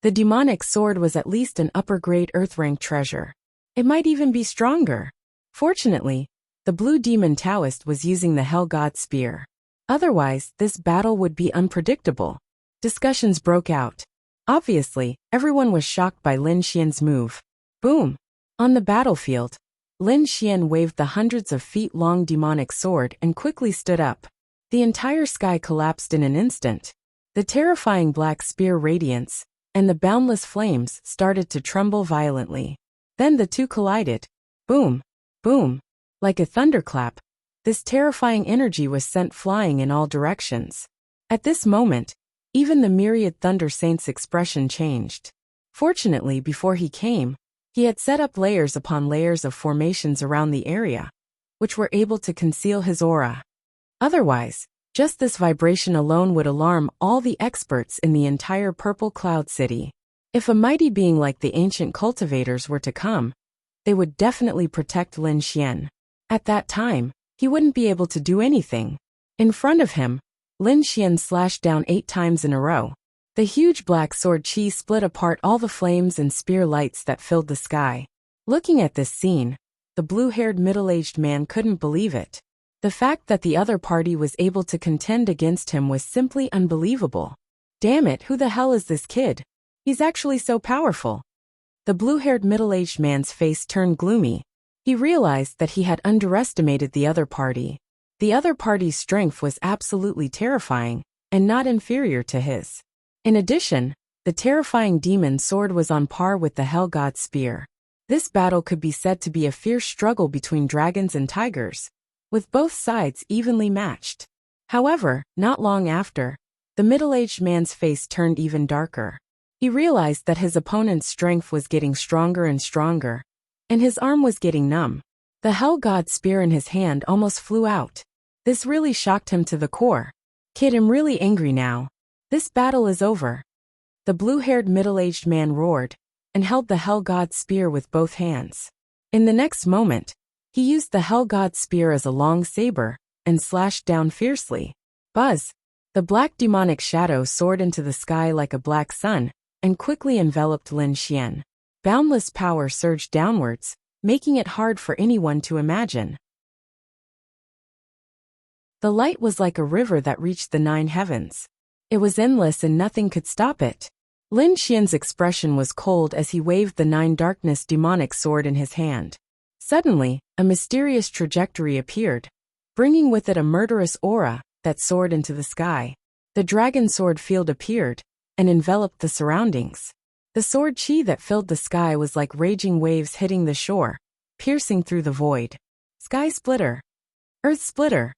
The demonic sword was at least an upper-grade Earth-rank treasure. It might even be stronger. Fortunately, the blue demon Taoist was using the Hell God spear. Otherwise, this battle would be unpredictable. Discussions broke out. Obviously, everyone was shocked by Lin Xian's move. Boom! On the battlefield, Lin Xian waved the hundreds of feet-long demonic sword and quickly stood up. The entire sky collapsed in an instant. The terrifying black spear radiance and the boundless flames started to tremble violently. Then the two collided. Boom! Boom! Like a thunderclap, this terrifying energy was sent flying in all directions. At this moment, even the myriad Thunder Saints' expression changed. Fortunately, before he came, he had set up layers upon layers of formations around the area, which were able to conceal his aura. Otherwise, just this vibration alone would alarm all the experts in the entire Purple Cloud City. If a mighty being like the ancient cultivators were to come, they would definitely protect Lin Xian. At that time, he wouldn't be able to do anything. In front of him, Lin Xian slashed down 8 times in a row. The huge black sword chi split apart all the flames and spear lights that filled the sky. Looking at this scene, the blue-haired middle-aged man couldn't believe it. The fact that the other party was able to contend against him was simply unbelievable. Damn it, who the hell is this kid? He's actually so powerful. The blue-haired middle-aged man's face turned gloomy. He realized that he had underestimated the other party. The other party's strength was absolutely terrifying, and not inferior to his. In addition, the terrifying demon sword was on par with the Hell God spear. This battle could be said to be a fierce struggle between dragons and tigers, with both sides evenly matched. However, not long after, the middle-aged man's face turned even darker. He realized that his opponent's strength was getting stronger and stronger, and his arm was getting numb. The Hell God spear in his hand almost flew out. This really shocked him to the core. Kid, I'm really angry now. This battle is over. The blue-haired middle-aged man roared and held the Hell God spear with both hands. In the next moment, he used the Hell God spear as a long saber and slashed down fiercely. Buzz! The black demonic shadow soared into the sky like a black sun and quickly enveloped Lin Xian. Boundless power surged downwards, making it hard for anyone to imagine. The light was like a river that reached the 9 heavens. It was endless and nothing could stop it. Lin Xian's expression was cold as he waved the 9 Darkness demonic sword in his hand. Suddenly, a mysterious trajectory appeared, bringing with it a murderous aura that soared into the sky. The dragon sword field appeared and enveloped the surroundings. The sword chi that filled the sky was like raging waves hitting the shore, piercing through the void. Sky Splitter. Earth Splitter.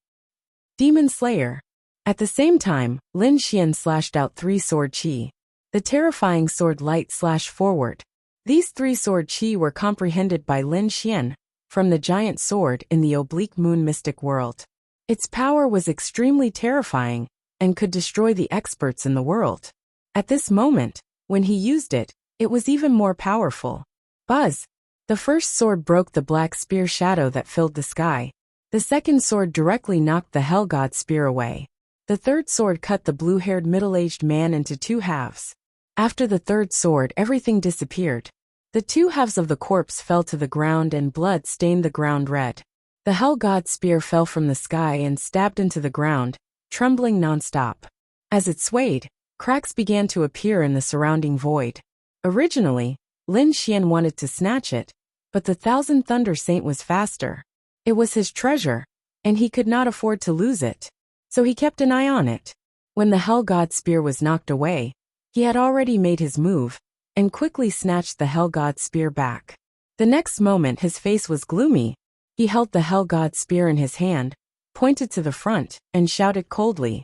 Demon Slayer. At the same time, Lin Xian slashed out 3 sword chi. The terrifying sword light slashed forward. These 3 sword chi were comprehended by Lin Xian from the giant sword in the oblique moon mystic world. Its power was extremely terrifying and could destroy the experts in the world. At this moment, when he used it, it was even more powerful. Buzz! The first sword broke the black spear shadow that filled the sky. The second sword directly knocked the Hell God spear away. The third sword cut the blue-haired middle-aged man into two halves. After the third sword, everything disappeared. The two halves of the corpse fell to the ground and blood stained the ground red. The Hell God spear fell from the sky and stabbed into the ground, trembling non-stop. As it swayed, cracks began to appear in the surrounding void. Originally, Lin Xian wanted to snatch it, but the Thousand Thunder Saint was faster. It was his treasure, and he could not afford to lose it. So he kept an eye on it. When the Hell God spear was knocked away, he had already made his move, and quickly snatched the Hell God spear back. The next moment his face was gloomy. He held the Hell God spear in his hand, pointed to the front, and shouted coldly,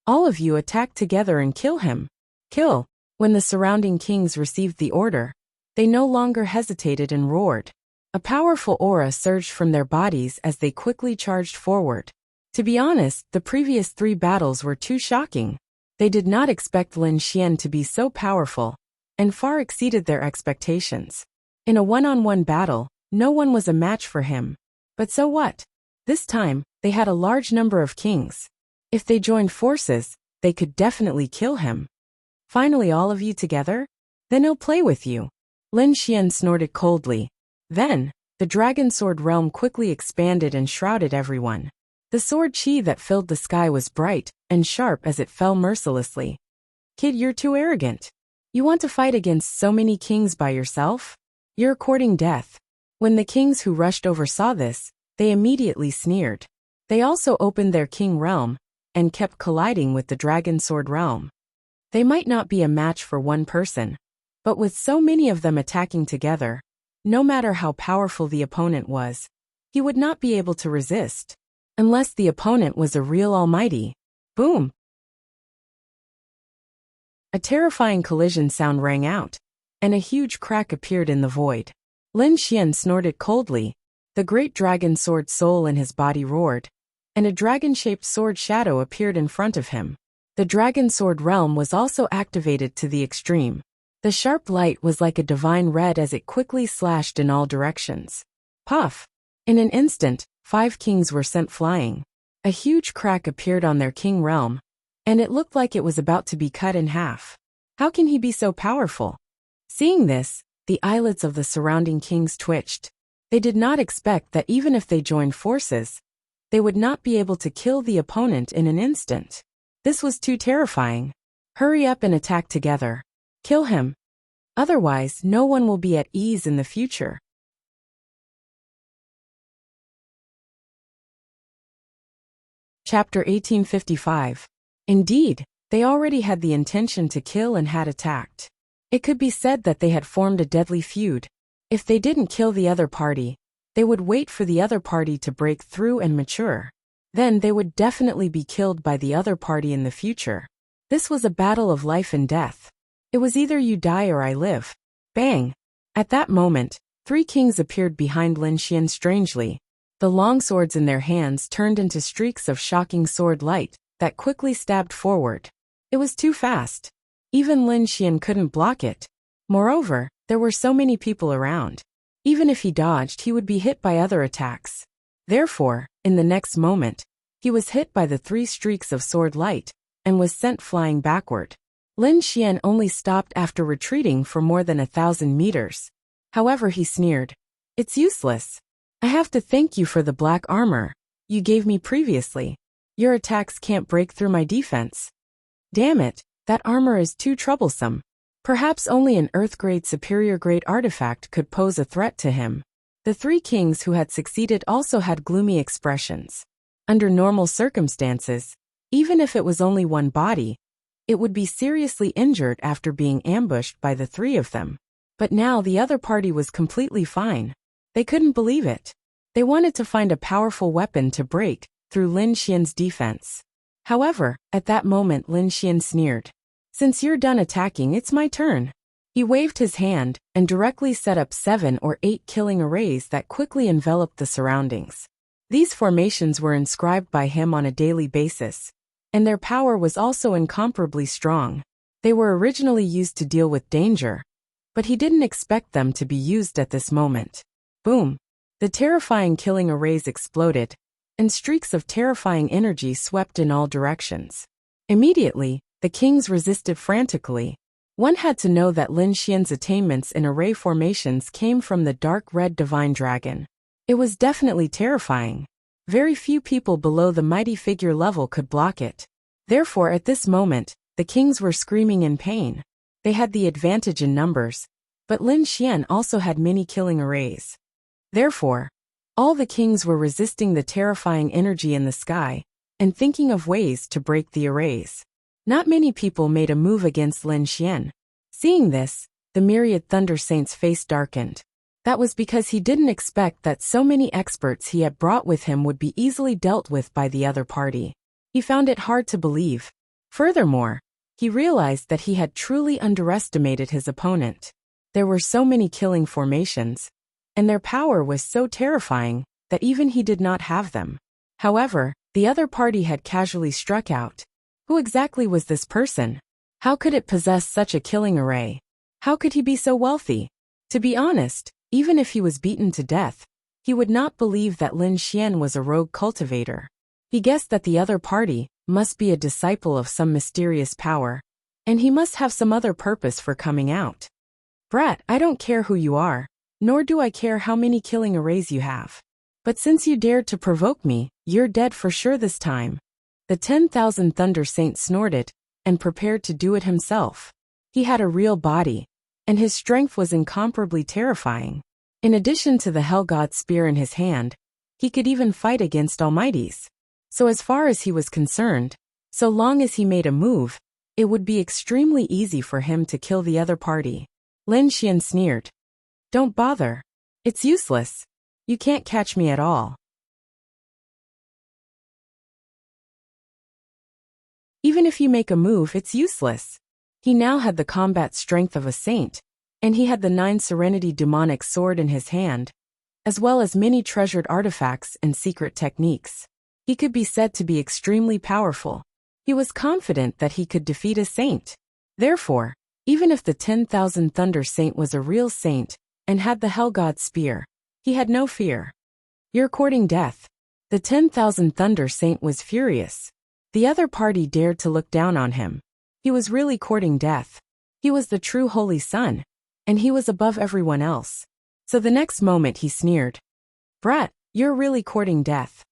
"All of you attack together and kill him. Kill!" When the surrounding kings received the order, they no longer hesitated and roared. A powerful aura surged from their bodies as they quickly charged forward. To be honest, the previous 3 battles were too shocking. They did not expect Lin Xian to be so powerful, and far exceeded their expectations. In a one-on-one battle, no one was a match for him. But so what? This time, they had a large number of kings. If they joined forces, they could definitely kill him. Finally, all of you together? Then he'll play with you. Lin Xian snorted coldly. Then, the dragon sword realm quickly expanded and shrouded everyone. The sword chi that filled the sky was bright and sharp as it fell mercilessly. Kid, you're too arrogant. You want to fight against so many kings by yourself? You're courting death. When the kings who rushed over saw this, they immediately sneered. They also opened their king realm and kept colliding with the dragon sword realm. They might not be a match for one person, but with so many of them attacking together, no matter how powerful the opponent was, he would not be able to resist. Unless the opponent was a real almighty. Boom! A terrifying collision sound rang out, and a huge crack appeared in the void. Lin Xian snorted coldly. The great dragon sword soul in his body roared, and a dragon-shaped sword shadow appeared in front of him. The dragon sword realm was also activated to the extreme. The sharp light was like a divine red as it quickly slashed in all directions. Puff! In an instant, 5 kings were sent flying. A huge crack appeared on their king realm, and it looked like it was about to be cut in half. How can he be so powerful? Seeing this, the eyelids of the surrounding kings twitched. They did not expect that even if they joined forces, they would not be able to kill the opponent in an instant. This was too terrifying. Hurry up and attack together. Kill him. Otherwise, no one will be at ease in the future. Chapter 1855. Indeed, they already had the intention to kill and had attacked. It could be said that they had formed a deadly feud. If they didn't kill the other party, they would wait for the other party to break through and mature. Then they would definitely be killed by the other party in the future. This was a battle of life and death. It was either you die or I live. Bang! At that moment, 3 kings appeared behind Lin Xian strangely. The long swords in their hands turned into streaks of shocking sword light that quickly stabbed forward. It was too fast. Even Lin Xian couldn't block it. Moreover, there were so many people around. Even if he dodged, he would be hit by other attacks. Therefore, in the next moment, he was hit by the 3 streaks of sword light and was sent flying backward. Lin Xian only stopped after retreating for more than 1,000 meters. However, he sneered. It's useless. I have to thank you for the black armor you gave me previously. Your attacks can't break through my defense. Damn it, that armor is too troublesome. Perhaps only an Earth-grade superior-grade artifact could pose a threat to him. The 3 kings who had succeeded also had gloomy expressions. Under normal circumstances, even if it was only one body, it would be seriously injured after being ambushed by the 3 of them. But now the other party was completely fine. They couldn't believe it. They wanted to find a powerful weapon to break through Lin Xian's defense. However, at that moment Lin Xian sneered. Since you're done attacking, it's my turn. He waved his hand and directly set up 7 or 8 killing arrays that quickly enveloped the surroundings. These formations were inscribed by him on a daily basis, and their power was also incomparably strong. They were originally used to deal with danger, but he didn't expect them to be used at this moment. Boom! The terrifying killing arrays exploded, and streaks of terrifying energy swept in all directions. Immediately, the kings resisted frantically. One had to know that Lin Xian's attainments in array formations came from the dark red divine dragon. It was definitely terrifying. Very few people below the mighty figure level could block it. Therefore, at this moment, the kings were screaming in pain. They had the advantage in numbers, but Lin Xian also had many killing arrays. Therefore, all the kings were resisting the terrifying energy in the sky and thinking of ways to break the arrays. Not many people made a move against Lin Xian. Seeing this, the myriad Thunder Saints' face darkened. That was because he didn't expect that so many experts he had brought with him would be easily dealt with by the other party. He found it hard to believe. Furthermore, he realized that he had truly underestimated his opponent. There were so many killing formations, and their power was so terrifying that even he did not have them. However, the other party had casually struck out. Who exactly was this person? How could it possess such a killing array? How could he be so wealthy? To be honest, even if he was beaten to death, he would not believe that Lin Xian was a rogue cultivator. He guessed that the other party must be a disciple of some mysterious power, and he must have some other purpose for coming out. Brat, I don't care who you are, nor do I care how many killing arrays you have. But since you dared to provoke me, you're dead for sure this time. The 10,000 Thunder Saint snorted and prepared to do it himself. He had a real body, and his strength was incomparably terrifying. In addition to the Hell God spear in his hand, he could even fight against almighties. So as far as he was concerned, so long as he made a move, it would be extremely easy for him to kill the other party. Lin Xian sneered. Don't bother. It's useless. You can't catch me at all. Even if you make a move, it's useless. He now had the combat strength of a saint, and he had the 9 Serenity demonic sword in his hand, as well as many treasured artifacts and secret techniques. He could be said to be extremely powerful. He was confident that he could defeat a saint. Therefore, even if the 10,000 Thunder Saint was a real saint and had the Hell God spear, he had no fear. You're courting death. The 10,000 Thunder Saint was furious. The other party dared to look down on him. He was really courting death. He was the true Holy Sun, and he was above everyone else. So the next moment he sneered. Brat, you're really courting death.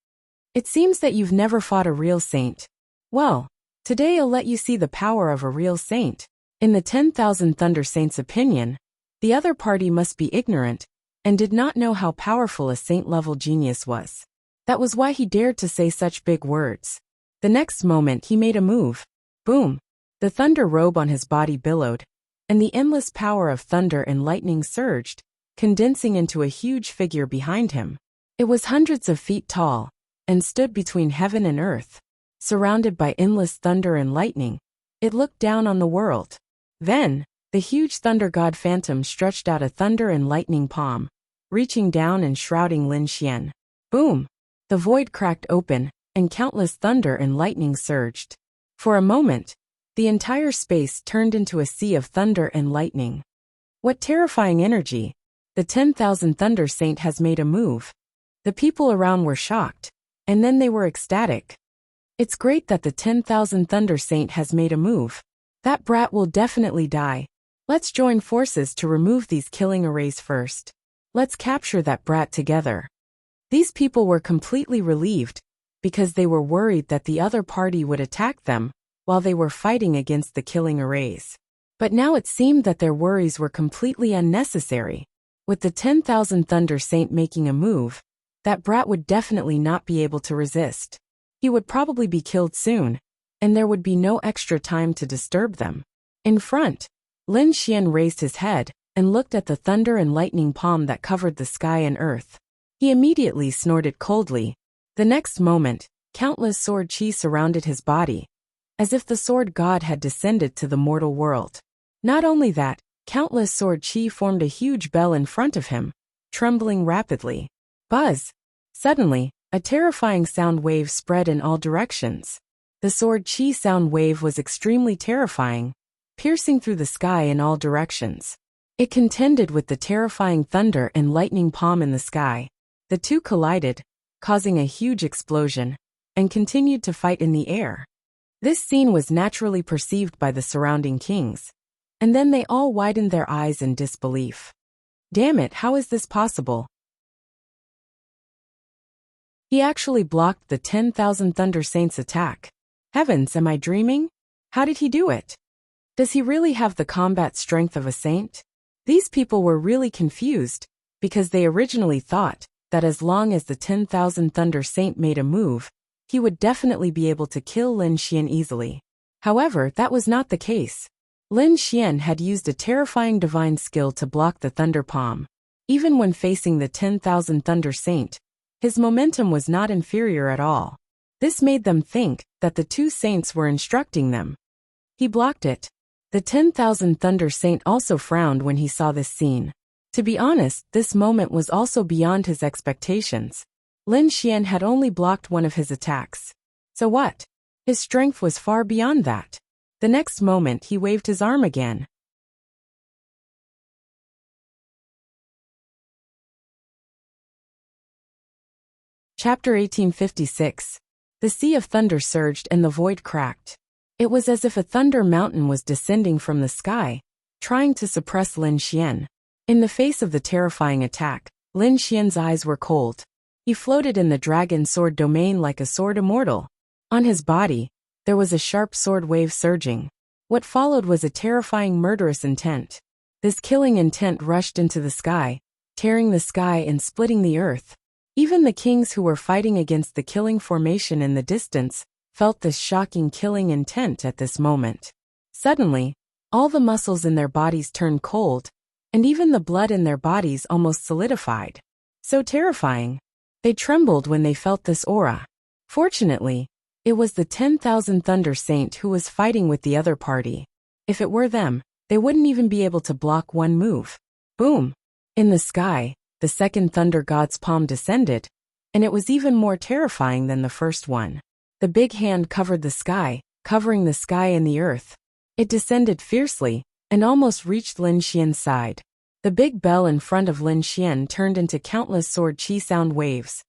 It seems that you've never fought a real saint. Well, today I'll let you see the power of a real saint. In the 10,000 Thunder Saints' opinion, the other party must be ignorant and did not know how powerful a saint-level genius was. That was why he dared to say such big words. The next moment he made a move. Boom! The thunder robe on his body billowed, and the endless power of thunder and lightning surged, condensing into a huge figure behind him. It was hundreds of feet tall, and stood between heaven and earth. Surrounded by endless thunder and lightning, it looked down on the world. Then, the huge thunder god phantom stretched out a thunder and lightning palm, reaching down and shrouding Lin Xian. Boom! The void cracked open, and countless thunder and lightning surged. For a moment, the entire space turned into a sea of thunder and lightning. What terrifying energy! The 10,000 Thunder Saint has made a move. The people around were shocked, and then they were ecstatic. It's great that the 10,000 Thunder Saint has made a move. That brat will definitely die. Let's join forces to remove these killing arrays first. Let's capture that brat together. These people were completely relieved, because they were worried that the other party would attack them while they were fighting against the killing arrays. But now it seemed that their worries were completely unnecessary. With the 10,000 Thunder Saint making a move, that brat would definitely not be able to resist. He would probably be killed soon, and there would be no extra time to disturb them. In front, Lin Xian raised his head and looked at the thunder and lightning palm that covered the sky and earth. He immediately snorted coldly. The next moment, countless sword chi surrounded his body, as if the sword god had descended to the mortal world. Not only that, countless sword chi formed a huge bell in front of him, trembling rapidly. Buzz! Suddenly, A terrifying sound wave spread in all directions. The sword chi sound wave was extremely terrifying, piercing through the sky in all directions. It contended with the terrifying thunder and lightning palm in the sky. The two collided, causing a huge explosion, and continued to fight in the air. This scene was naturally perceived by the surrounding kings, and then they all widened their eyes in disbelief. Damn it, how is this possible? He actually blocked the 10,000 Thunder Saints' attack. Heavens, am I dreaming? How did he do it? Does he really have the combat strength of a saint? These people were really confused, because they originally thought that as long as the 10,000 Thunder Saint made a move, he would definitely be able to kill Lin Xian easily. However, that was not the case. Lin Xian had used a terrifying divine skill to block the Thunder Palm. Even when facing the 10,000 Thunder Saint, his momentum was not inferior at all. This made them think that the two saints were instructing them. He blocked it. The 10,000 Thunder Saint also frowned when he saw this scene. To be honest, this moment was also beyond his expectations. Lin Xian had only blocked one of his attacks. So what? His strength was far beyond that. The next moment he waved his arm again. Chapter 1856. The sea of thunder surged and the void cracked. It was as if a thunder mountain was descending from the sky, trying to suppress Lin Xian. In the face of the terrifying attack, Lin Xian's eyes were cold. He floated in the dragon sword domain like a sword immortal. On his body, there was a sharp sword wave surging. What followed was a terrifying murderous intent. This killing intent rushed into the sky, tearing the sky and splitting the earth. Even the kings who were fighting against the killing formation in the distance felt this shocking killing intent at this moment. Suddenly, all the muscles in their bodies turned cold, and even the blood in their bodies almost solidified. So terrifying. They trembled when they felt this aura. Fortunately, it was the 10,000 Thunder Saint who was fighting with the other party. If it were them, they wouldn't even be able to block one move. Boom! In the sky, the second thunder god's palm descended, and it was even more terrifying than the first one. The big hand covered the sky, covering the sky and the earth. It descended fiercely, and almost reached Lin Xian's side. The big bell in front of Lin Xian turned into countless sword chi sound waves,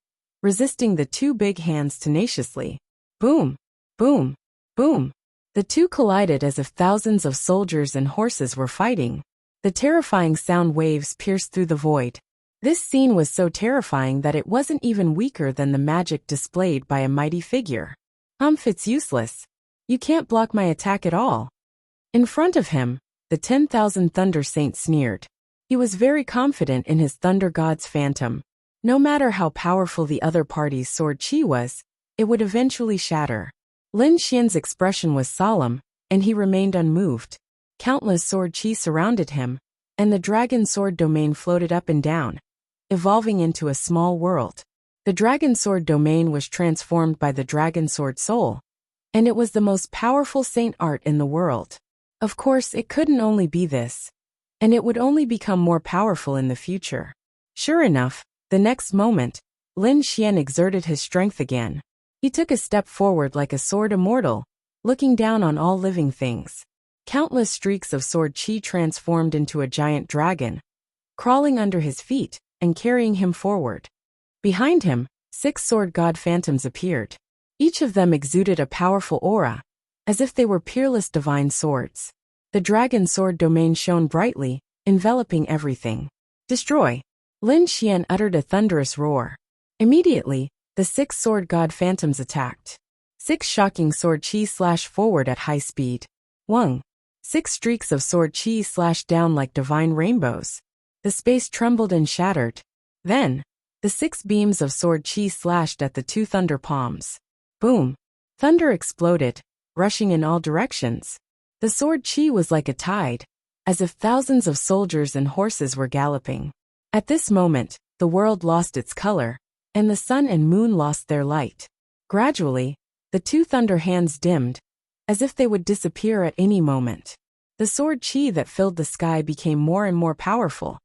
resisting the two big hands tenaciously. Boom! Boom! Boom! The two collided as if thousands of soldiers and horses were fighting. The terrifying sound waves pierced through the void. This scene was so terrifying that it wasn't even weaker than the magic displayed by a mighty figure. It's useless. You can't block my attack at all. In front of him, the 10,000 Thunder Saint sneered. He was very confident in his Thunder God's phantom. No matter how powerful the other party's sword chi was, it would eventually shatter. Lin Xian's expression was solemn, and he remained unmoved. Countless sword chi surrounded him, and the dragon sword domain floated up and down, evolving into a small world. The dragon sword domain was transformed by the dragon sword soul, and it was the most powerful saint art in the world. Of course, it couldn't only be this, and it would only become more powerful in the future. Sure enough, the next moment, Lin Xian exerted his strength again. He took a step forward like a sword immortal, looking down on all living things. Countless streaks of sword chi transformed into a giant dragon, crawling under his feet and carrying him forward. Behind him, 6 sword god phantoms appeared. Each of them exuded a powerful aura, as if they were peerless divine swords. The dragon sword domain shone brightly, enveloping everything. Destroy! Lin Xian uttered a thunderous roar. Immediately, the 6 sword god phantoms attacked. 6 shocking sword chi slashed forward at high speed. Wung! 6 streaks of sword chi slashed down like divine rainbows. The space trembled and shattered. Then, the 6 beams of sword chi slashed at the 2 thunder palms. Boom! Thunder exploded, rushing in all directions. The sword chi was like a tide, as if thousands of soldiers and horses were galloping. At this moment, the world lost its color, and the sun and moon lost their light. Gradually, the 2 thunder hands dimmed, as if they would disappear at any moment. The sword chi that filled the sky became more and more powerful,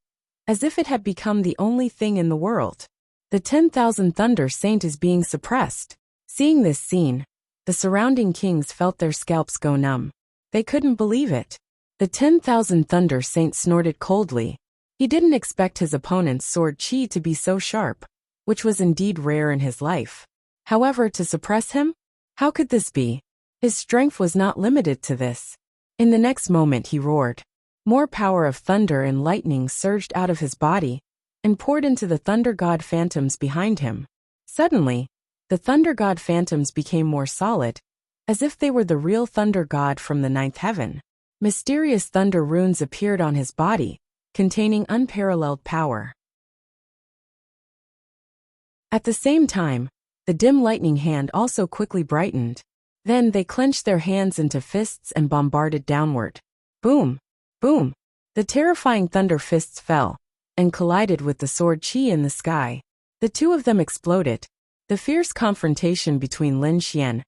as if it had become the only thing in the world. The 10,000 Thunder Saint is being suppressed. Seeing this scene, the surrounding kings felt their scalps go numb. They couldn't believe it. The 10,000 Thunder Saint snorted coldly. He didn't expect his opponent's sword chi to be so sharp, which was indeed rare in his life. However, to suppress him? How could this be? His strength was not limited to this. In the next moment he roared. More power of thunder and lightning surged out of his body and poured into the Thunder God phantoms behind him. Suddenly, the Thunder God phantoms became more solid, as if they were the real Thunder God from the ninth heaven. Mysterious thunder runes appeared on his body, containing unparalleled power. At the same time, the dim lightning hand also quickly brightened. Then they clenched their hands into fists and bombarded downward. Boom! Boom! The terrifying thunder fists fell and collided with the sword chi in the sky. The two of them exploded. The fierce confrontation between Lin Xian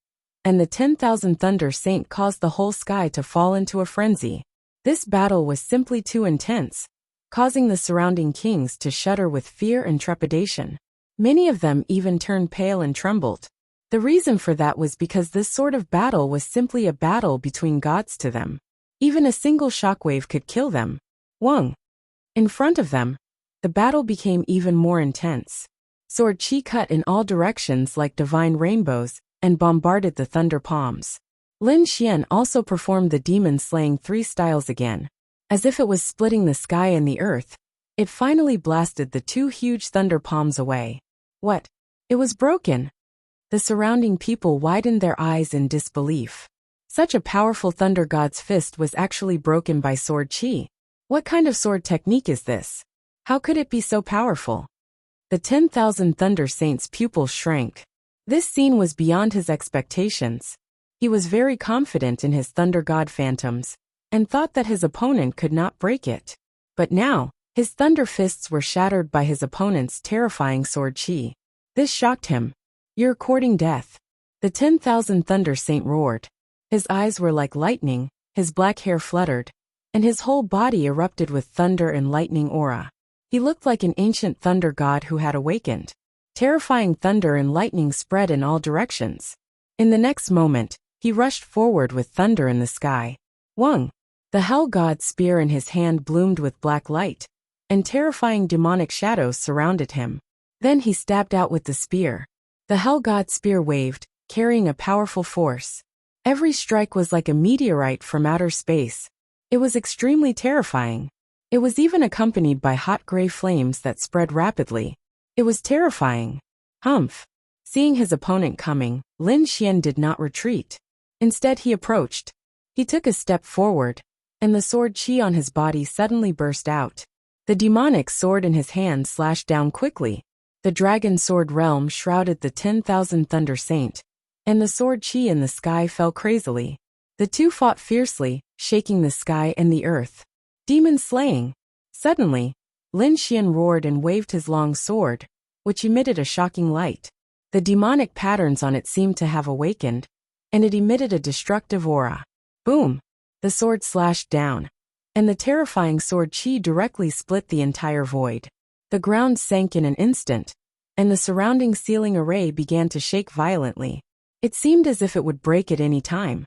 and the 10,000 Thunder Saint caused the whole sky to fall into a frenzy. This battle was simply too intense, causing the surrounding kings to shudder with fear and trepidation. Many of them even turned pale and trembled. The reason for that was because this sort of battle was simply a battle between gods to them. Even a single shockwave could kill them. Wang! In front of them, the battle became even more intense. Sword chi cut in all directions like divine rainbows and bombarded the thunder palms. Lin Xian also performed the demon-slaying 3 styles again. As if it was splitting the sky and the earth, it finally blasted the 2 huge thunder palms away. What? It was broken! The surrounding people widened their eyes in disbelief. Such a powerful thunder god's fist was actually broken by sword chi. What kind of sword technique is this? How could it be so powerful? The 10,000 Thunder Saint's pupils shrank. This scene was beyond his expectations. He was very confident in his thunder god phantoms and thought that his opponent could not break it. But now, his thunder fists were shattered by his opponent's terrifying sword chi. This shocked him. You're courting death. The 10,000 Thunder Saint roared. His eyes were like lightning, his black hair fluttered, and his whole body erupted with thunder and lightning aura. He looked like an ancient thunder god who had awakened. Terrifying thunder and lightning spread in all directions. In the next moment, he rushed forward with thunder in the sky. Wang! The hell god's spear in his hand bloomed with black light, and terrifying demonic shadows surrounded him. Then he stabbed out with the spear. The hell god's spear waved, carrying a powerful force. Every strike was like a meteorite from outer space. It was extremely terrifying. It was even accompanied by hot gray flames that spread rapidly. It was terrifying. Humph! Seeing his opponent coming, Lin Xian did not retreat. Instead he approached. He took a step forward, and the sword chi on his body suddenly burst out. The demonic sword in his hand slashed down quickly. The dragon sword realm shrouded the 10,000 Thunder Saint, and the sword chi in the sky fell crazily. The two fought fiercely, shaking the sky and the earth. Demon slaying! Suddenly, Lin Xian roared and waved his long sword, which emitted a shocking light. The demonic patterns on it seemed to have awakened, and it emitted a destructive aura. Boom! The sword slashed down, and the terrifying sword chi directly split the entire void. The ground sank in an instant, and the surrounding ceiling array began to shake violently. It seemed as if it would break at any time.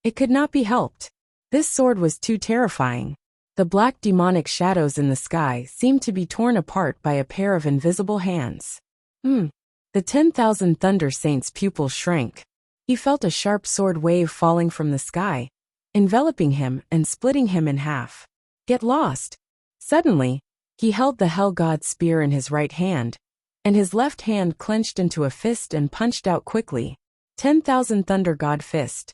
It could not be helped. This sword was too terrifying. The black demonic shadows in the sky seemed to be torn apart by a pair of invisible hands. The 10,000 Thunder Saint's pupils shrank. He felt a sharp sword wave falling from the sky, enveloping him and splitting him in half. Get lost! Suddenly, he held the Hell God's spear in his right hand, and his left hand clenched into a fist and punched out quickly. 10,000 Thunder God Fist.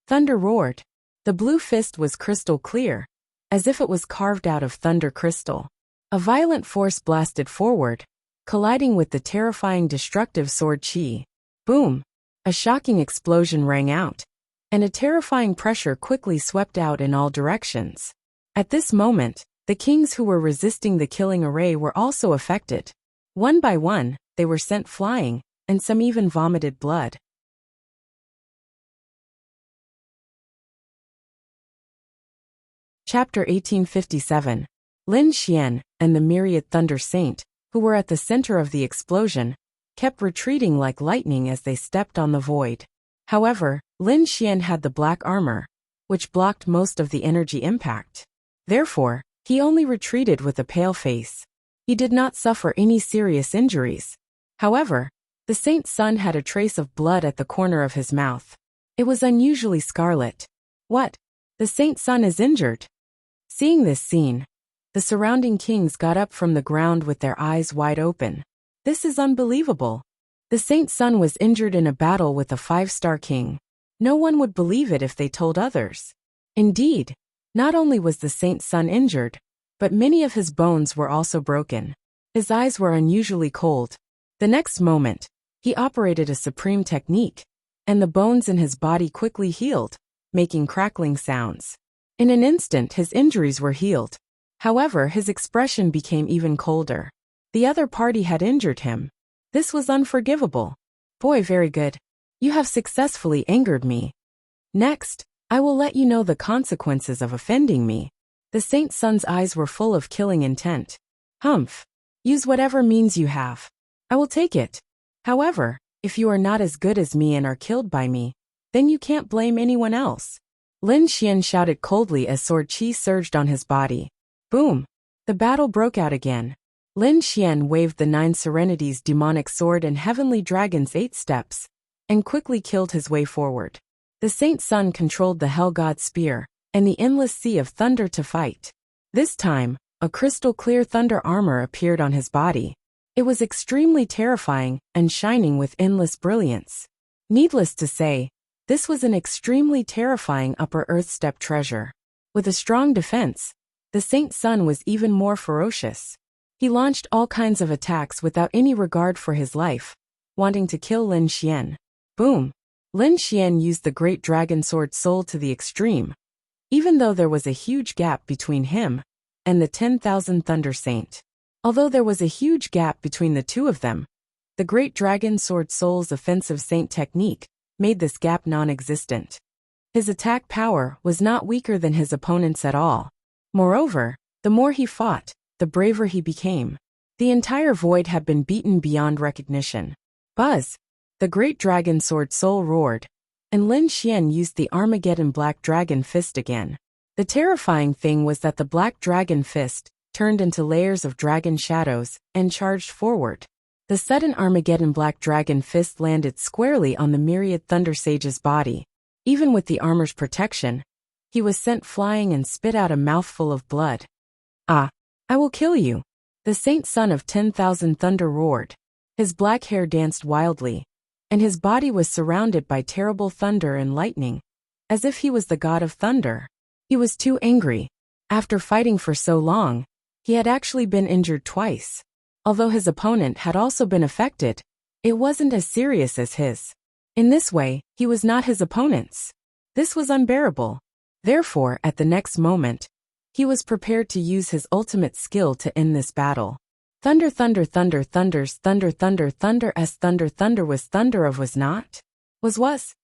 Thunder roared. The blue fist was crystal clear, as if it was carved out of thunder crystal. A violent force blasted forward, colliding with the terrifying destructive sword chi. Boom! A shocking explosion rang out, and a terrifying pressure quickly swept out in all directions. At this moment, the kings who were resisting the killing array were also affected. One by one, they were sent flying, and some even vomited blood. Chapter 1857. Lin Xian and the myriad Thunder Saint, who were at the center of the explosion, kept retreating like lightning as they stepped on the void. However, Lin Xian had the black armor, which blocked most of the energy impact. Therefore, he only retreated with a pale face. He did not suffer any serious injuries. However, the Saint's son had a trace of blood at the corner of his mouth. It was unusually scarlet. What? The Saint's son is injured? Seeing this scene, the surrounding kings got up from the ground with their eyes wide open. This is unbelievable. The Saint's son was injured in a battle with a 5-star king. No one would believe it if they told others. Indeed, not only was the Saint's son injured, but many of his bones were also broken. His eyes were unusually cold. The next moment, he operated a supreme technique, and the bones in his body quickly healed, making crackling sounds. In an instant, his injuries were healed. However, his expression became even colder. The other party had injured him. This was unforgivable. Boy, very good. You have successfully angered me. Next, I will let you know the consequences of offending me. The Saint's son's eyes were full of killing intent. Humph. Use whatever means you have. I will take it. However, if you are not as good as me and are killed by me, then you can't blame anyone else. Lin Xian shouted coldly as sword chi surged on his body. Boom! The battle broke out again. Lin Xian waved the 9 Serenities demonic sword and heavenly dragon's 8 steps, and quickly killed his way forward. The Saint's son controlled the Hell God Spear and the endless sea of thunder to fight. This time, a crystal-clear thunder armor appeared on his body. It was extremely terrifying and shining with endless brilliance. Needless to say, this was an extremely terrifying Upper Earth Step treasure. With a strong defense, the Saint's son was even more ferocious. He launched all kinds of attacks without any regard for his life, wanting to kill Lin Xian. Boom! Lin Xian used the Great Dragon Sword Soul to the extreme, even though there was a huge gap between him and the 10,000 Thunder Saint. Although there was a huge gap between the two of them, the Great Dragon Sword Soul's offensive saint technique made this gap non-existent. His attack power was not weaker than his opponent's at all. Moreover, the more he fought, the braver he became. The entire void had been beaten beyond recognition. Buzz! The Great Dragon Sword Soul roared, and Lin Xian used the Armageddon Black Dragon Fist again. The terrifying thing was that the Black Dragon Fist turned into layers of dragon shadows and charged forward. The sudden Armageddon Black Dragon Fist landed squarely on the myriad Thunder Sage's body. Even with the armor's protection, he was sent flying and spit out a mouthful of blood. Ah! I will kill you! The Saint Son of 10,000 Thunder roared. His black hair danced wildly, and his body was surrounded by terrible thunder and lightning, as if he was the god of thunder. He was too angry. After fighting for so long, he had actually been injured twice. Although his opponent had also been affected, it wasn't as serious as his. In this way, he was not his opponent's. This was unbearable. Therefore, at the next moment, he was prepared to use his ultimate skill to end this battle. Thunder, thunder, thunder, thunders, thunder, thunder, thunder, as thunder, thunder was thunder of was not? Was.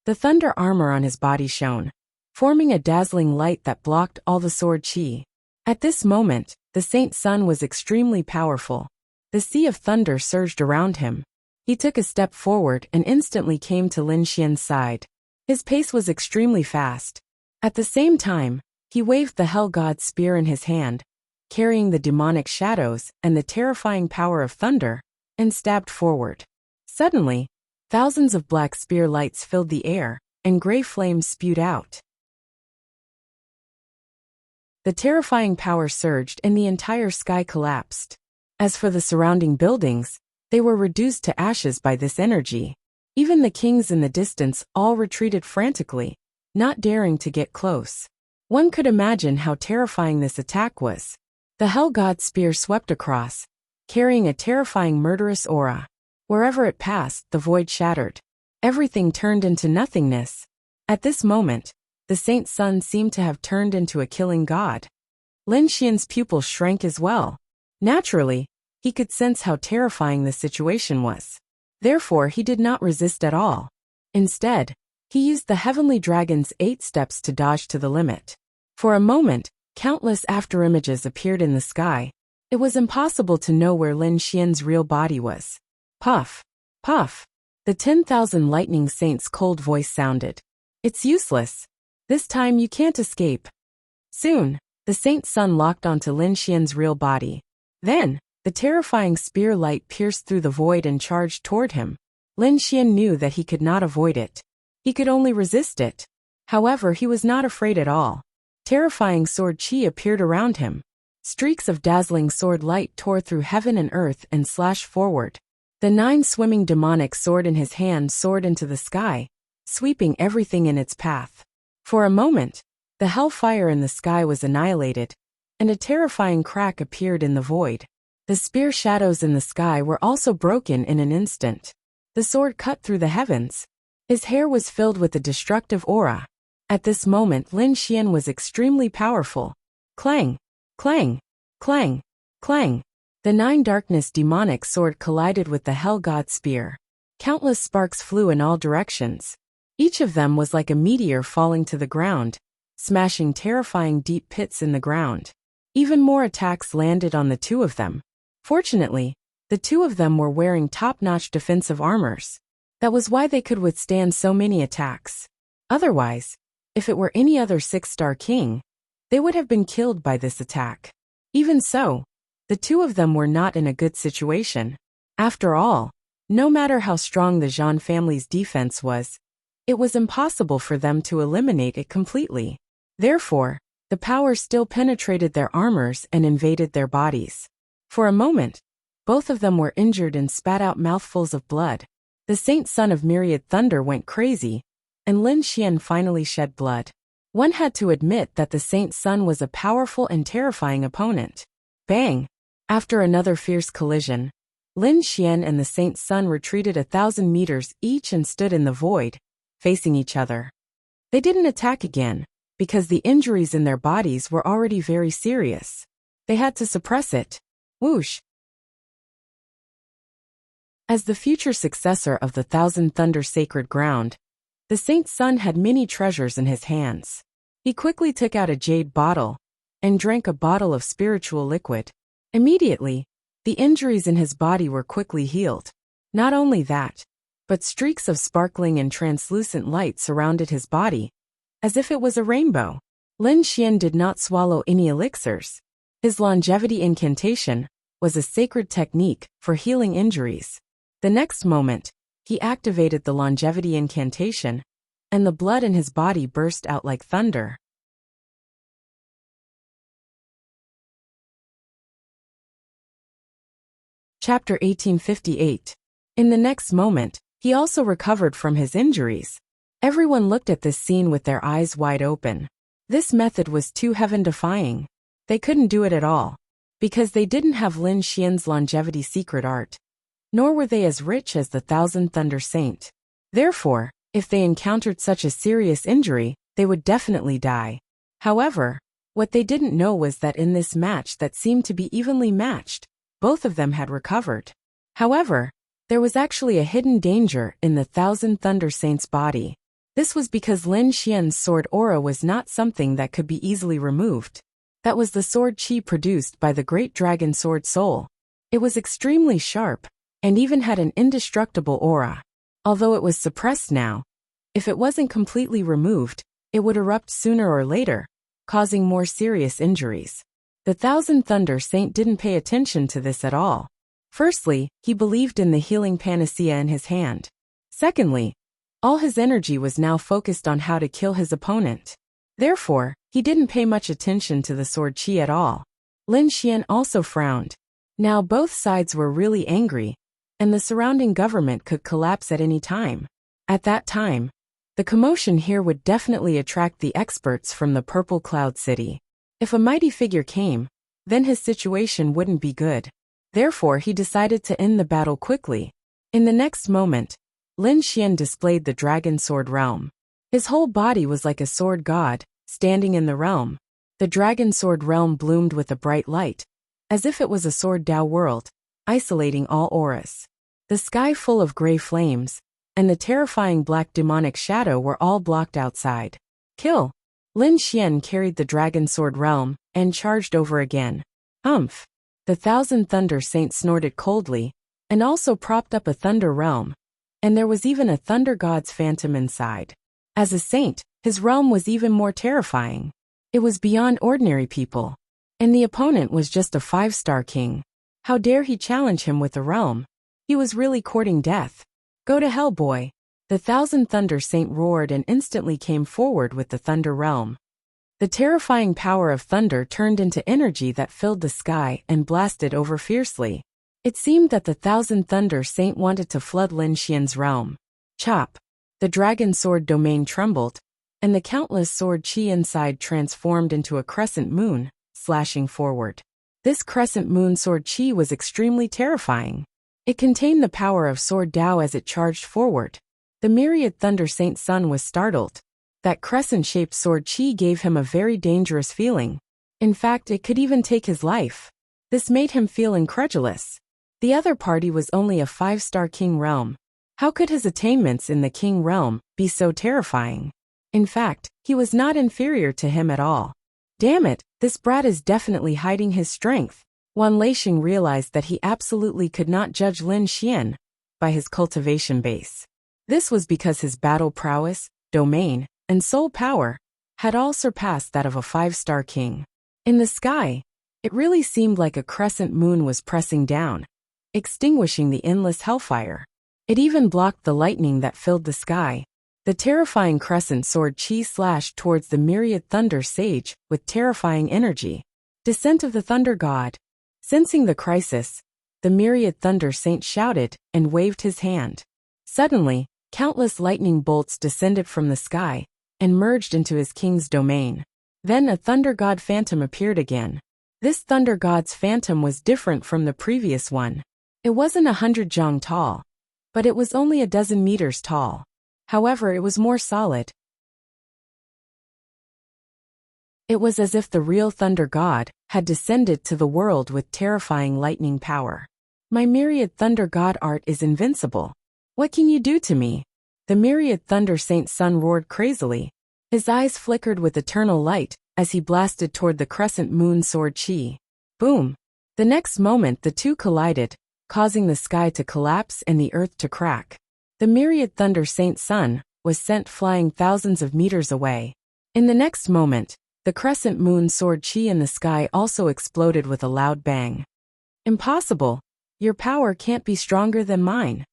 The thunder armor on his body shone, forming a dazzling light that blocked all the sword chi. At this moment, the Saint's son was extremely powerful. The sea of thunder surged around him. He took a step forward and instantly came to Lin Xian's side. His pace was extremely fast. At the same time, he waved the Hell God's spear in his hand, carrying the demonic shadows and the terrifying power of thunder, and stabbed forward. Suddenly, thousands of black spear lights filled the air, and gray flames spewed out. The terrifying power surged and the entire sky collapsed. As for the surrounding buildings, they were reduced to ashes by this energy. Even the kings in the distance all retreated frantically, not daring to get close. One could imagine how terrifying this attack was. The Hell God's spear swept across, carrying a terrifying murderous aura. Wherever it passed, the void shattered. Everything turned into nothingness. At this moment, the Saint's son seemed to have turned into a killing god. Lin Xian's pupils shrank as well. Naturally, he could sense how terrifying the situation was. Therefore, he did not resist at all. Instead, he used the Heavenly Dragon's 8 steps to dodge to the limit. For a moment, Countless afterimages appeared in the sky. It was impossible to know where Lin Xian's real body was. Puff! Puff! The 10,000 lightning saints' cold voice sounded. It's useless. This time you can't escape. Soon, the saint's sun locked onto Lin Xian's real body. Then, the terrifying spear light pierced through the void and charged toward him. Lin Xian knew that he could not avoid it. He could only resist it. However, he was not afraid at all. Terrifying sword chi appeared around him. Streaks of dazzling sword light tore through heaven and earth and slashed forward. The 9 swimming demonic sword in his hand soared into the sky, sweeping everything in its path. For a moment, the hellfire in the sky was annihilated, and a terrifying crack appeared in the void. The spear shadows in the sky were also broken in an instant. The sword cut through the heavens. His hair was filled with a destructive aura. At this moment, Lin Xian was extremely powerful. Clang! Clang! Clang! Clang! The 9 darkness demonic sword collided with the hell god spear. Countless sparks flew in all directions. Each of them was like a meteor falling to the ground, smashing terrifying deep pits in the ground. Even more attacks landed on the 2 of them. Fortunately, the 2 of them were wearing top-notch defensive armors. That was why they could withstand so many attacks. Otherwise, if it were any other 6-star king, they would have been killed by this attack. Even so, the 2 of them were not in a good situation. After all, no matter how strong the Zhan family's defense was, it was impossible for them to eliminate it completely. Therefore, the power still penetrated their armors and invaded their bodies. For a moment, both of them were injured and spat out mouthfuls of blood. The Saint Son of Myriad Thunder went crazy, and Lin Xian finally shed blood. One had to admit that the Saint Sun was a powerful and terrifying opponent. Bang! After another fierce collision, Lin Xian and the Saint Sun retreated 1,000 meters each and stood in the void, facing each other. They didn't attack again, because the injuries in their bodies were already very serious. They had to suppress it. Whoosh! As the future successor of the Thousand Thunder Sacred Ground, the Saint Sun had many treasures in his hands. He quickly took out a jade bottle and drank a bottle of spiritual liquid. Immediately, the injuries in his body were quickly healed. Not only that, but streaks of sparkling and translucent light surrounded his body, as if it was a rainbow. Lin Xian did not swallow any elixirs. His longevity incantation was a sacred technique for healing injuries. The next moment, he activated the longevity incantation, and the blood in his body burst out like thunder. Chapter 1858. In the next moment, he also recovered from his injuries. Everyone looked at this scene with their eyes wide open. This method was too heaven-defying. They couldn't do it at all, because they didn't have Lin Xian's longevity secret art. Nor were they as rich as the Thousand Thunder Saint. Therefore, if they encountered such a serious injury, they would definitely die. However, what they didn't know was that in this match that seemed to be evenly matched, both of them had recovered. However, there was actually a hidden danger in the Thousand Thunder Saint's body. This was because Lin Xian's sword aura was not something that could be easily removed. That was the sword chi produced by the great dragon sword soul. It was extremely sharp, and even had an indestructible aura. Although it was suppressed now, if it wasn't completely removed, it would erupt sooner or later, causing more serious injuries. The Thousand Thunder Saint didn't pay attention to this at all. Firstly, he believed in the healing panacea in his hand. Secondly, all his energy was now focused on how to kill his opponent. Therefore, he didn't pay much attention to the sword chi at all. Lin Xian also frowned. Now both sides were really angry, and the surrounding government could collapse at any time. At that time, the commotion here would definitely attract the experts from the Purple Cloud City. If a mighty figure came, then his situation wouldn't be good. Therefore, he decided to end the battle quickly. In the next moment, Lin Xian displayed the Dragon Sword Realm. His whole body was like a sword god, standing in the realm. The Dragon Sword Realm bloomed with a bright light, as if it was a sword Dao world, isolating all auras. The sky full of gray flames, and the terrifying black demonic shadow were all blocked outside. Kill! Lin Xian carried the Dragon Sword realm and charged over again. Umph! The Thousand Thunder Saint snorted coldly and also propped up a Thunder realm, and there was even a Thunder God's phantom inside. As a saint, his realm was even more terrifying. It was beyond ordinary people. And the opponent was just a 5-star king. How dare he challenge him with a realm? He was really courting death. Go to hell, boy. The Thousand Thunder Saint roared and instantly came forward with the Thunder realm. The terrifying power of thunder turned into energy that filled the sky and blasted over fiercely. It seemed that the Thousand Thunder Saint wanted to flood Lin Xian's realm. Chop! The dragon sword domain trembled, and the countless sword chi inside transformed into a crescent moon, slashing forward. This crescent moon sword chi was extremely terrifying. It contained the power of sword Dao as it charged forward. The myriad Thunder Saint Sun was startled. That crescent-shaped sword chi gave him a very dangerous feeling. In fact, it could even take his life. This made him feel incredulous. The other party was only a 5-star king realm. How could his attainments in the king realm be so terrifying? In fact, he was not inferior to him at all. Damn it, this brat is definitely hiding his strength. Wan Leixing realized that he absolutely could not judge Lin Xian by his cultivation base. This was because his battle prowess, domain, and soul power had all surpassed that of a 5-star king. In the sky, it really seemed like a crescent moon was pressing down, extinguishing the endless hellfire. It even blocked the lightning that filled the sky. The terrifying crescent sword chi slashed towards the myriad thunder sage with terrifying energy. Descent of the Thunder God. Sensing the crisis, the myriad Thunder Saint shouted and waved his hand. Suddenly, countless lightning bolts descended from the sky and merged into his king's domain. Then a Thunder God phantom appeared again. This Thunder God's phantom was different from the previous one. It wasn't 100 zhang tall, but it was only a dozen meters tall. However, it was more solid. It was as if the real Thunder God had descended to the world with terrifying lightning power. My myriad Thunder God art is invincible. What can you do to me? The myriad Thunder Saint Sun roared crazily. His eyes flickered with eternal light as he blasted toward the crescent moon sword chi. Boom! The next moment the two collided, causing the sky to collapse and the earth to crack. The myriad Thunder Saint Sun was sent flying thousands of meters away. In the next moment, the crescent moon sword chi in the sky also exploded with a loud bang. Impossible! Your power can't be stronger than mine.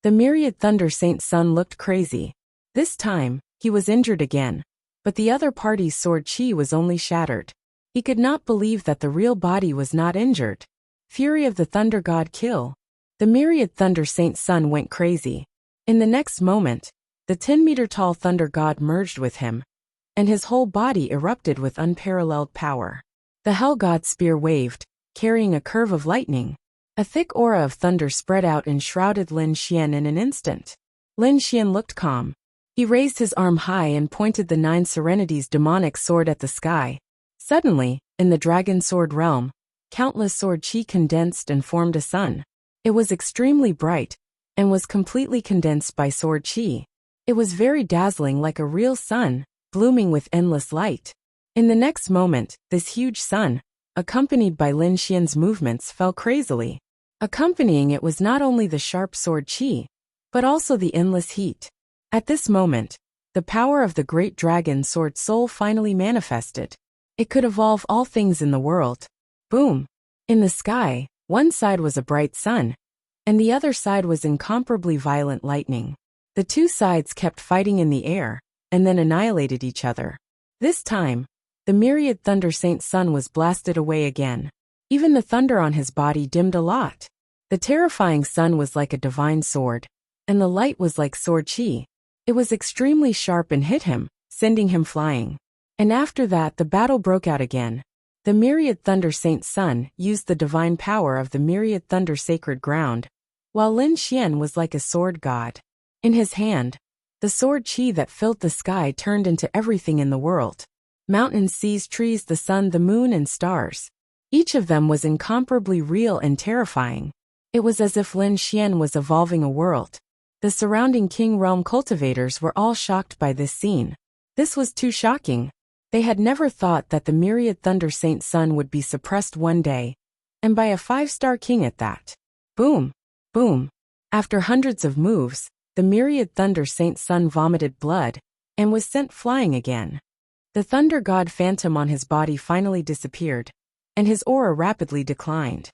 The myriad Thunder Saint Sun looked crazy. This time, he was injured again, but the other party's sword chi was only shattered. He could not believe that the real body was not injured. Fury of the Thunder God kill. The myriad Thunder Saint Sun went crazy. In the next moment, the 10-meter-tall Thunder God merged with him, and his whole body erupted with unparalleled power. The Hell God spear waved, carrying a curve of lightning. A thick aura of thunder spread out and shrouded Lin Xian in an instant. Lin Xian looked calm. He raised his arm high and pointed the 9 Serenities demonic sword at the sky. Suddenly, in the Dragon Sword realm, countless sword chi condensed and formed a sun. It was extremely bright, and was completely condensed by sword chi. It was very dazzling, like a real sun, blooming with endless light. In the next moment, this huge sun, accompanied by Lin Xian's movements, fell crazily. Accompanying it was not only the sharp sword chi, but also the endless heat. At this moment, the power of the great dragon sword soul finally manifested. It could evolve all things in the world. Boom! In the sky, one side was a bright sun, and the other side was incomparably violent lightning. The two sides kept fighting in the air, and then annihilated each other. This time, the myriad Thunder Saint Sun was blasted away again. Even the thunder on his body dimmed a lot. The terrifying sun was like a divine sword, and the light was like sword chi. It was extremely sharp and hit him, sending him flying. And after that the battle broke out again. The myriad Thunder Saint Sun used the divine power of the myriad Thunder Sacred Ground, while Lin Xian was like a sword god. In his hand, the sword chi that filled the sky turned into everything in the world. Mountains, seas, trees, the sun, the moon, and stars. Each of them was incomparably real and terrifying. It was as if Lin Xian was evolving a world. The surrounding King Realm cultivators were all shocked by this scene. This was too shocking. They had never thought that the myriad Thunder Saint Sun would be suppressed one day, and by a 5-star king at that. Boom! Boom! After hundreds of moves, the myriad Thunder Saint Sun vomited blood and was sent flying again. The Thunder God phantom on his body finally disappeared, and his aura rapidly declined.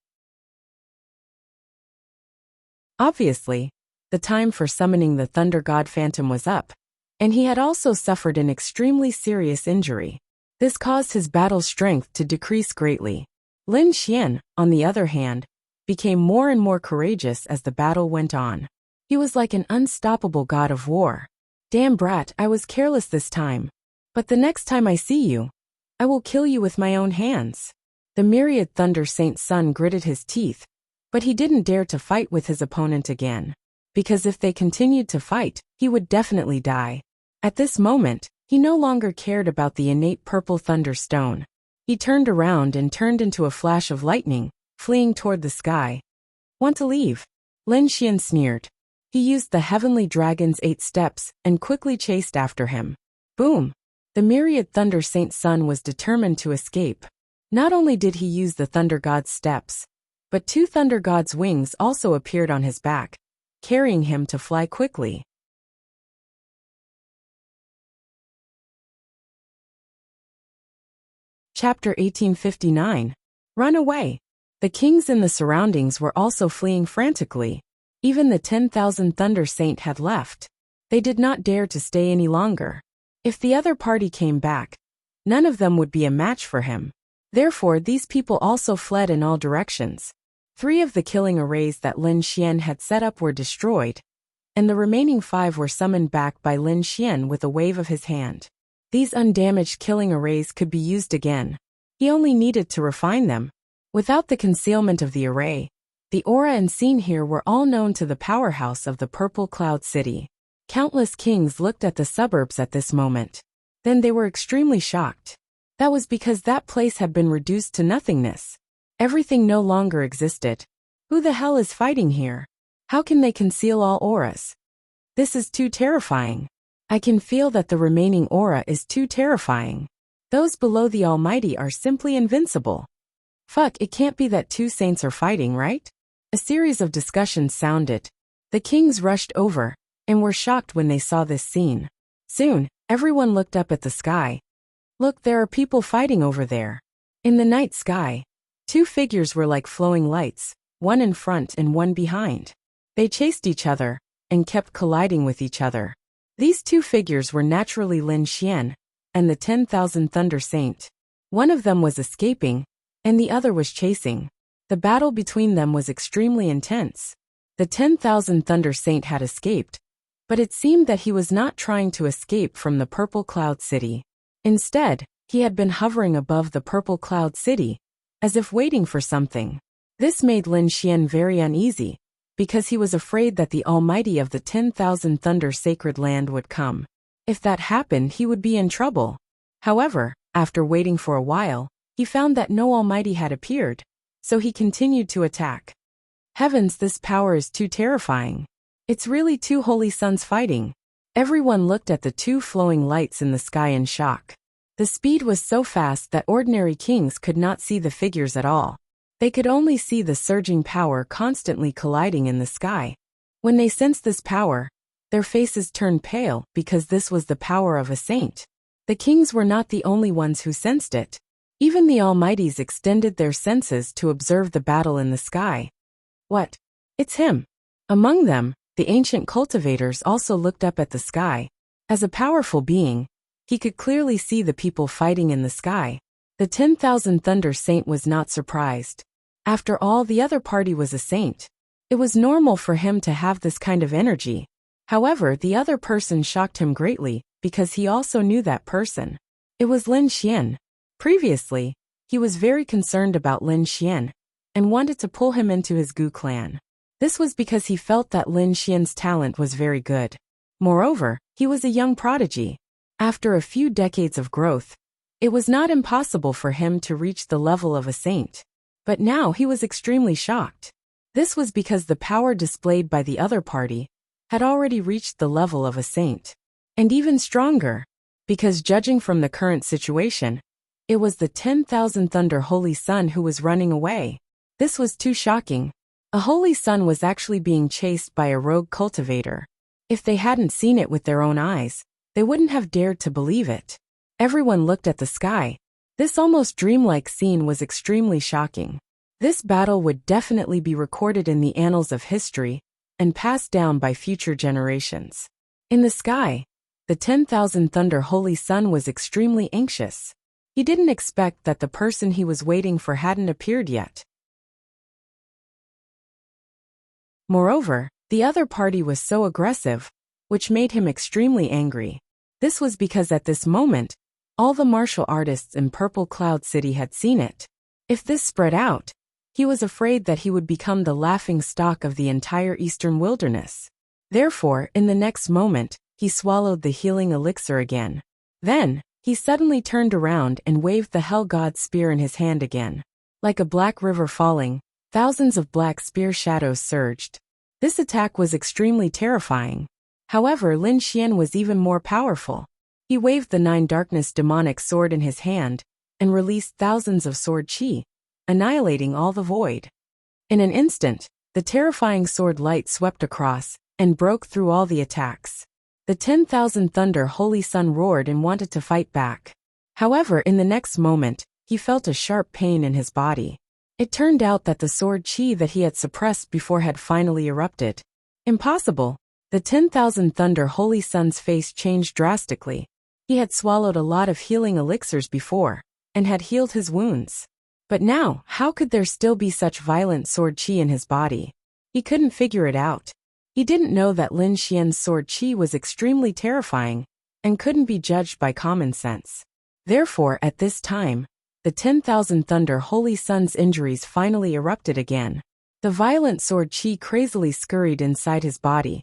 Obviously, the time for summoning the Thunder God Phantom was up, and he had also suffered an extremely serious injury. This caused his battle strength to decrease greatly. Lin Xian, on the other hand, became more and more courageous as the battle went on. He was like an unstoppable god of war. Damn brat, I was careless this time. But the next time I see you, I will kill you with my own hands. The myriad Thunder Saint Sun gritted his teeth, but he didn't dare to fight with his opponent again, because if they continued to fight, he would definitely die. At this moment, he no longer cared about the innate purple thunder stone. He turned around and turned into a flash of lightning, fleeing toward the sky. Want to leave? Lin Xian sneered. He used the heavenly dragon's 8 steps and quickly chased after him. Boom! The myriad Thunder Saint Sun was determined to escape. Not only did he use the Thunder God's steps, but 2 Thunder God's wings also appeared on his back, carrying him to fly quickly. Chapter 1859. Run away! The kings in the surroundings were also fleeing frantically. Even the 10,000 Thunder Saint had left. They did not dare to stay any longer. If the other party came back, none of them would be a match for him. Therefore, these people also fled in all directions. 3 of the killing arrays that Lin Xian had set up were destroyed, and the remaining 5 were summoned back by Lin Xian with a wave of his hand. These undamaged killing arrays could be used again. He only needed to refine them. Without the concealment of the array, the aura and scene here were all known to the powerhouse of the Purple Cloud City. Countless kings looked at the suburbs at this moment. Then they were extremely shocked. That was because that place had been reduced to nothingness. Everything no longer existed. Who the hell is fighting here? How can they conceal all auras? This is too terrifying. I can feel that the remaining aura is too terrifying. Those below the Almighty are simply invincible. Fuck, it can't be that 2 saints are fighting, right? A series of discussions sounded. The kings rushed over, and were shocked when they saw this scene. Soon, everyone looked up at the sky. Look, there are people fighting over there. In the night sky, 2 figures were like flowing lights, one in front and one behind. They chased each other, and kept colliding with each other. These 2 figures were naturally Lin Xian, and the 10,000 Thunder Saint. One of them was escaping, and the other was chasing. The battle between them was extremely intense. The 10,000 Thunder Saint had escaped, but it seemed that he was not trying to escape from the Purple Cloud City. Instead, he had been hovering above the Purple Cloud City, as if waiting for something. This made Lin Xian very uneasy, because he was afraid that the Almighty of the 10,000 Thunder Sacred Land would come. If that happened, he would be in trouble. However, after waiting for a while, he found that no Almighty had appeared, so he continued to attack. Heavens, this power is too terrifying. It's really 2 holy suns fighting. Everyone looked at the 2 flowing lights in the sky in shock. The speed was so fast that ordinary kings could not see the figures at all. They could only see the surging power constantly colliding in the sky. When they sensed this power, their faces turned pale because this was the power of a saint. The kings were not the only ones who sensed it. Even the Almighties extended their senses to observe the battle in the sky. What? It's him. Among them, the ancient cultivators also looked up at the sky. As a powerful being, he could clearly see the people fighting in the sky. The 10,000 Thunder Saint was not surprised. After all, the other party was a saint. It was normal for him to have this kind of energy. However, the other person shocked him greatly, because he also knew that person. It was Lin Xian. Previously, he was very concerned about Lin Xian, and wanted to pull him into his Gu clan. This was because he felt that Lin Xian's talent was very good. Moreover, he was a young prodigy. After a few decades of growth, it was not impossible for him to reach the level of a saint. But now he was extremely shocked. This was because the power displayed by the other party had already reached the level of a saint. And even stronger. because judging from the current situation, it was the 10,000 Thunder Holy Sun who was running away. This was too shocking. A Holy Sun was actually being chased by a rogue cultivator. If they hadn't seen it with their own eyes, they wouldn't have dared to believe it. Everyone looked at the sky. This almost dreamlike scene was extremely shocking. This battle would definitely be recorded in the annals of history and passed down by future generations. In the sky, the 10,000 Thunder Holy Sun was extremely anxious. He didn't expect that the person he was waiting for hadn't appeared yet. Moreover, the other party was so aggressive, which made him extremely angry. This was because at this moment, all the martial artists in Purple Cloud City had seen it. If this spread out, he was afraid that he would become the laughingstock of the entire eastern wilderness. Therefore, in the next moment, he swallowed the healing elixir again. Then, he suddenly turned around and waved the Hell God spear in his hand again. Like a black river falling, thousands of black spear shadows surged. This attack was extremely terrifying. However, Lin Xian was even more powerful. He waved the 9 darkness demonic sword in his hand and released thousands of sword chi, annihilating all the void. In an instant, the terrifying sword light swept across and broke through all the attacks. The 10,000 Thunder Holy Sun roared and wanted to fight back. However, in the next moment, he felt a sharp pain in his body. It turned out that the sword chi that he had suppressed before had finally erupted. Impossible! The 10,000 Thunder Holy Sun's face changed drastically. He had swallowed a lot of healing elixirs before, and had healed his wounds. But now, how could there still be such violent sword chi in his body? He couldn't figure it out. He didn't know that Lin Xian's sword chi was extremely terrifying, and couldn't be judged by common sense. Therefore, at this time, the 10,000 Thunder Holy Sun's injuries finally erupted again. The violent sword chi crazily scurried inside his body,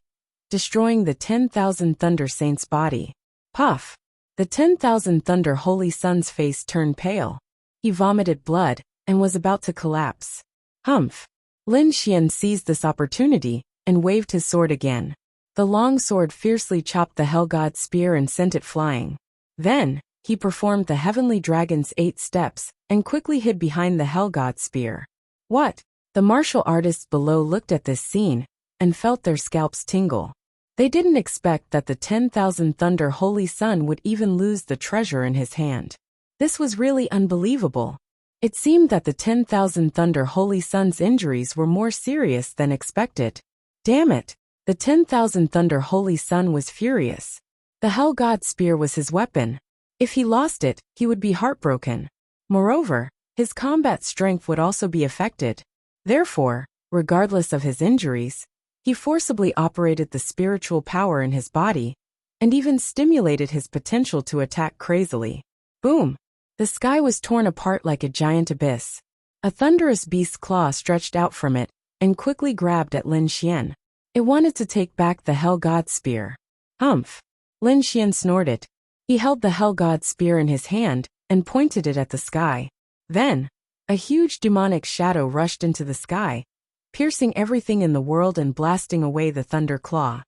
destroying the 10,000 Thunder Saint's body. Puff! The 10,000 Thunder Holy Sun's face turned pale. He vomited blood and was about to collapse. Humph! Lin Xian seized this opportunity and waved his sword again. The long sword fiercely chopped the Hell God spear and sent it flying. Then, he performed the Heavenly Dragon's 8 steps and quickly hid behind the Hell God spear. What? The martial artists below looked at this scene and felt their scalps tingle. They didn't expect that the 10,000 Thunder Holy Sun would even lose the treasure in his hand. This was really unbelievable. It seemed that the 10,000 Thunder Holy Sun's injuries were more serious than expected. Damn it! The 10,000 Thunder Holy Sun was furious. The Hell God spear was his weapon. If he lost it, he would be heartbroken. Moreover, his combat strength would also be affected. Therefore, regardless of his injuries, he forcibly operated the spiritual power in his body, and even stimulated his potential to attack crazily. Boom! The sky was torn apart like a giant abyss. A thunderous beast's claw stretched out from it, and quickly grabbed at Lin Xian. It wanted to take back the Hell God spear. Humph! Lin Xian snorted. He held the Hell God spear in his hand, and pointed it at the sky. Then, a huge demonic shadow rushed into the sky, piercing everything in the world and blasting away the thunder claw.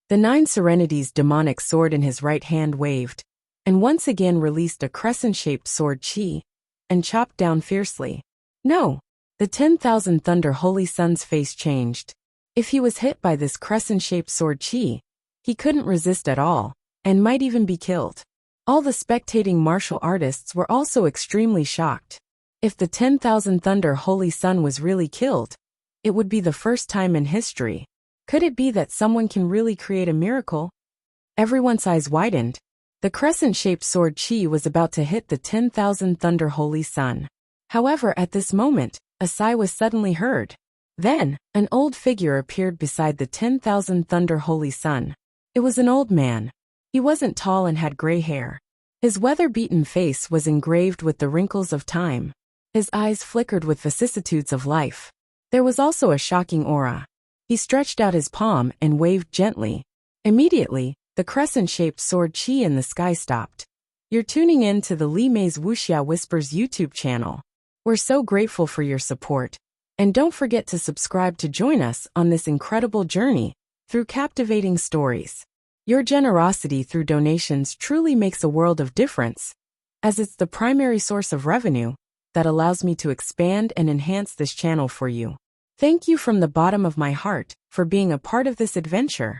The 9 Serenity's demonic sword in his right hand waved, and once again released a crescent-shaped sword chi, and chopped down fiercely. No! The 10,000 Thunder Holy Sun's face changed. If he was hit by this crescent-shaped sword chi, he couldn't resist at all, and might even be killed. All the spectating martial artists were also extremely shocked. If the 10,000 Thunder Holy Sun was really killed, it would be the first time in history. Could it be that someone can really create a miracle? Everyone's eyes widened. The crescent-shaped sword chi was about to hit the 10,000 Thunder Holy Sun. However, at this moment, a sigh was suddenly heard. Then, an old figure appeared beside the 10,000 Thunder Holy Sun. It was an old man. He wasn't tall and had gray hair. His weather-beaten face was engraved with the wrinkles of time. His eyes flickered with vicissitudes of life. There was also a shocking aura. He stretched out his palm and waved gently. Immediately, the crescent-shaped sword chi in the sky stopped. You're tuning in to the Li Mei's Wuxia Whispers YouTube channel. We're so grateful for your support. And don't forget to subscribe to join us on this incredible journey through captivating stories. Your generosity through donations truly makes a world of difference, as it's the primary source of revenue that allows me to expand and enhance this channel for you. Thank you from the bottom of my heart for being a part of this adventure.